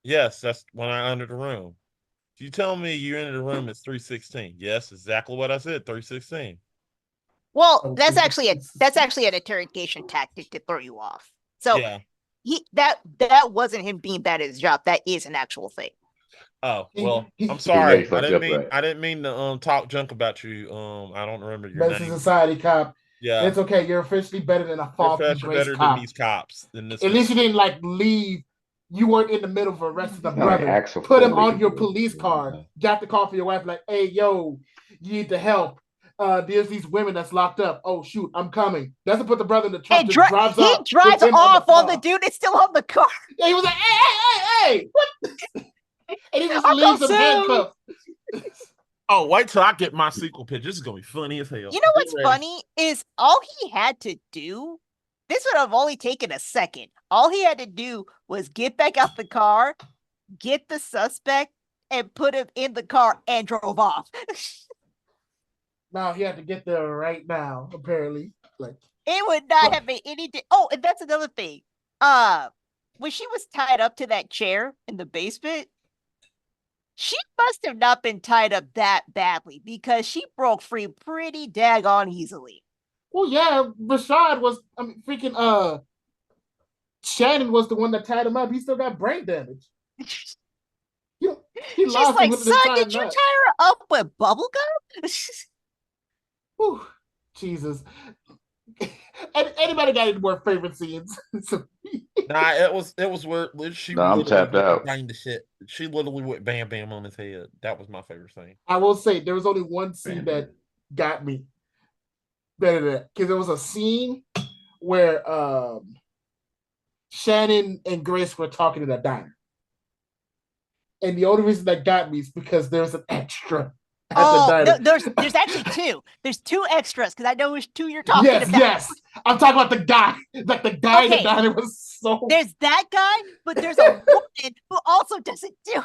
[SPEAKER 3] Yes, that's when I entered the room. You tell me you entered the room at 3:16? Yes, exactly what I said. 3:16.
[SPEAKER 2] Well, that's actually an interrogation tactic to throw you off. So
[SPEAKER 3] yeah,
[SPEAKER 2] that wasn't him being bad at his job. That is an actual thing.
[SPEAKER 3] Oh well, I'm sorry. I didn't mean to talk junk about you. I don't remember your
[SPEAKER 1] name.
[SPEAKER 3] name.
[SPEAKER 1] Society cop.
[SPEAKER 3] Yeah,
[SPEAKER 1] it's okay. You're officially better than a faulty Grace cop.
[SPEAKER 3] Than these cops.
[SPEAKER 1] At least you didn't leave. You weren't in the middle of arresting the brother. Put him on your police card. Got the call for your wife. Like, hey, yo, you need the help. There's these women that's locked up. Oh shoot, I'm coming. Doesn't put the brother in the trunk. He drives off
[SPEAKER 2] while the dude is still on the car.
[SPEAKER 1] Yeah, he was like, hey, what? And he just leaves him handcuffed.
[SPEAKER 3] Oh, wait till I get my sequel pitch. This is gonna be funny as hell.
[SPEAKER 2] You know what's funny is all he had to do. This would have only taken a second. All he had to do was get back out the car, get the suspect, and put him in the car and drove off.
[SPEAKER 1] Now he had to get there right now. Apparently,
[SPEAKER 2] it would not have made any. Oh, and that's another thing. When she was tied up to that chair in the basement. She must have not been tied up that badly because she broke free pretty daggone easily.
[SPEAKER 1] Well, yeah, Rashad was. I mean, freaking Shannon was the one that tied him up. He still got brain damage. He, he
[SPEAKER 2] She's
[SPEAKER 1] lost it
[SPEAKER 2] like,
[SPEAKER 1] with
[SPEAKER 2] son,
[SPEAKER 1] the entire
[SPEAKER 2] did you
[SPEAKER 1] nut.
[SPEAKER 2] tie her up with bubble gum?
[SPEAKER 1] Whew, Jesus. Anybody got any more favorite scenes?
[SPEAKER 3] Nah, it was where she
[SPEAKER 5] No, I'm
[SPEAKER 3] literally
[SPEAKER 5] tapped out.
[SPEAKER 3] banged the shit. She literally went bam bam on his head. That was my favorite thing.
[SPEAKER 1] I will say there was only one scene that got me better than that because there was a scene where Shannon and Grace were talking in a diner. And the only reason that got me is because there's an extra at the diner.
[SPEAKER 2] There's actually two. There's two extras because I know which two you're talking
[SPEAKER 1] Yes,
[SPEAKER 2] about.
[SPEAKER 1] yes. I'm talking about the guy. Like the guy in the
[SPEAKER 2] Okay.
[SPEAKER 1] diner was so.
[SPEAKER 2] There's that guy, but there's a woman who also doesn't do.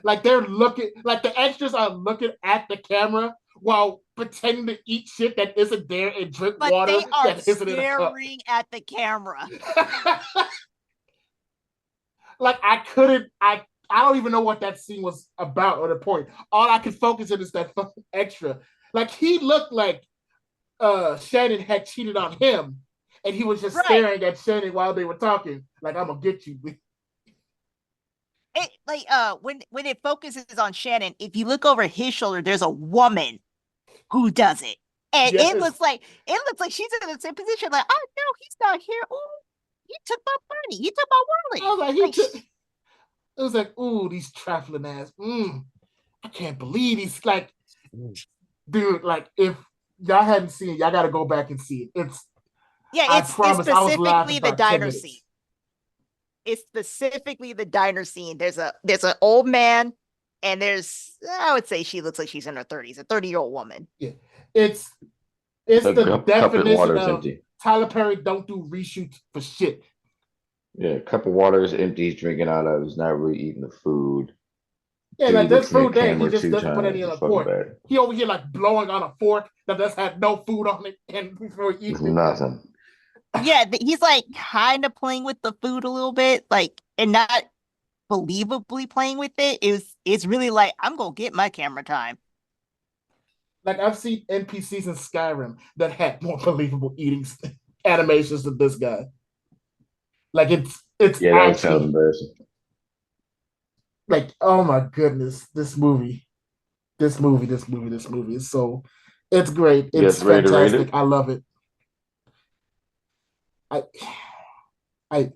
[SPEAKER 1] Like they're looking, like the extras are looking at the camera while pretending to eat shit that isn't there and drink
[SPEAKER 2] But
[SPEAKER 1] water
[SPEAKER 2] they are
[SPEAKER 1] that isn't in a cup.
[SPEAKER 2] staring at the camera.
[SPEAKER 1] Like I don't even know what that scene was about or the point. All I could focus on is that fucking extra. Like he looked like Shannon had cheated on him and he was just staring at Shannon while they were talking. Like, I'm gonna get you.
[SPEAKER 2] It like when it focuses on Shannon, if you look over his shoulder, there's a woman who does it. And
[SPEAKER 1] Yes.
[SPEAKER 2] it looks like she's in the same position, like, oh no, he's not here. Oh, he took my money, he took my wallet.
[SPEAKER 1] I was like, it was like, ooh, these trifling ass. I can't believe he's like, dude, like if y'all hadn't seen it, y'all gotta go back and see it.
[SPEAKER 2] It's specifically the diner scene. It's specifically the diner scene. There's an old man, and I would say she looks like she's in her 30s, a 30-year-old woman.
[SPEAKER 1] Yeah, it's the definition of empty. Tyler Perry don't do reshoots for shit.
[SPEAKER 5] Yeah, a cup of water is empty. He's drinking out of. He's not really eating the food.
[SPEAKER 1] Yeah, like there's food there. He just doesn't put any on a fork. He over here like blowing on a fork that just had no food on it, and before he eats
[SPEAKER 5] nothing.
[SPEAKER 2] Yeah, he's like kind of playing with the food a little bit, like, and not believably playing with it. It's really like, I'm gonna get my camera time.
[SPEAKER 1] Like I've seen NPCs in Skyrim that had more believable eating animations than this guy. Like it's
[SPEAKER 5] yeah, that sounds embarrassing.
[SPEAKER 1] Like, oh my goodness, this movie is so, it's great. It's fantastic. I love it. I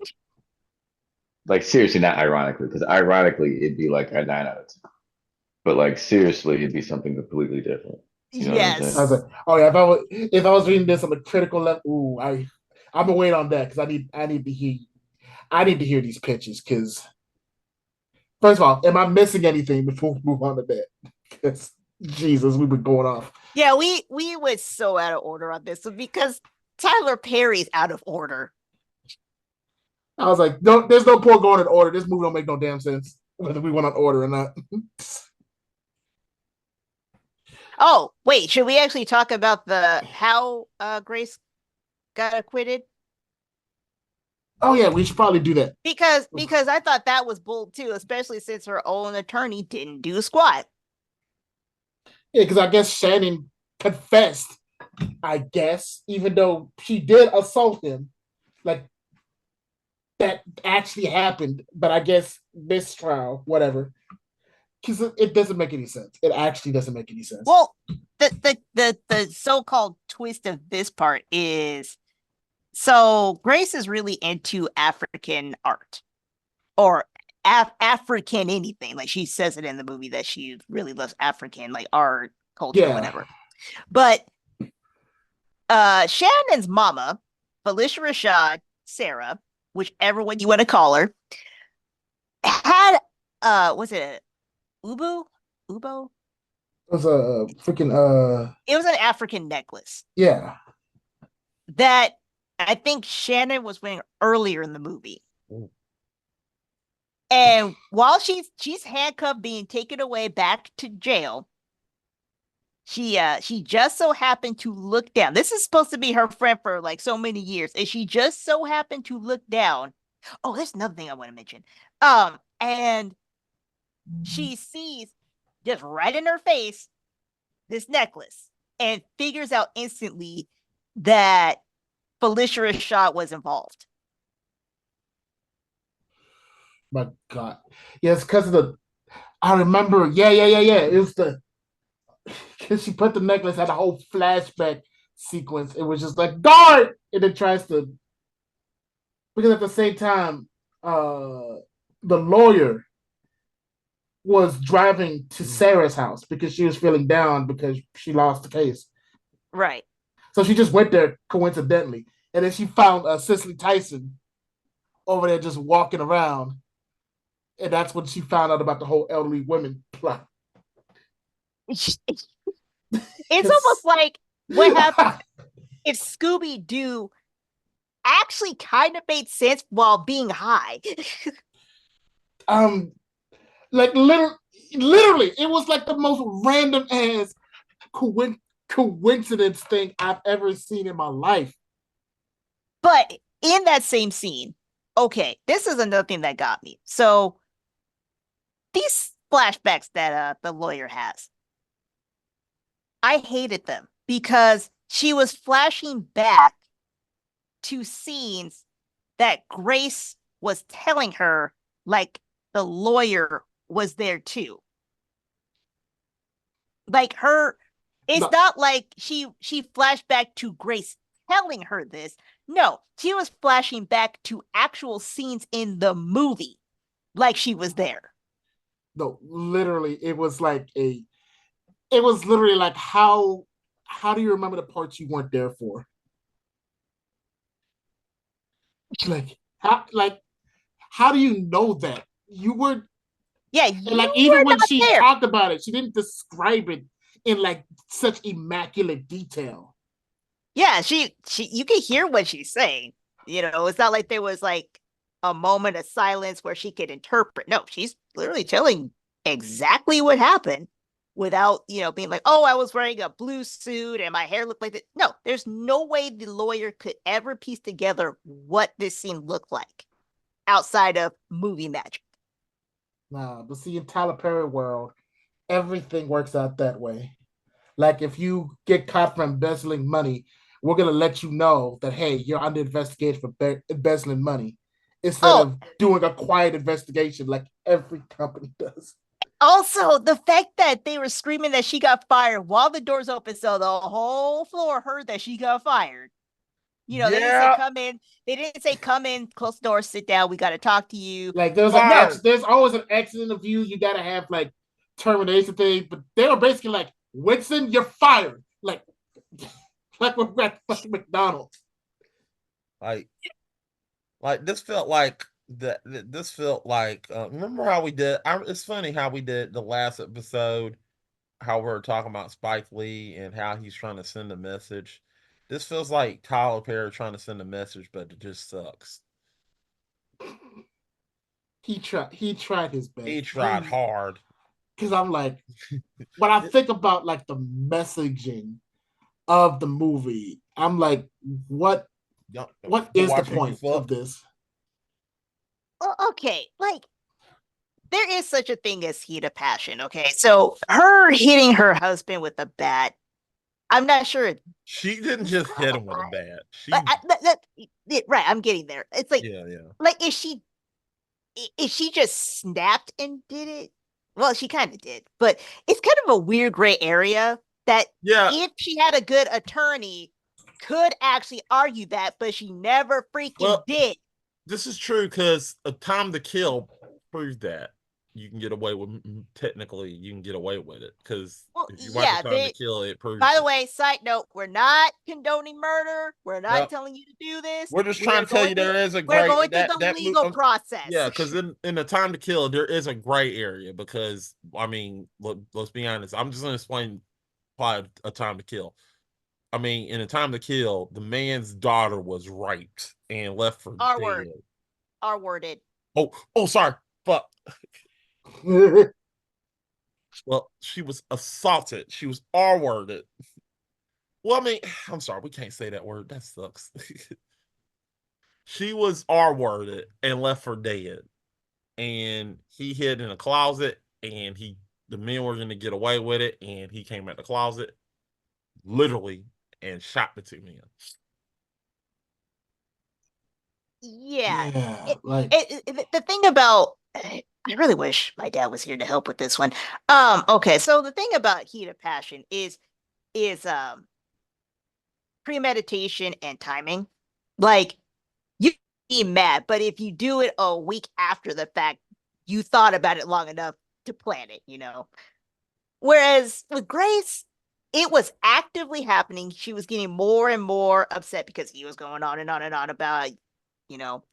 [SPEAKER 5] like seriously, not ironically, because ironically it'd be like a 9 out of 10. But like seriously, it'd be something completely different. You know
[SPEAKER 2] yes.
[SPEAKER 1] I was like, oh yeah, if I was reading this on a critical level, ooh, I'm gonna wait on that because I need to hear these pitches because first of all, am I missing anything before we move on to that? Because Jesus, we've been going off.
[SPEAKER 2] Yeah, we went so out of order on this one because Tyler Perry's out of order.
[SPEAKER 1] I was like, no, there's no point going in order. This movie don't make no damn sense whether we went on order or not.
[SPEAKER 2] Oh, wait, should we actually talk about how Grace got acquitted?
[SPEAKER 1] Oh yeah, we should probably do that.
[SPEAKER 2] Because I thought that was bold too, especially since her own attorney didn't do squat.
[SPEAKER 1] Yeah, because I guess Shannon confessed, I guess, even though she did assault him. Like that actually happened, but I guess mistrial, whatever. Because it doesn't make any sense. It actually doesn't make any sense.
[SPEAKER 2] Well, the so-called twist of this part is, so Grace is really into African art or African anything. Like she says it in the movie that she really loves African, like art, culture, whatever. But Shannon's mama, Phylicia Rashad, Sarah, whichever one you want to call her, had was it Ubo? It
[SPEAKER 1] was a freaking
[SPEAKER 2] it was an African necklace.
[SPEAKER 1] Yeah.
[SPEAKER 2] That I think Shannon was wearing earlier in the movie. Ooh. And while she's handcuffed, being taken away back to jail, she just so happened to look down. This is supposed to be her friend for like so many years, and she just so happened to look down. Oh, there's another thing I want to mention. And she sees just right in her face this necklace and figures out instantly that Felicia Rashad was involved.
[SPEAKER 1] My God. Yes, because of the I remember, yeah. It was because she put the necklace had a whole flashback sequence. It was just like guard, and it tries to because at the same time, the lawyer was driving to Sarah's house because she was feeling down because she lost the case.
[SPEAKER 2] Right.
[SPEAKER 1] So she just went there coincidentally, and then she found Cicely Tyson over there just walking around, and that's when she found out about the whole elderly women plot.
[SPEAKER 2] It's almost like what happened if Scooby Doo actually kind of made sense while being high.
[SPEAKER 1] Like literally, it was like the most random ass coincidence thing I've ever seen in my life.
[SPEAKER 2] But in that same scene, okay, this is another thing that got me. So these flashbacks that the lawyer has, I hated them because she was flashing back to scenes that Grace was telling her, like the lawyer was there too. Like her, it's not like she flashed back to Grace telling her this. No, she was flashing back to actual scenes in the movie, like she was there.
[SPEAKER 1] No, literally, it was literally like how do you remember the parts you weren't there for? How do you know that you were?
[SPEAKER 2] Yeah,
[SPEAKER 1] and
[SPEAKER 2] you
[SPEAKER 1] like
[SPEAKER 2] were
[SPEAKER 1] even when
[SPEAKER 2] not
[SPEAKER 1] she
[SPEAKER 2] there.
[SPEAKER 1] talked about it, she didn't describe it in like such immaculate detail.
[SPEAKER 2] Yeah, she you can hear what she's saying. You know, it's not like there was like a moment of silence where she could interpret. No, she's literally telling exactly what happened without, you know, being like, oh, I was wearing a blue suit and my hair looked like that. No, there's no way the lawyer could ever piece together what this scene looked like outside of movie magic.
[SPEAKER 1] Nah, but see, in Tyler Perry world, everything works out that way. Like if you get caught for embezzling money, we're gonna let you know that hey, you're under investigation for embezzling money, instead
[SPEAKER 2] Oh,
[SPEAKER 1] of doing a quiet investigation like every company does.
[SPEAKER 2] also the fact that they were screaming that she got fired while the doors open, so the whole floor heard that she got fired. You know, they didn't say come in. They didn't say come in, close the door, sit down. We got to talk to you.
[SPEAKER 1] Like there's always an exit interview. You gotta have like termination thing, but they were basically like, Winston, you're fired. Like we're at fucking McDonald's.
[SPEAKER 3] Like this felt like this felt like remember how we did it's funny how we did the last episode, how we were talking about Spike Lee and how he's trying to send a message. This feels like Tyler Perry trying to send a message, but it just sucks.
[SPEAKER 1] He tried his best.
[SPEAKER 3] He tried hard.
[SPEAKER 1] Because I'm like, when I think about like the messaging of the movie, I'm like, what is the point of this?
[SPEAKER 2] Well, okay, like there is such a thing as heat of passion. Okay, so her hitting her husband with a bat, I'm not sure.
[SPEAKER 3] She didn't just hit him with a bat. She
[SPEAKER 2] right, I'm getting there. It's like,
[SPEAKER 3] yeah.
[SPEAKER 2] Like if she just snapped and did it, well, she kind of did, but it's kind of a weird gray area that if she had a good attorney, could actually argue that, but she never freaking did.
[SPEAKER 3] This is true because A Time to Kill proved that you can get away with technically you can get away with it because if you watch A Time to Kill, it proves.
[SPEAKER 2] By the way, side note, we're not condoning murder. We're not telling you to do this.
[SPEAKER 3] We're just trying to tell you there is a gray.
[SPEAKER 2] We're going through the legal process.
[SPEAKER 3] Yeah, because in A Time to Kill, there is a gray area because I mean, let's be honest. I'm just going to explain why A Time to Kill. I mean, in A Time to Kill, the man's daughter was raped and left for dead.
[SPEAKER 2] R-worded.
[SPEAKER 3] Oh, sorry. Fuck. Well, she was assaulted. She was R-worded. Well, I mean, I'm sorry, we can't say that word. That sucks. She was R-worded and left for dead. And he hid in a closet and the men were going to get away with it, and he came out the closet, literally, and shot the two men.
[SPEAKER 2] Yeah.
[SPEAKER 1] Yeah, like
[SPEAKER 2] The thing about I really wish my dad was here to help with this one. Okay, so the thing about heat of passion is premeditation and timing. Like you can be mad, but if you do it a week after the fact, you thought about it long enough to plan it, you know. Whereas with Grace, it was actively happening. She was getting more and more upset because he was going on and on and on about, you know,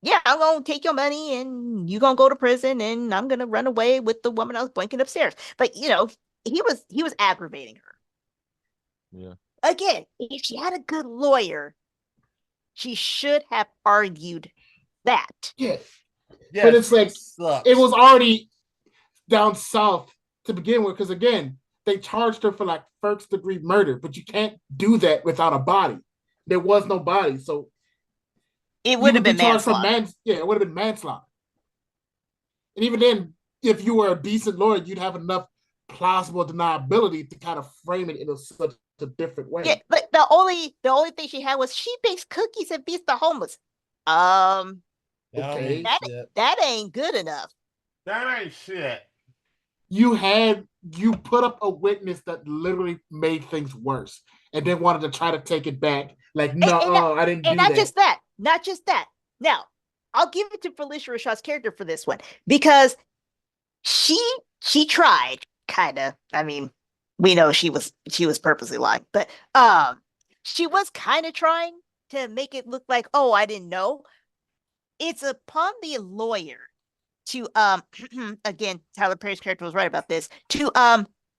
[SPEAKER 2] yeah, I'm gonna take your money and you gonna go to prison and I'm gonna run away with the woman I was blanking upstairs. But you know, he was aggravating her.
[SPEAKER 3] Yeah.
[SPEAKER 2] Again, if she had a good lawyer, she should have argued that.
[SPEAKER 1] yeah,
[SPEAKER 3] Yeah,
[SPEAKER 1] but it's like
[SPEAKER 3] sucks.
[SPEAKER 1] it was already down south to begin with, because again, they charged her for like first degree murder, but you can't do that without a body. There was no body, so
[SPEAKER 2] It
[SPEAKER 1] you
[SPEAKER 2] would have
[SPEAKER 1] would be
[SPEAKER 2] been
[SPEAKER 1] charged for
[SPEAKER 2] manslaughter.
[SPEAKER 1] yeah, it would have been manslaughter. And even then, if you were a decent lawyer, you'd have enough plausible deniability to kind of frame it in such a different
[SPEAKER 2] Yeah,
[SPEAKER 1] way.
[SPEAKER 2] but the only thing she had was she bakes cookies and feeds the homeless. Um,
[SPEAKER 1] Okay.
[SPEAKER 2] that ain't good enough.
[SPEAKER 3] That ain't shit.
[SPEAKER 1] You put up a witness that literally made things worse and then wanted to try to take it back. Like, no, I didn't do
[SPEAKER 2] And not
[SPEAKER 1] that.
[SPEAKER 2] just that, not just that. Now, I'll give it to Felicia Rashad's character for this one because she tried, kind of. I mean, we know she was purposely lying, but she was kind of trying to make it look like, oh, I didn't know. It's upon the lawyer to again, Tyler Perry's character was right about this, to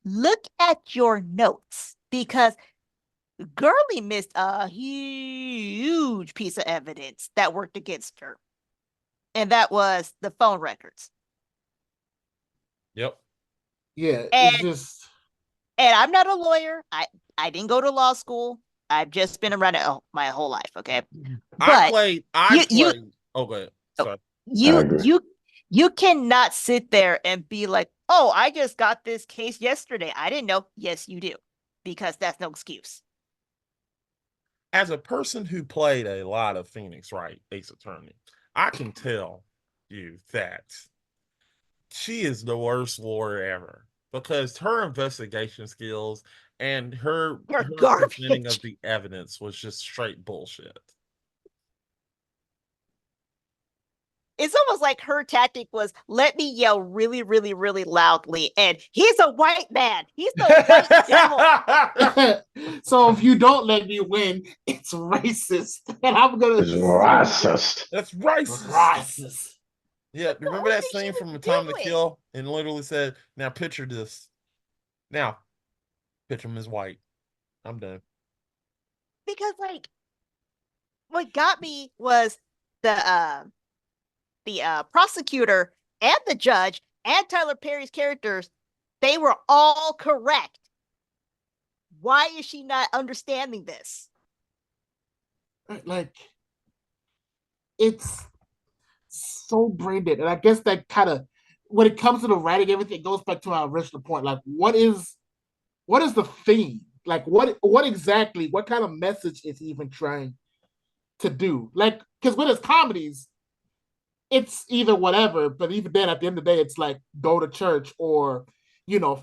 [SPEAKER 2] look at your notes because Gurley missed a huge piece of evidence that worked against her. And that was the phone records.
[SPEAKER 3] Yep.
[SPEAKER 1] Yeah,
[SPEAKER 2] And
[SPEAKER 1] it's just
[SPEAKER 2] and I'm not a lawyer. I didn't go to law school. I've just been around it my whole life, okay?
[SPEAKER 3] I
[SPEAKER 2] But
[SPEAKER 3] played.
[SPEAKER 2] you
[SPEAKER 3] Oh, go ahead.
[SPEAKER 2] Oh,
[SPEAKER 3] Sorry.
[SPEAKER 2] you
[SPEAKER 5] agree.
[SPEAKER 2] you cannot sit there and be like, "Oh, I just got this case yesterday. I didn't know." Yes, you do. Because that's no excuse.
[SPEAKER 3] As a person who played a lot of Phoenix Wright Ace Attorney, I can tell you that she is the worst lawyer ever because her investigation skills and her
[SPEAKER 2] You're
[SPEAKER 3] presenting
[SPEAKER 2] garbage.
[SPEAKER 3] of the evidence was just straight bullshit.
[SPEAKER 2] It's almost like her tactic was let me yell really, really, really loudly, and he's a white man. He's the white devil.
[SPEAKER 1] so if you don't let me win, it's racist. And I'm gonna
[SPEAKER 5] It's racist.
[SPEAKER 3] That's racist.
[SPEAKER 1] racist.
[SPEAKER 3] Yeah,
[SPEAKER 2] The
[SPEAKER 3] remember
[SPEAKER 2] only
[SPEAKER 3] that
[SPEAKER 2] thing she
[SPEAKER 3] scene
[SPEAKER 2] was
[SPEAKER 3] from A Time to
[SPEAKER 2] doing.
[SPEAKER 3] Kill? And literally said, now picture this. Now, picture him as white. I'm done.
[SPEAKER 2] Because like what got me was the prosecutor and the judge and Tyler Perry's characters, they were all correct. Why is she not understanding this?
[SPEAKER 1] Like, it's so brain dead. And I guess that kind of, when it comes to the writing, everything goes back to our original point. Like, what is the theme? Like, what exactly, what kind of message is he even trying to do? Like, because with his comedies, it's either whatever, but even then, at the end of the day, it's like go to church or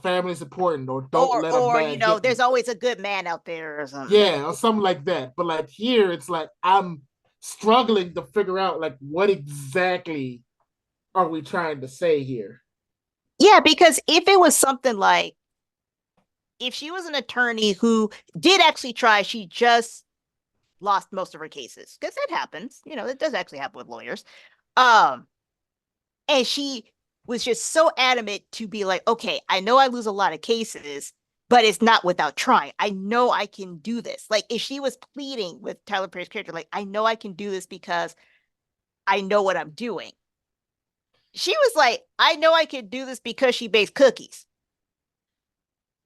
[SPEAKER 1] family is important or don't let a
[SPEAKER 2] Or
[SPEAKER 1] man hit
[SPEAKER 2] there's
[SPEAKER 1] me.
[SPEAKER 2] always a good man out there or something.
[SPEAKER 1] Yeah, or something like that. But like here, it's like I'm struggling to figure out like what exactly are we trying to say here?
[SPEAKER 2] Yeah, because if it was something like if she was an attorney who did actually try, she just lost most of her cases. Because that happens. It does actually happen with lawyers. And she was just so adamant to be like, okay, I know I lose a lot of cases, but it's not without trying. I know I can do this. Like if she was pleading with Tyler Perry's character, like, I know I can do this because I know what I'm doing. She was like, I know I can do this because she bakes cookies.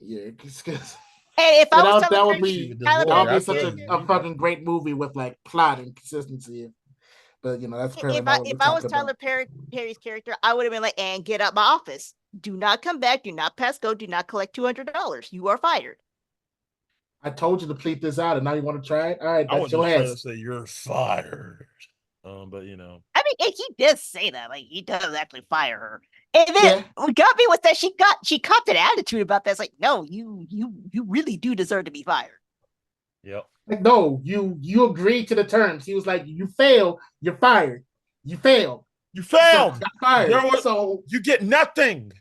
[SPEAKER 1] Yeah, because
[SPEAKER 2] And if I was
[SPEAKER 1] that
[SPEAKER 2] Tyler
[SPEAKER 1] would
[SPEAKER 2] Perry,
[SPEAKER 1] be
[SPEAKER 2] Tyler
[SPEAKER 1] that would be
[SPEAKER 2] Perry's
[SPEAKER 1] such
[SPEAKER 2] character,
[SPEAKER 1] a fucking great movie with like plot and consistency. But that's apparently not what
[SPEAKER 2] if
[SPEAKER 1] we're
[SPEAKER 2] I was
[SPEAKER 1] talking
[SPEAKER 2] Tyler
[SPEAKER 1] about.
[SPEAKER 2] Perry's character, I would have been like, and get out my office. Do not come back. Do not pass go. Do not collect $200. You are fired.
[SPEAKER 1] I told you to plead this out, and now you want to try it. All right,
[SPEAKER 3] I
[SPEAKER 1] that's
[SPEAKER 3] was
[SPEAKER 1] your
[SPEAKER 3] just trying to
[SPEAKER 1] ass.
[SPEAKER 3] say you're fired. But you know,
[SPEAKER 2] I mean, he does say that. Like, he does actually fire her. And then
[SPEAKER 1] Yeah.
[SPEAKER 2] what got me was that she copped an attitude about that. It's like, no, you really do deserve to be fired.
[SPEAKER 3] yep.
[SPEAKER 1] Like, no, you agreed to the terms. He was like, you fail, you're fired. You failed.
[SPEAKER 3] You
[SPEAKER 1] So
[SPEAKER 3] failed.
[SPEAKER 1] you got fired.
[SPEAKER 3] There was-
[SPEAKER 1] So
[SPEAKER 3] You get nothing.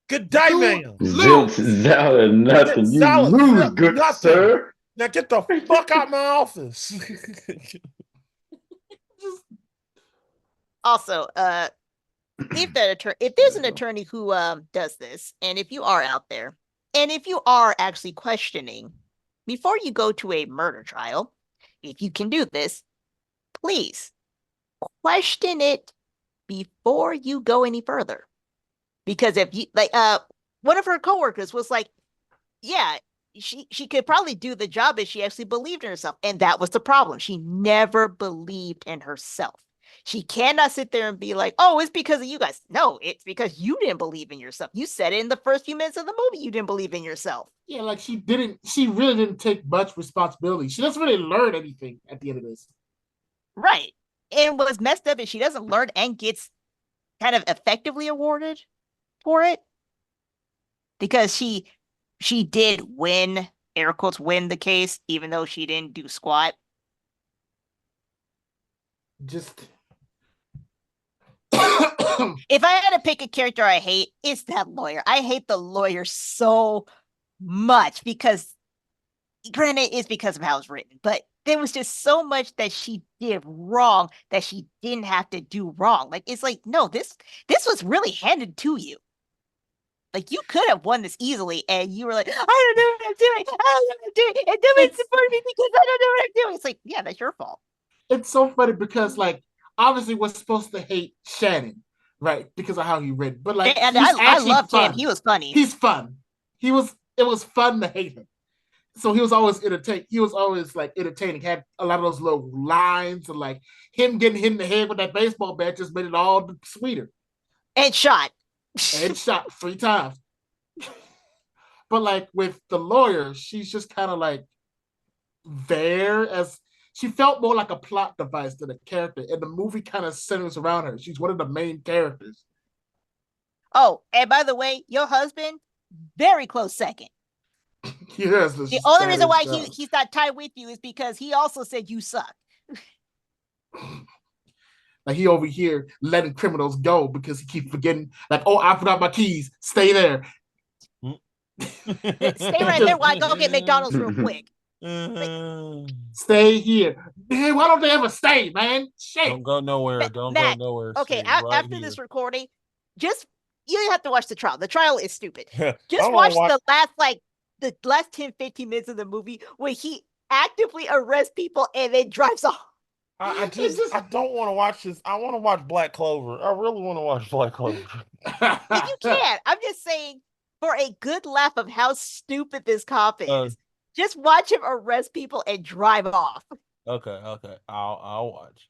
[SPEAKER 3] Good day,
[SPEAKER 1] You
[SPEAKER 3] man.
[SPEAKER 1] lose.
[SPEAKER 5] Zilch, Zala, nothing. You
[SPEAKER 3] Zala,
[SPEAKER 5] lose, good
[SPEAKER 3] nothing.
[SPEAKER 5] sir.
[SPEAKER 3] Now get the fuck out my office.
[SPEAKER 2] Also, if there's an attorney who does this, and if you are out there, and if you are actually questioning before you go to a murder trial, if you can do this, please question it before you go any further. Because if you one of her coworkers was like, yeah, she could probably do the job if she actually believed in herself. And that was the problem. She never believed in herself. She cannot sit there and be like, oh, it's because of you guys. No, it's because you didn't believe in yourself. You said it in the first few minutes of the movie, you didn't believe in yourself.
[SPEAKER 1] yeah, like she really didn't take much responsibility. She doesn't really learn anything at the end of this.
[SPEAKER 2] Right. And what's messed up is she doesn't learn and gets kind of effectively awarded for it. Because she did win, air quotes, win the case, even though she didn't do squat.
[SPEAKER 1] Just
[SPEAKER 2] If I had to pick a character I hate, it's that lawyer. I hate the lawyer so much because, granted, it's because of how it's written, but there was just so much that she did wrong that she didn't have to do wrong. Like, it's like, no, this was really handed to you. Like, you could have won this easily, and you were like, I don't know what I'm doing. I don't know what I'm doing. And nobody support me because I don't know what I'm doing. It's like, yeah, that's your fault.
[SPEAKER 1] it's so funny because like obviously we're supposed to hate Shannon, right? Because of how he written. But like
[SPEAKER 2] And
[SPEAKER 1] he's
[SPEAKER 2] I
[SPEAKER 1] actually
[SPEAKER 2] loved
[SPEAKER 1] fun.
[SPEAKER 2] him. He was funny.
[SPEAKER 1] He's fun. It was fun to hate him. So he was always entertaining. He was always like entertaining. Had a lot of those little lines and like him getting hit in the head with that baseball bat just made it all sweeter.
[SPEAKER 2] And shot.
[SPEAKER 1] And shot 3 times. But like with the lawyer, she's just kind of like there as she felt more like a plot device than a character, and the movie kind of centers around her. She's one of the main characters.
[SPEAKER 2] Oh, and by the way, your husband, very close second.
[SPEAKER 1] Yes,
[SPEAKER 2] The only reason why he's not tied with you is because he also said you suck.
[SPEAKER 1] Like he over here letting criminals go because he keeps forgetting. Like, oh, I forgot my keys. Stay there.
[SPEAKER 2] Stay right there while I go get McDonald's real quick.
[SPEAKER 1] Stay here. Man, why don't they ever stay, man? Shit.
[SPEAKER 3] Don't go nowhere. Don't
[SPEAKER 2] Matt,
[SPEAKER 3] go nowhere.
[SPEAKER 2] Okay,
[SPEAKER 3] Stay right
[SPEAKER 2] after
[SPEAKER 3] here.
[SPEAKER 2] this recording, just you don't have to watch the trial. The trial is stupid.
[SPEAKER 3] I
[SPEAKER 2] Just
[SPEAKER 3] wanna
[SPEAKER 2] watch the last 10, 15 minutes of the movie where he actively arrests people and then drives off.
[SPEAKER 3] I don't want to watch this. I want to watch Black Clover. I really want to watch Black Clover.
[SPEAKER 2] And you can. I'm just saying, for a good laugh of how stupid this cop is, just watch him arrest people and drive off.
[SPEAKER 3] Okay. I'll watch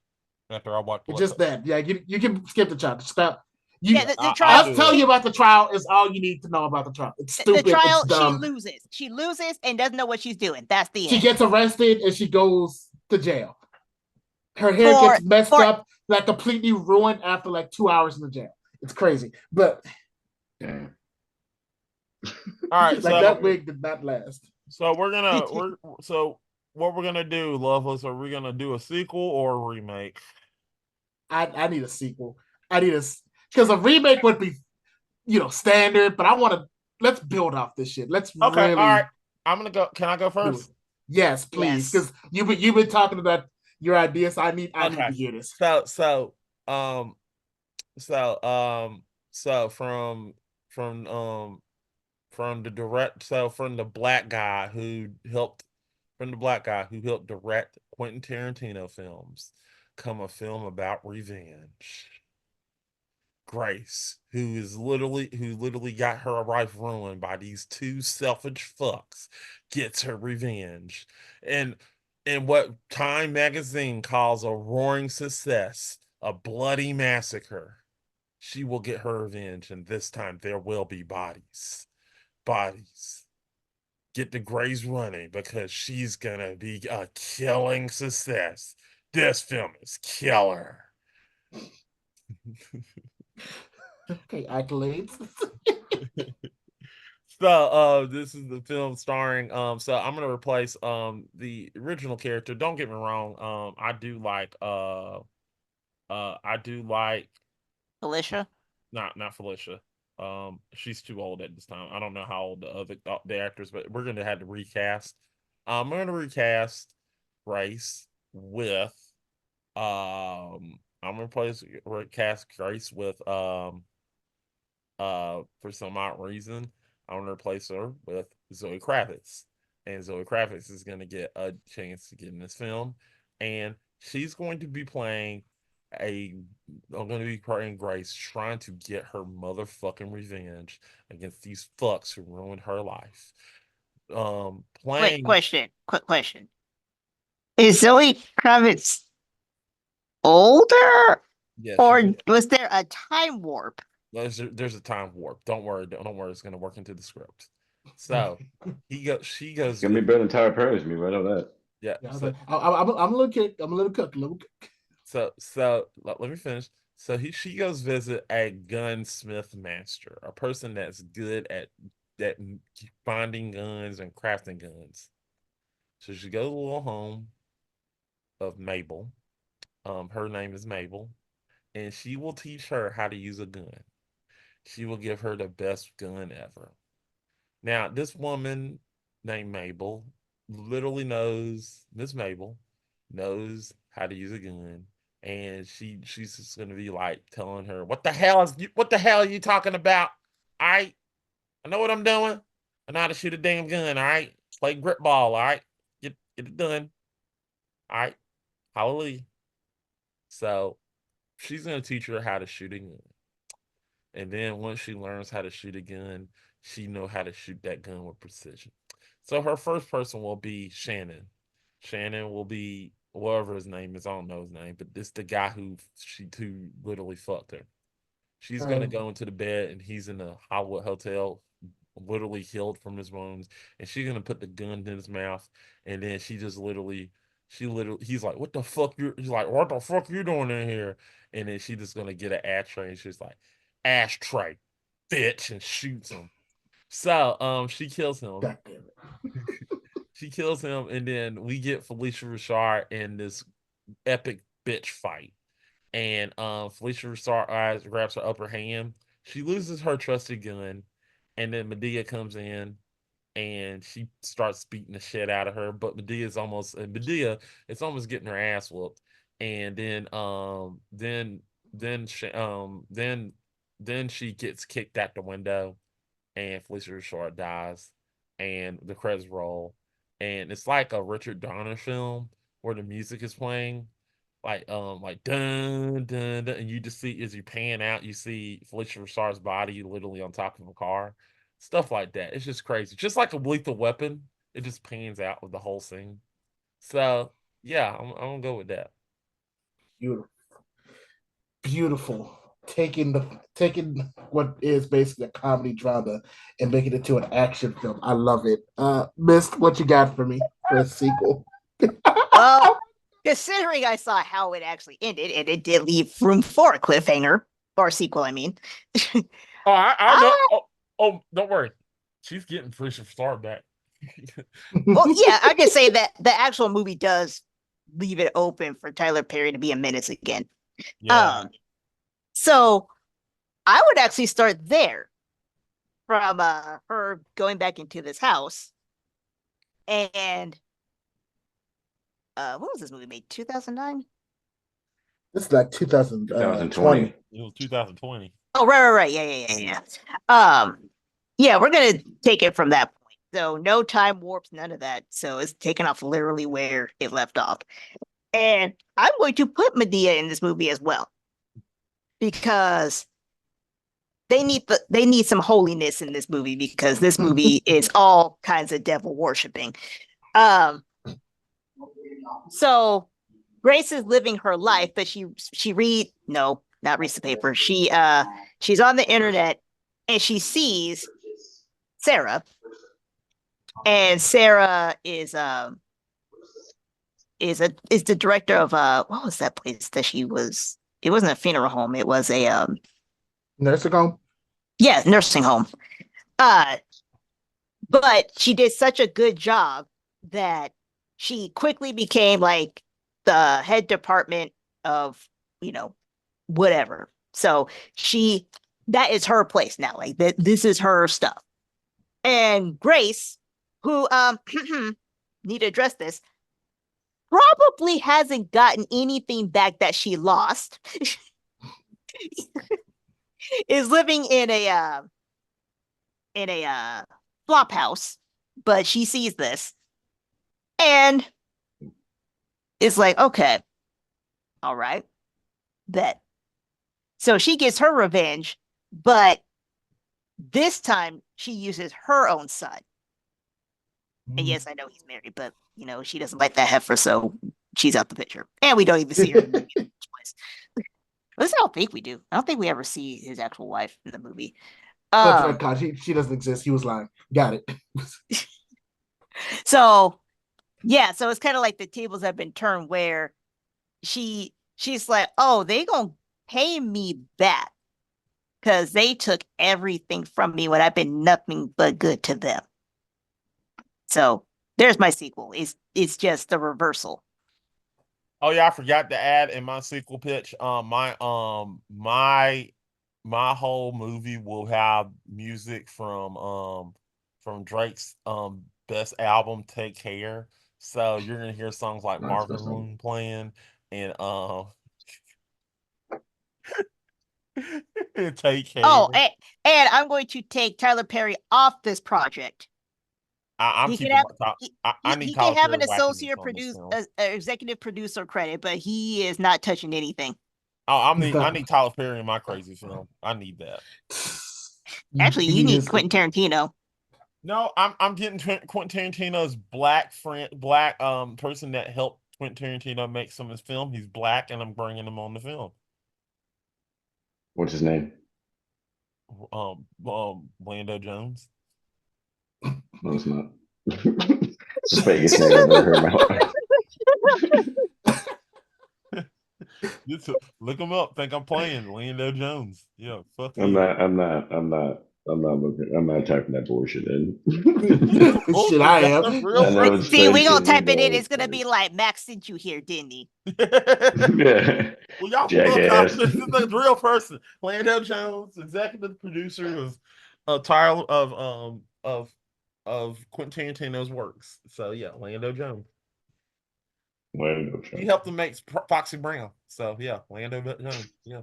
[SPEAKER 3] after I watch. Black
[SPEAKER 1] Just
[SPEAKER 3] Clover.
[SPEAKER 1] that. Yeah, you can skip the trial. Stop.
[SPEAKER 2] Yeah, the trial.
[SPEAKER 1] I'll tell you about the trial is all you need to know about the trial. It's stupid.
[SPEAKER 2] The trial,
[SPEAKER 1] it's dumb.
[SPEAKER 2] She loses and doesn't know what she's doing. That's the
[SPEAKER 1] She
[SPEAKER 2] end.
[SPEAKER 1] gets arrested and she goes to jail. Her hair gets messed up, like completely ruined after like 2 hours in the jail. It's crazy. But
[SPEAKER 5] Yeah.
[SPEAKER 3] All right,
[SPEAKER 1] like
[SPEAKER 3] so
[SPEAKER 1] that wig did not last.
[SPEAKER 3] so what we're gonna do, Loveless? Are we gonna do a sequel or a remake?
[SPEAKER 1] I need a sequel. I need because a remake would be, standard. But I want to let's build off this shit. Let's
[SPEAKER 3] Okay,
[SPEAKER 1] really.
[SPEAKER 3] all right. I'm gonna go. Can I go
[SPEAKER 1] do it.
[SPEAKER 3] first?
[SPEAKER 1] Yes, please.
[SPEAKER 2] Yes.
[SPEAKER 1] Because you've been talking about your ideas. I need
[SPEAKER 3] Okay.
[SPEAKER 1] to hear this.
[SPEAKER 3] So from the black guy who helped direct Quentin Tarantino films come a film about revenge. Grace, who literally got her life ruined by these two selfish fucks, gets her revenge. And what Time magazine calls a roaring success, a bloody massacre. She will get her revenge, and this time there will be bodies. Bodies. Get the Grays running because she's gonna be a killing success. This film is killer.
[SPEAKER 1] Okay, accolades.
[SPEAKER 3] So this is the film starring so I'm gonna replace the original character. Don't get me wrong, I do like
[SPEAKER 2] Alicia.
[SPEAKER 3] not Felicia. She's too old at this time. I don't know how old the actors, but we're gonna have to recast. We're gonna recast Grace with I'm gonna recast Grace with for some odd reason, I'm gonna replace her with Zoe Kravitz. And Zoe Kravitz is gonna get a chance to get in this film. And she's going to be playing a I'm gonna be playing Grace trying to get her motherfucking revenge against these fucks who ruined her life.
[SPEAKER 2] Wait,
[SPEAKER 3] Playing
[SPEAKER 2] quick question. Is Zoe Kravitz older,
[SPEAKER 3] yeah,
[SPEAKER 2] or was there a time warp?
[SPEAKER 3] there's a time warp. Don't worry, it's gonna work into the script. So she goes
[SPEAKER 5] It's gonna be better than Tyler Perry's me, right on that.
[SPEAKER 3] yeah.
[SPEAKER 1] Yeah,
[SPEAKER 3] So,
[SPEAKER 1] I'm a little kid. I'm a little cook.
[SPEAKER 3] let me finish. So she goes visit a gunsmith master, a person that's good at finding guns and crafting guns. So she goes to the little home of Mabel. Her name is Mabel, and she will teach her how to use a gun. She will give her the best gun ever. Now, this woman named Mabel literally knows Miss Mabel knows how to use a gun, and she's just gonna be like telling her, what the hell are you talking about? I know what I'm doing. I know how to shoot a damn gun, all right? Play grip ball, all right? Get it done. All right. Hallelujah. So she's gonna teach her how to shoot a gun. And then once she learns how to shoot a gun, she know how to shoot that gun with precision. So her first person will be Shannon. Shannon will be whatever his name is. I don't know his name, but this the guy who literally fucked her. She's gonna go into the bed and he's in a Hollywood hotel, literally healed from his wounds, and she's gonna put the gun in his mouth, and then he's like, "What the fuck you?" He's like, "What the fuck you doing in here?" And then she just gonna get an ashtray, and she's like, "Ashtray, bitch," and shoots him. So she kills him.
[SPEAKER 1] God damn it.
[SPEAKER 3] She kills him, and then we get Felicia Rashad in this epic bitch fight. And Felicia Rashad grabs her upper hand. She loses her trusted gun, and then Medea comes in and she starts beating the shit out of her. But Medea it's almost getting her ass whooped. And then she gets kicked out the window, and Felicia Rashad dies, and the credits roll, and it's like a Richard Donner film where the music is playing, like dun dun dun, and you just see as you pan out, you see Felicia Rashad's body literally on top of a car, stuff like that. It's just crazy, just like a Lethal Weapon. It just pans out with the whole scene. So yeah, I'm gonna go with that.
[SPEAKER 1] Beautiful. Beautiful. Taking what is basically a comedy drama and making it to an action film. I love it. Mist, what you got for me for a sequel?
[SPEAKER 2] Well, considering I saw how it actually ended, and it did leave room for a cliffhanger or a sequel, I mean.
[SPEAKER 3] Oh, I know. Oh, don't worry, she's getting Felicia Rashad back.
[SPEAKER 2] Well, yeah, I can say that the actual movie does leave it open for Tyler Perry to be a menace again.
[SPEAKER 3] Yeah.
[SPEAKER 2] So I would actually start there from her going back into this house. And what was this movie made? 2009?
[SPEAKER 1] This is like 2020.
[SPEAKER 3] It was 2020.
[SPEAKER 2] Oh, right. Yeah. Yeah, we're gonna take it from that point. So no time warps, none of that. So it's taken off literally where it left off. And I'm going to put Medea in this movie as well, because they need some holiness in this movie, because this movie is all kinds of devil worshiping. So Grace is living her life, but not reads the paper. She's on the internet and she sees Sarah, and Sarah is the director of what was that place that she was? It wasn't a funeral home. It was a
[SPEAKER 1] Nursing home.
[SPEAKER 2] yeah, nursing home. Uh, but she did such a good job that she quickly became like the head department of, whatever. So that is her place now. Like this is her stuff. And Grace, who need to address this, probably hasn't gotten anything back that she lost. Is living in a flop house, but she sees this and is like, okay, all right, bet. So she gets her revenge, but this time she uses her own son. And yes, I know he's married, but she doesn't like that heifer, so she's out the picture. And we don't even see her in the movie in the first place. At least I don't think we do. I don't think we ever see his actual wife in the movie.
[SPEAKER 1] God, she doesn't exist. He was lying. Got it.
[SPEAKER 2] So it's kind of like the tables have been turned where she's like, oh, they gonna pay me back because they took everything from me when I've been nothing but good to them. So there's my sequel. It's just the reversal.
[SPEAKER 3] Oh yeah, I forgot to add in my sequel pitch. My whole movie will have music from Drake's best album, Take Care. So you're gonna hear songs like
[SPEAKER 5] Nice,
[SPEAKER 3] Marvin
[SPEAKER 5] that's nice.
[SPEAKER 3] Moon playing and Take Care.
[SPEAKER 2] Oh, and I'm going to take Tyler Perry off this project.
[SPEAKER 3] I'm
[SPEAKER 2] He can
[SPEAKER 3] keeping
[SPEAKER 2] have
[SPEAKER 3] my top. I need
[SPEAKER 2] he
[SPEAKER 3] Tyler
[SPEAKER 2] can have
[SPEAKER 3] Perry
[SPEAKER 2] an
[SPEAKER 3] whacking
[SPEAKER 2] associate
[SPEAKER 3] on this
[SPEAKER 2] produce
[SPEAKER 3] film.
[SPEAKER 2] executive producer credit, but he is not touching anything.
[SPEAKER 3] Oh, I
[SPEAKER 1] Stop.
[SPEAKER 3] need Tyler Perry in my crazy film. I need that.
[SPEAKER 2] Actually, you need
[SPEAKER 1] his-
[SPEAKER 2] Quentin Tarantino.
[SPEAKER 3] No, I'm getting Quentin Tarantino's black person that helped Quentin Tarantino make some of his film. He's black, and I'm bringing him on the film.
[SPEAKER 5] What's his name?
[SPEAKER 3] Lando Jones.
[SPEAKER 5] No, it's not. It's the fakest name I've ever heard in my life.
[SPEAKER 3] Just look him up. Think I'm playing Lando Jones. Yeah, fuck
[SPEAKER 5] I'm
[SPEAKER 3] you.
[SPEAKER 5] not looking. I'm not typing that bullshit in.
[SPEAKER 1] Shit, I
[SPEAKER 3] That's
[SPEAKER 1] am.
[SPEAKER 3] a real
[SPEAKER 5] I know it's
[SPEAKER 2] See, we gonna
[SPEAKER 5] crazy,
[SPEAKER 2] type it in.
[SPEAKER 5] but-
[SPEAKER 2] It's gonna be like Max sent you here, didn't he?
[SPEAKER 5] Yeah.
[SPEAKER 3] Well, y'all
[SPEAKER 5] Jackass.
[SPEAKER 3] this is the real person. Lando Jones, executive producer of Tyler of Quentin Tarantino's works. So yeah, Lando Jones.
[SPEAKER 5] Lando
[SPEAKER 3] He
[SPEAKER 5] Jones.
[SPEAKER 3] helped him make Foxy Brown. So yeah, Lando Jones. Yeah.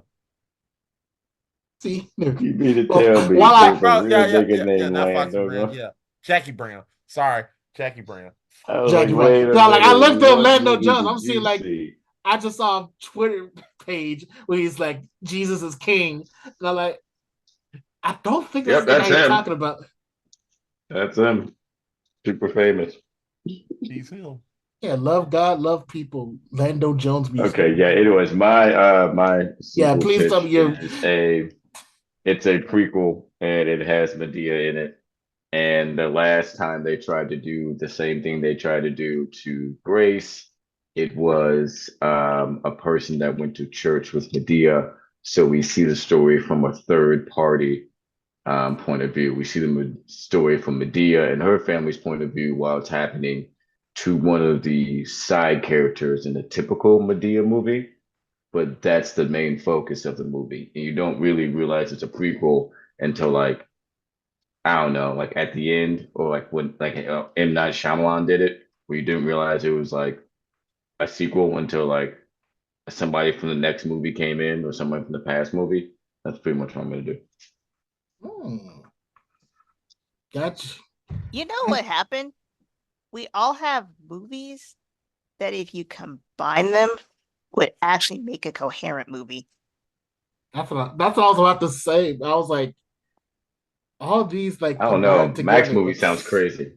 [SPEAKER 1] See,
[SPEAKER 5] You mean to
[SPEAKER 1] Well,
[SPEAKER 5] tell me
[SPEAKER 1] while I-
[SPEAKER 5] there's a
[SPEAKER 3] Bro,
[SPEAKER 5] real
[SPEAKER 3] yeah,
[SPEAKER 5] nigga named
[SPEAKER 3] not Foxy
[SPEAKER 5] Lando?
[SPEAKER 3] Brown. Yeah, Jackie Brown. Sorry, Jackie Brown.
[SPEAKER 5] I was
[SPEAKER 1] Jackie
[SPEAKER 5] like,
[SPEAKER 1] Brown.
[SPEAKER 5] wait a
[SPEAKER 1] No, like I
[SPEAKER 5] minute,
[SPEAKER 1] looked up
[SPEAKER 5] what
[SPEAKER 1] Lando
[SPEAKER 5] movie
[SPEAKER 1] Jones.
[SPEAKER 5] did
[SPEAKER 1] I'm seeing
[SPEAKER 5] you
[SPEAKER 1] like
[SPEAKER 5] see?
[SPEAKER 1] I just saw a Twitter page where he's like Jesus is king, and I'm like, I don't think this
[SPEAKER 5] Yep,
[SPEAKER 1] is the guy
[SPEAKER 5] that's
[SPEAKER 1] you're
[SPEAKER 5] him.
[SPEAKER 1] talking about.
[SPEAKER 5] That's him. Super famous.
[SPEAKER 3] He's him.
[SPEAKER 1] Yeah, love God, love people. Lando Jones music.
[SPEAKER 5] Okay, yeah. Anyways, my
[SPEAKER 1] Yeah,
[SPEAKER 5] sequel
[SPEAKER 1] please tell me
[SPEAKER 5] pitch
[SPEAKER 1] you're.
[SPEAKER 5] is it's a prequel and it has Medea in it. And the last time they tried to do the same thing they tried to do to Grace, it was a person that went to church with Medea. So we see the story from a third party point of view. We see the story from Medea and her family's point of view while it's happening to one of the side characters in the typical Medea movie. But that's the main focus of the movie. And you don't really realize it's a prequel until like I don't know, like at the end, or like when like M. Night Shyamalan did it, where you didn't realize it was like a sequel until like somebody from the next movie came in or somebody from the past movie. That's pretty much what I'm gonna do.
[SPEAKER 1] Gotcha.
[SPEAKER 2] You know what happened? We all have movies that if you combine them would actually make a coherent movie.
[SPEAKER 1] That's what I was about to say. I was like, all these like
[SPEAKER 5] I don't know.
[SPEAKER 1] combined
[SPEAKER 5] Max
[SPEAKER 1] together,
[SPEAKER 5] movie
[SPEAKER 1] it's-
[SPEAKER 5] sounds crazy.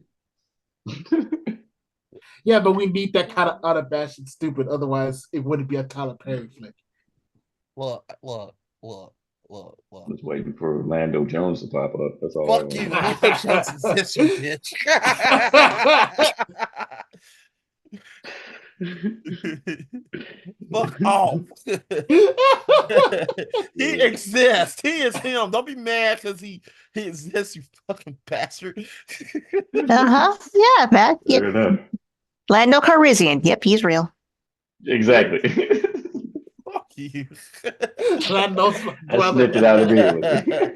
[SPEAKER 1] Yeah, but we need that kind of unabashed and stupid. Otherwise, it wouldn't be a Tyler Perry flick.
[SPEAKER 3] look, look, look, look, look.
[SPEAKER 5] Was waiting for Lando Jones to pop up. That's all.
[SPEAKER 3] Fuck you, Lando Jones exists, you bitch. Fuck off. He exists. He is him. Don't be mad because he exists, you fucking bastard.
[SPEAKER 2] Uh-huh. Yeah, man.
[SPEAKER 5] Fair
[SPEAKER 2] Yep.
[SPEAKER 5] enough.
[SPEAKER 2] Lando Calrissian. Yep, he's real.
[SPEAKER 5] Exactly.
[SPEAKER 3] Fuck you.
[SPEAKER 1] Lando's
[SPEAKER 5] I snipped it out immediately.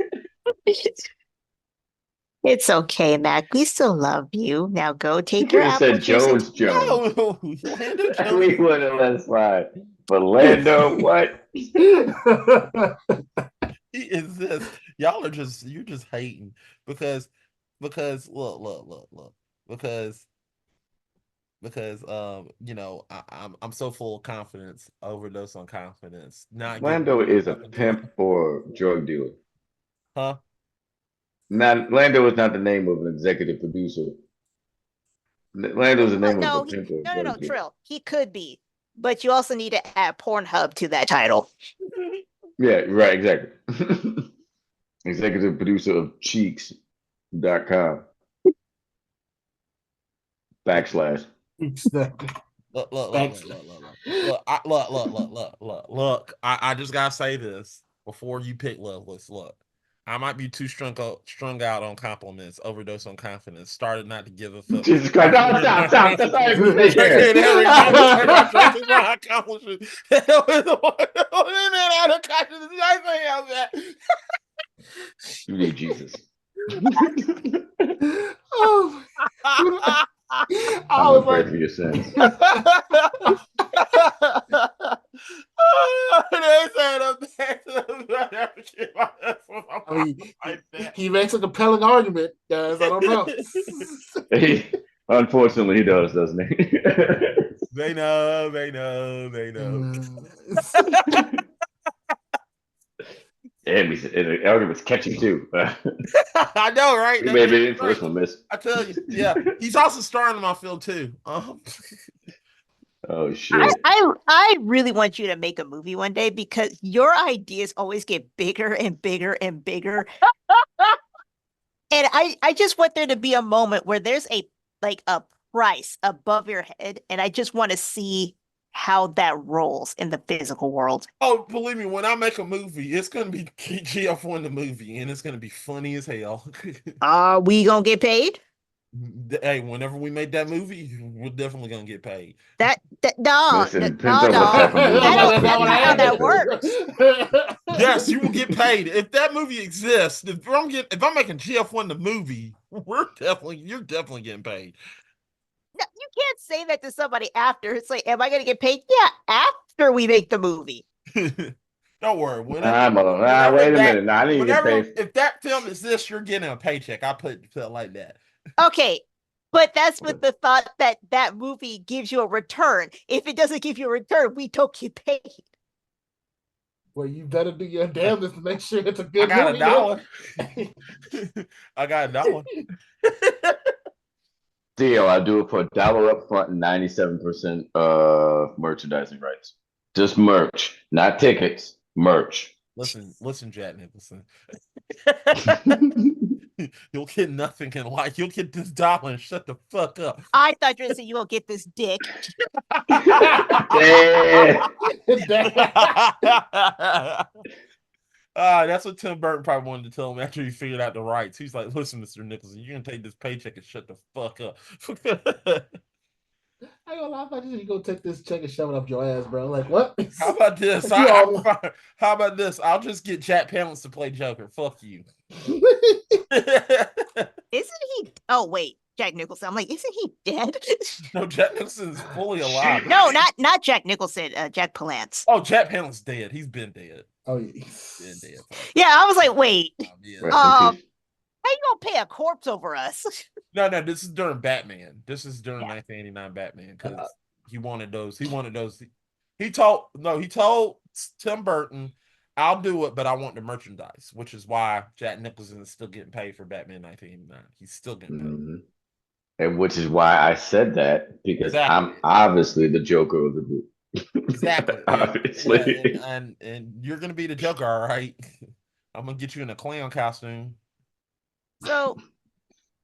[SPEAKER 2] It's okay, Mac. We still love you. Now go take
[SPEAKER 5] You
[SPEAKER 2] your
[SPEAKER 5] could have said
[SPEAKER 2] application.
[SPEAKER 5] Jones Jones.
[SPEAKER 3] No, Lando
[SPEAKER 5] We
[SPEAKER 3] Jones.
[SPEAKER 5] would have let slide. But Lando, what?
[SPEAKER 3] He exists. Y'all are you're just hating because look because you know I'm so full of confidence, overdose on confidence. Not giving
[SPEAKER 5] Lando is a
[SPEAKER 3] fucking
[SPEAKER 5] pimp or drug dealer.
[SPEAKER 3] huh?
[SPEAKER 5] Not Lando is not the name of an executive producer. Lando is the name of
[SPEAKER 2] No,
[SPEAKER 5] a pimp or a
[SPEAKER 2] no,
[SPEAKER 5] drug dealer.
[SPEAKER 2] Trill. He could be, but you also need to add Pornhub to that title.
[SPEAKER 5] Yeah, right, exactly. Executive producer of Cheeks.com. /.
[SPEAKER 3] Look. I just gotta say this before you pick Loveless. Look, I might be too strung out on compliments, overdose on confidence, started not to give a fuck.
[SPEAKER 5] Jesus Christ! No, stop! That's not even
[SPEAKER 3] Drake
[SPEAKER 5] there.
[SPEAKER 3] and Harry conversation about Drake is my accomplishment.
[SPEAKER 5] You need Jesus.
[SPEAKER 1] Oh, I
[SPEAKER 5] I'm
[SPEAKER 1] was
[SPEAKER 5] gonna pray
[SPEAKER 1] like,
[SPEAKER 5] for your sins.
[SPEAKER 1] I mean, he makes a compelling argument, guys. I don't know.
[SPEAKER 5] Unfortunately, he does, doesn't he?
[SPEAKER 3] They know.
[SPEAKER 5] And the argument's catchy too.
[SPEAKER 3] I know, right?
[SPEAKER 5] We may be in for this one, miss.
[SPEAKER 3] I tell you, yeah. He's also starring in my film too.
[SPEAKER 5] Oh shit!
[SPEAKER 2] I really want you to make a movie one day because your ideas always get bigger and bigger and bigger. And I just want there to be a moment where there's a price above your head, and I just want to see how that rolls in the physical world.
[SPEAKER 3] Oh, believe me, when I make a movie, it's gonna be GF1 the movie, and it's gonna be funny as hell.
[SPEAKER 2] Are we gonna get paid?
[SPEAKER 3] Hey, whenever we make that movie, we're definitely gonna get paid.
[SPEAKER 2] No,
[SPEAKER 5] Listen,
[SPEAKER 2] no,
[SPEAKER 5] depends on what type of movie
[SPEAKER 2] that's
[SPEAKER 5] it is.
[SPEAKER 2] not how that works.
[SPEAKER 3] Yes, you will get paid if that movie exists. If I'm making GF1 the movie, you're definitely getting paid.
[SPEAKER 2] No, you can't say that to somebody after. It's like, am I gonna get paid? Yeah, after we make the movie.
[SPEAKER 3] Don't worry.
[SPEAKER 5] Wait a minute. Nah, I need to get paid.
[SPEAKER 3] If that film exists, you're getting a paycheck. I put it like that.
[SPEAKER 2] Okay, but that's with the thought that that movie gives you a return. If it doesn't give you a return, we don't get paid.
[SPEAKER 1] Well, you better do your damnedest to make sure it's a good
[SPEAKER 3] I
[SPEAKER 1] movie.
[SPEAKER 3] got $1. I got $1.
[SPEAKER 5] Deal. I do it for $1 up front and 97% merchandising rights. Just merch, not tickets. Merch.
[SPEAKER 3] Listen, Jack Nicholson. You'll get nothing in life. You'll get this $1 and shut the fuck up.
[SPEAKER 2] I thought you were saying you will get this dick.
[SPEAKER 3] That's what Tim Burton probably wanted to tell him after he figured out the rights. He's like, "Listen, Mr. Nicholson, you're gonna take this paycheck and shut the fuck up."
[SPEAKER 1] I ain't gonna lie, I thought you gonna take this check and shove it up your ass, bro. Like, what?
[SPEAKER 3] How about this? How about this? I'll just get Jack Palance to play Joker. Fuck you.
[SPEAKER 2] Isn't he? Oh wait, Jack Nicholson. I'm like, isn't he dead?
[SPEAKER 3] No, Jack Nicholson's fully alive.
[SPEAKER 2] No, not Jack Nicholson. Jack Palance.
[SPEAKER 3] Oh, Jack Palance's dead. He's been dead.
[SPEAKER 1] Oh yeah.
[SPEAKER 3] Been dead.
[SPEAKER 2] Yeah, I was like, wait.
[SPEAKER 5] Rest in
[SPEAKER 2] How
[SPEAKER 5] peace.
[SPEAKER 2] you gonna pay a corpse over us?
[SPEAKER 3] No, this is during Batman. This is during 1989 Batman because he wanted those. He told Tim Burton, "I'll do it, but I want the merchandise," which is why Jack Nicholson is still getting paid for Batman 1989. He's still getting paid.
[SPEAKER 5] Mm-hmm. And which is why I said that, because
[SPEAKER 3] Exactly.
[SPEAKER 5] I'm obviously the Joker of the group.
[SPEAKER 3] Exactly.
[SPEAKER 5] Obviously.
[SPEAKER 3] And you're gonna be the Joker, all right? I'm gonna get you in a clown costume.
[SPEAKER 2] So,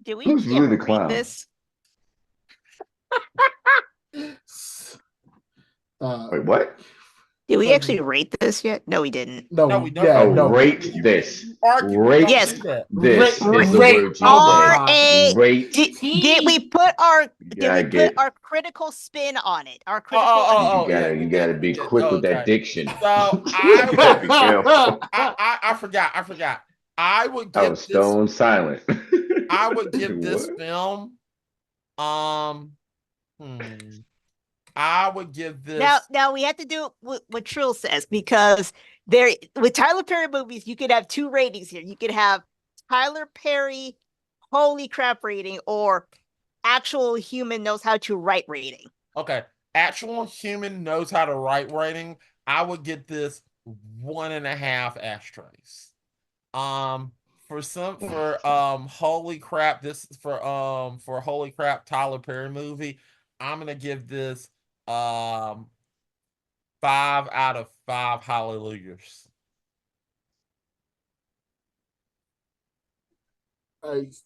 [SPEAKER 2] did we
[SPEAKER 5] Who's really
[SPEAKER 2] ever
[SPEAKER 5] the
[SPEAKER 2] rate
[SPEAKER 5] clown?
[SPEAKER 2] this?
[SPEAKER 5] Wait, what?
[SPEAKER 2] Did we
[SPEAKER 1] So-
[SPEAKER 2] actually rate this yet? No, we didn't.
[SPEAKER 1] No,
[SPEAKER 3] No, we don't.
[SPEAKER 1] yeah,
[SPEAKER 5] Oh,
[SPEAKER 1] no.
[SPEAKER 5] rate this.
[SPEAKER 3] You argued.
[SPEAKER 5] Rate
[SPEAKER 2] Yes.
[SPEAKER 5] this
[SPEAKER 1] Rate-
[SPEAKER 5] is the
[SPEAKER 1] rate-
[SPEAKER 5] word you
[SPEAKER 1] oh my
[SPEAKER 5] said.
[SPEAKER 1] God.
[SPEAKER 5] Rate.
[SPEAKER 2] Did we put our
[SPEAKER 5] You
[SPEAKER 2] did
[SPEAKER 5] gotta
[SPEAKER 2] we put
[SPEAKER 5] get.
[SPEAKER 2] our critical spin on it? Our critical
[SPEAKER 3] Yeah,
[SPEAKER 5] You gotta
[SPEAKER 3] we
[SPEAKER 5] be
[SPEAKER 3] did.
[SPEAKER 5] quick with
[SPEAKER 3] Okay.
[SPEAKER 5] that diction.
[SPEAKER 3] So
[SPEAKER 5] You gotta be careful.
[SPEAKER 3] I forgot. I would
[SPEAKER 5] I
[SPEAKER 3] give
[SPEAKER 5] was
[SPEAKER 3] this.
[SPEAKER 5] stone silent.
[SPEAKER 3] I would give this
[SPEAKER 5] What?
[SPEAKER 3] film. I would give this.
[SPEAKER 2] Now we have to do what Trill says, because there with Tyler Perry movies, you could have two ratings here. You could have Tyler Perry holy crap rating or actual human knows how to write rating.
[SPEAKER 3] Okay, actual human knows how to write rating. I would get this 1.5 ashtrays. For holy crap, this is for holy crap Tyler Perry movie. I'm gonna give this 5 out of 5 hallelujahs.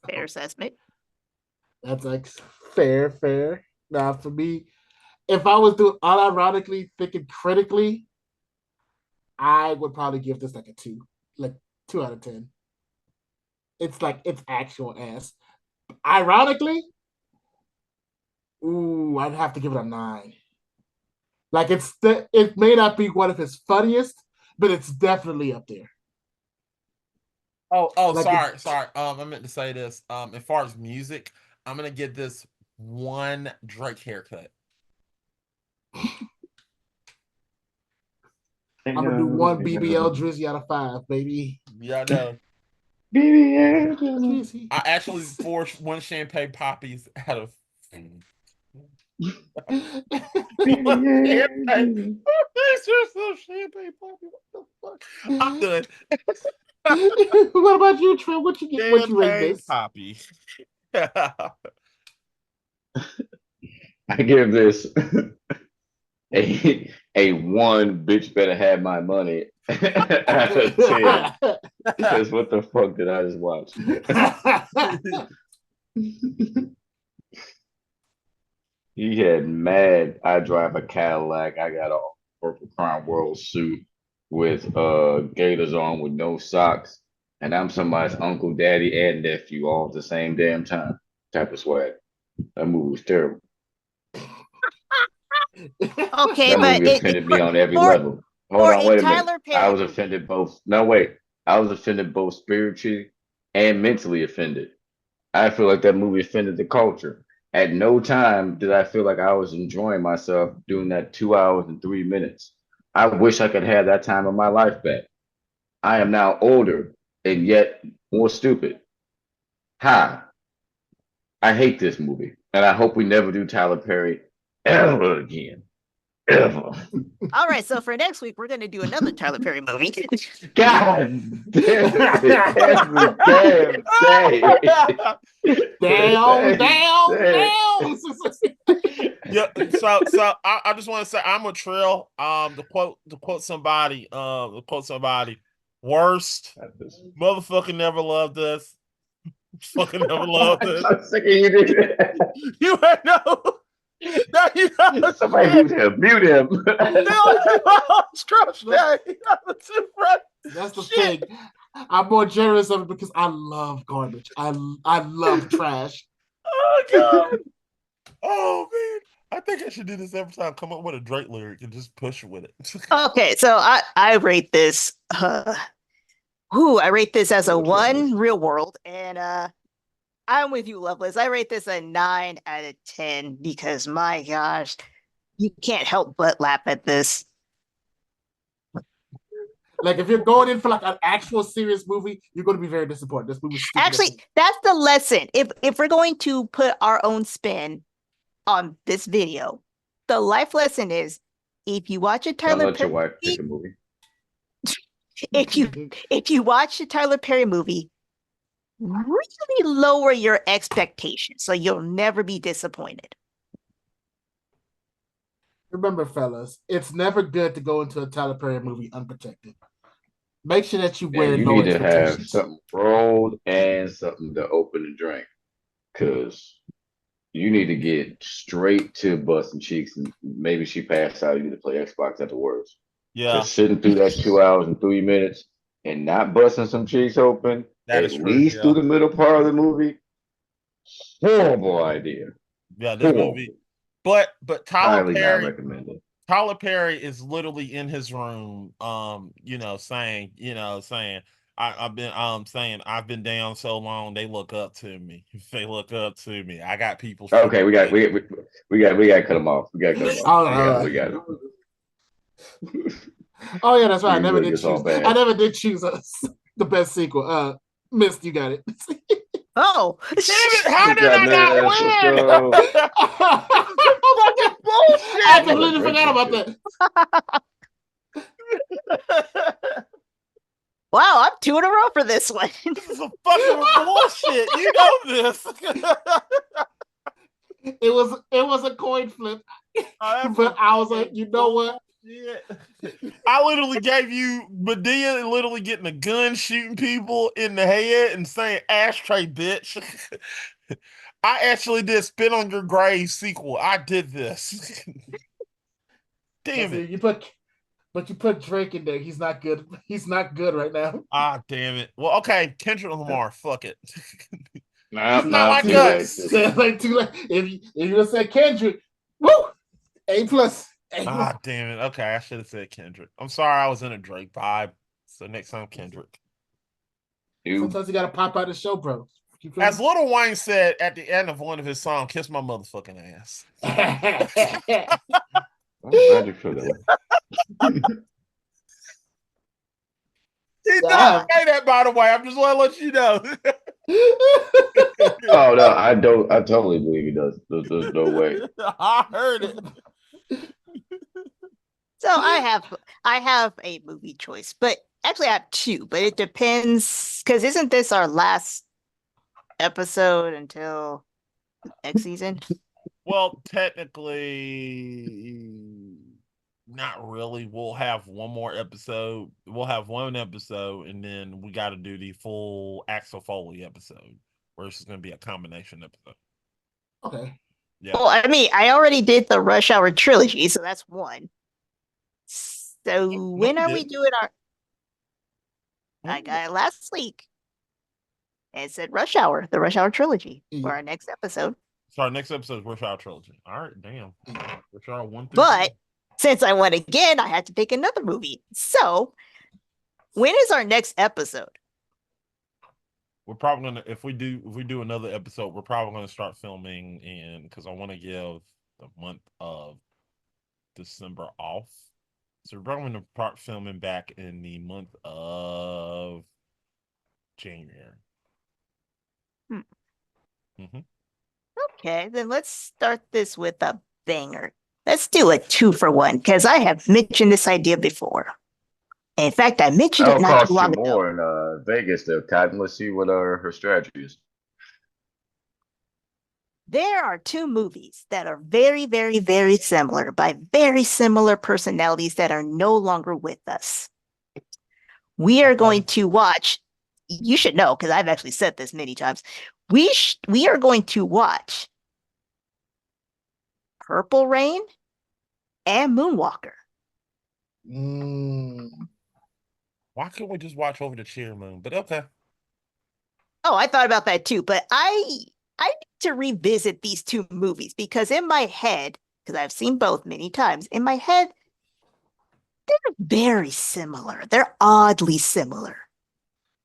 [SPEAKER 2] Fair assessment.
[SPEAKER 1] That's like fair. Now, for me, if I was doing unironically thinking critically, I would probably give this like a 2, like 2 out of 10. It's like it's actual ass. Ironically, I'd have to give it a 9. Like it may not be one of his funniest, but it's definitely up there.
[SPEAKER 3] Oh,
[SPEAKER 1] Like
[SPEAKER 3] sorry. I meant to say this. As far as music, I'm gonna give this 1 Drake haircut.
[SPEAKER 1] I'm gonna do 1 BBL Drizzy out of 5, baby.
[SPEAKER 3] Yeah, I know.
[SPEAKER 1] Drizzy.
[SPEAKER 3] I actually forced 1 champagne poppies out of. Champagne. Champagne poppy. What the fuck? I'm done.
[SPEAKER 1] What about you, Trent? What you get? What you rate
[SPEAKER 3] Champagne
[SPEAKER 1] this?
[SPEAKER 3] poppy.
[SPEAKER 5] I give this a 1 bitch better have my money out of 10. Because what the fuck did I just watch? He had mad. I drive a Cadillac. I got a Purple Crown World suit with gaiters on with no socks, and I'm somebody's uncle, daddy, and nephew all at the same damn time. Type of swag. That movie was terrible.
[SPEAKER 2] Okay,
[SPEAKER 5] That
[SPEAKER 2] but
[SPEAKER 5] movie offended me on every
[SPEAKER 2] for-
[SPEAKER 5] level. Hold
[SPEAKER 2] for
[SPEAKER 5] on,
[SPEAKER 2] a
[SPEAKER 5] wait a minute.
[SPEAKER 2] Tyler Perry
[SPEAKER 5] I was
[SPEAKER 2] movie.
[SPEAKER 5] offended both. No, wait. I was offended both spiritually and mentally offended. I feel like that movie offended the culture. At no time did I feel like I was enjoying myself doing that 2 hours and 3 minutes. I wish I could have that time of my life back. I am now older and yet more stupid. Ha! I hate this movie, and I hope we never do Tyler Perry ever again. Ever.
[SPEAKER 2] All right, so for next week, we're going to do another Tyler Perry movie.
[SPEAKER 5] God damn it. Every damn day.
[SPEAKER 1] Damn.
[SPEAKER 3] Yeah, so I just want to say I'm a Trill. To quote somebody, worst motherfucker never loved us. Fucking never loved us.
[SPEAKER 5] I'm sick of you, dude.
[SPEAKER 3] You had no. No, you know,
[SPEAKER 5] Somebody mute him. Mute him.
[SPEAKER 1] That's the thing. I'm more generous of it because I love garbage. I love trash.
[SPEAKER 3] Oh god. Oh man. I think I should do this every time. Come up with a Drake lyric and just push with it.
[SPEAKER 2] Okay, so I rate this. I rate this as a 1 real world, and I'm with you, Lovelace. I rate this a 9 out of 10 because my gosh, you can't help but laugh at this.
[SPEAKER 1] Like if you're going in for like an actual serious movie, you're going to be very disappointed. This movie's stupid.
[SPEAKER 2] Actually, that's the lesson. If we're going to put our own spin on this video, the life lesson is if you watch a
[SPEAKER 5] Don't
[SPEAKER 2] Tyler
[SPEAKER 5] let your
[SPEAKER 2] Perry
[SPEAKER 5] wife pick a movie.
[SPEAKER 2] if you watch a Tyler Perry movie, really lower your expectations so you'll never be disappointed.
[SPEAKER 1] Remember, fellas, it's never good to go into a Tyler Perry movie unprotected. Make sure that you
[SPEAKER 5] And
[SPEAKER 1] wear
[SPEAKER 5] you
[SPEAKER 1] no
[SPEAKER 5] need to have
[SPEAKER 1] expectations.
[SPEAKER 5] something rolled and something to open the drink. Cause you need to get straight to busting cheeks and maybe she passed out. You need to play Xbox afterwards.
[SPEAKER 3] Yeah,
[SPEAKER 5] Cause sitting through that 2 hours and 3 minutes and not busting some cheeks open,
[SPEAKER 3] that
[SPEAKER 5] at
[SPEAKER 3] is true.
[SPEAKER 5] least
[SPEAKER 3] Yeah,
[SPEAKER 5] through the middle part of the movie, horrible idea.
[SPEAKER 3] yeah. This
[SPEAKER 5] Horrible.
[SPEAKER 3] movie, but
[SPEAKER 5] Highly not recommended.
[SPEAKER 3] Tyler Perry is literally in his room, saying, I've been down so long, they look up to me. They look up to me. I got people.
[SPEAKER 5] Okay, we got to cut them off. We got to cut them off.
[SPEAKER 1] All
[SPEAKER 5] We got
[SPEAKER 1] right.
[SPEAKER 5] it.
[SPEAKER 1] Oh yeah, that's right. I
[SPEAKER 5] You
[SPEAKER 1] never
[SPEAKER 5] really
[SPEAKER 1] did
[SPEAKER 5] gets all
[SPEAKER 1] choose.
[SPEAKER 5] bad.
[SPEAKER 1] I never did choose us the best sequel. Mist, you got it.
[SPEAKER 2] Oh,
[SPEAKER 3] Damn it, how did
[SPEAKER 5] Got
[SPEAKER 3] I
[SPEAKER 5] that,
[SPEAKER 3] not
[SPEAKER 5] so-
[SPEAKER 3] win? Fucking bullshit.
[SPEAKER 1] I completely forgot about that.
[SPEAKER 2] wow, I'm 2 in a row for this one.
[SPEAKER 3] This is a fucking bullshit. You know this.
[SPEAKER 1] It was a coin flip,
[SPEAKER 3] Oh,
[SPEAKER 1] but I was like, you know what?
[SPEAKER 3] bullshit. I literally gave you Medea literally getting a gun, shooting people in the head, and saying "ashtray, bitch." I actually did "Spit on Your Grave" sequel. I did this. Damn
[SPEAKER 1] See,
[SPEAKER 3] it.
[SPEAKER 1] you put Drake in there. He's not good. He's not good right now.
[SPEAKER 3] Ah, damn it. Well, okay, Kendrick Lamar. Fuck it.
[SPEAKER 5] Nah,
[SPEAKER 3] He's not like
[SPEAKER 5] too
[SPEAKER 3] us.
[SPEAKER 5] late.
[SPEAKER 1] Like too late. If you just said Kendrick, woo, A plus. A plus.
[SPEAKER 3] Ah, damn it. Okay, I should have said Kendrick. I'm sorry, I was in a Drake vibe. So next time, Kendrick.
[SPEAKER 5] You
[SPEAKER 1] Sometimes you gotta pop out the show, bro. You feel
[SPEAKER 3] As
[SPEAKER 1] me?
[SPEAKER 3] Lil Wayne said at the end of one of his songs, "Kiss my motherfucking ass."
[SPEAKER 5] I'm glad you feel that way.
[SPEAKER 3] He does
[SPEAKER 1] Yeah.
[SPEAKER 3] say that, by the way. I'm just want to let you know.
[SPEAKER 5] Oh no, I don't. I totally believe he does. There's no way.
[SPEAKER 3] I heard it.
[SPEAKER 2] So I have a movie choice, but actually I have 2, but it depends because isn't this our last episode until next season?
[SPEAKER 3] Well, technically, not really. We'll have one more episode. We'll have one episode, and then we got to do the full Axel Foley episode, where it's going to be a combination episode.
[SPEAKER 1] Okay.
[SPEAKER 3] Yeah.
[SPEAKER 2] Well, I mean, I already did the Rush Hour trilogy, so that's 1. So when
[SPEAKER 3] you
[SPEAKER 2] are we
[SPEAKER 3] didn't.
[SPEAKER 2] doing our? I
[SPEAKER 3] Mm.
[SPEAKER 2] got it last week. And it said Rush Hour, the Rush Hour trilogy for
[SPEAKER 1] Mm.
[SPEAKER 2] our next episode.
[SPEAKER 3] So our next episode is Rush Hour trilogy. All right, damn. Rush Hour 1 through
[SPEAKER 2] But
[SPEAKER 3] 3.
[SPEAKER 2] since I won again, I had to pick another movie. So when is our next episode?
[SPEAKER 3] We're probably gonna if we do another episode, we're probably gonna start filming in because I want to give the month of December off. So we're probably gonna start filming back in the month of January.
[SPEAKER 2] Okay, then let's start this with a banger. Let's do a 2 for 1 because I have mentioned this idea before. In fact, I mentioned it
[SPEAKER 5] That'll
[SPEAKER 2] not
[SPEAKER 5] cost
[SPEAKER 2] too
[SPEAKER 5] you
[SPEAKER 2] long ago.
[SPEAKER 5] more in Vegas, though, Cotton. Let's see what her strategy is.
[SPEAKER 2] There are 2 movies that are very, very, very similar by very similar personalities that are no longer with us. We are going to watch, you should know because I've actually said this many times. We are going to watch Purple Rain and Moonwalker.
[SPEAKER 1] Mm.
[SPEAKER 3] Why can't we just watch Over the Cheer Moon? But okay.
[SPEAKER 2] Oh, I thought about that too, but I need to revisit these 2 movies because in my head, because I've seen both many times, in my head, they're very similar. They're oddly similar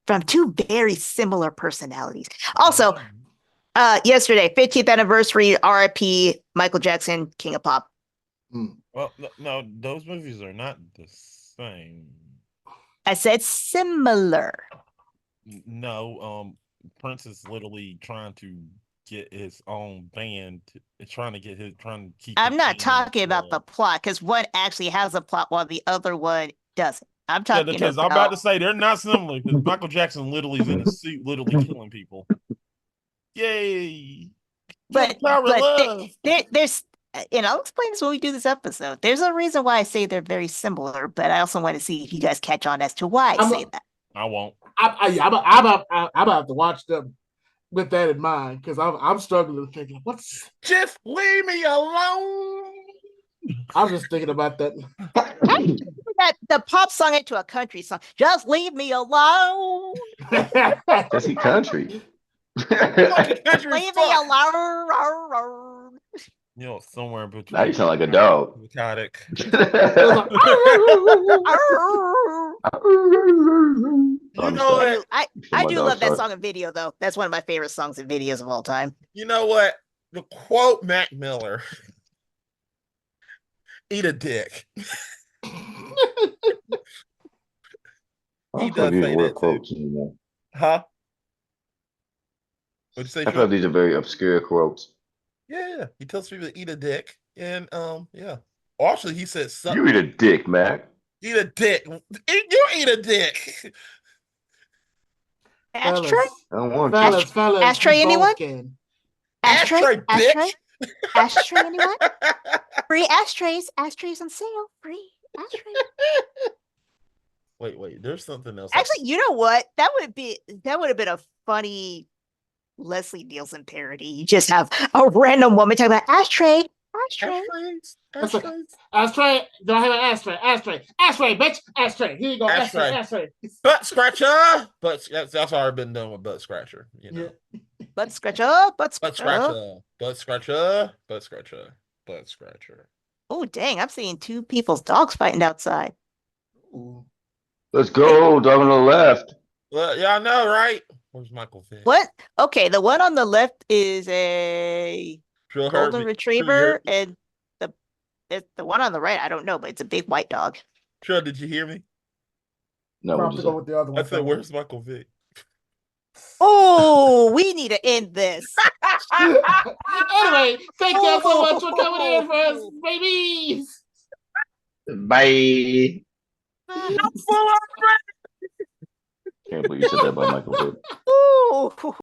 [SPEAKER 2] from 2 very similar personalities. Also, yesterday, 15th anniversary, RIP, Michael Jackson, King of Pop.
[SPEAKER 3] Well, no, those movies are not the same.
[SPEAKER 2] I said similar.
[SPEAKER 3] No, Prince is literally trying to get his own band, trying to keep.
[SPEAKER 2] I'm
[SPEAKER 3] his
[SPEAKER 2] not
[SPEAKER 3] band
[SPEAKER 2] talking about the
[SPEAKER 3] afloat.
[SPEAKER 2] plot because one actually has a plot while the other one doesn't. I'm
[SPEAKER 3] Yeah,
[SPEAKER 2] talking
[SPEAKER 3] because I'm about to say they're not similar. Because Michael Jackson literally is in a suit, literally killing people. Yay!
[SPEAKER 2] but
[SPEAKER 3] Power of love.
[SPEAKER 2] there's and I'll explain this when we do this episode. There's a reason why I say they're very similar, but I also want to see if you guys catch on as to why I
[SPEAKER 1] I'm
[SPEAKER 2] say
[SPEAKER 1] a-
[SPEAKER 2] that.
[SPEAKER 3] I won't.
[SPEAKER 1] I'm about to have to watch them with that in mind because I'm struggling to think like, what's.
[SPEAKER 3] Just leave me alone.
[SPEAKER 1] I'm just thinking about that.
[SPEAKER 2] That the pop song into a country song. Just leave me alone.
[SPEAKER 5] Does he country?
[SPEAKER 3] Fucking country
[SPEAKER 2] Leave me
[SPEAKER 3] fuck.
[SPEAKER 2] alone.
[SPEAKER 3] You know, somewhere between.
[SPEAKER 5] Now you sound like a dog.
[SPEAKER 3] Psychotic. You know what?
[SPEAKER 2] I do love that song and video though. That's one of my favorite songs and videos of all time.
[SPEAKER 3] You know what? To quote Mac Miller, eat a dick.
[SPEAKER 5] He
[SPEAKER 3] does
[SPEAKER 5] does
[SPEAKER 3] say
[SPEAKER 5] word
[SPEAKER 3] that too.
[SPEAKER 5] quotes anymore.
[SPEAKER 3] Huh? What'd you say?
[SPEAKER 5] I feel
[SPEAKER 3] Drew?
[SPEAKER 5] like these are very obscure quotes.
[SPEAKER 3] Yeah, he tells people to eat a dick, and yeah. Actually, he said suck.
[SPEAKER 5] You eat a dick, Mac.
[SPEAKER 3] Eat a dick. You eat a dick.
[SPEAKER 2] Ashtray?
[SPEAKER 5] I don't want to.
[SPEAKER 1] Fellas,
[SPEAKER 2] Ashtray,
[SPEAKER 1] we both
[SPEAKER 2] anyone?
[SPEAKER 1] can.
[SPEAKER 2] Ashtray?
[SPEAKER 3] bitch.
[SPEAKER 2] Ashtray, anyone? Free ashtrays. Ashtrays on sale. Free ashtray.
[SPEAKER 3] Wait. There's something else.
[SPEAKER 2] Actually, you know what? That would have been a funny Leslie Nielsen parody. You just have a random woman talking about ashtray.
[SPEAKER 3] ashtrays.
[SPEAKER 1] That's like-
[SPEAKER 3] Ashtrays.
[SPEAKER 1] Ashtray. Do I have an ashtray, bitch? Ashtray. Here you go. Ashtray.
[SPEAKER 3] Butt scratcher. But that's already been done with butt scratcher. You know.
[SPEAKER 1] Yeah.
[SPEAKER 2] Butt scratcher. Butt
[SPEAKER 3] Butt
[SPEAKER 2] scratcher.
[SPEAKER 3] scratcher. Butt scratcher. Butt scratcher. Butt scratcher.
[SPEAKER 2] Oh dang! I'm seeing two people's dogs fighting outside.
[SPEAKER 1] Ooh.
[SPEAKER 5] Let's go, dog on the left.
[SPEAKER 3] Well, yeah, I know, right? Where's Michael Vick?
[SPEAKER 2] What? Okay, the one on the left is a
[SPEAKER 3] Trill heard
[SPEAKER 2] golden
[SPEAKER 3] me.
[SPEAKER 2] retriever,
[SPEAKER 3] Trill,
[SPEAKER 2] and the one on the right, I don't know, but it's a big white dog.
[SPEAKER 3] Trill, did you hear me?
[SPEAKER 5] No,
[SPEAKER 1] I'll
[SPEAKER 5] what
[SPEAKER 1] have to
[SPEAKER 5] is
[SPEAKER 1] go
[SPEAKER 5] it?
[SPEAKER 1] with the other
[SPEAKER 3] I
[SPEAKER 1] one.
[SPEAKER 3] said, where's Michael Vick?
[SPEAKER 2] Oh, we need to end this.
[SPEAKER 1] Anyway, thank you all so much for coming in for us, babies.
[SPEAKER 5] Bye. Can't believe you said that about Michael Vick.
[SPEAKER 2] Ooh.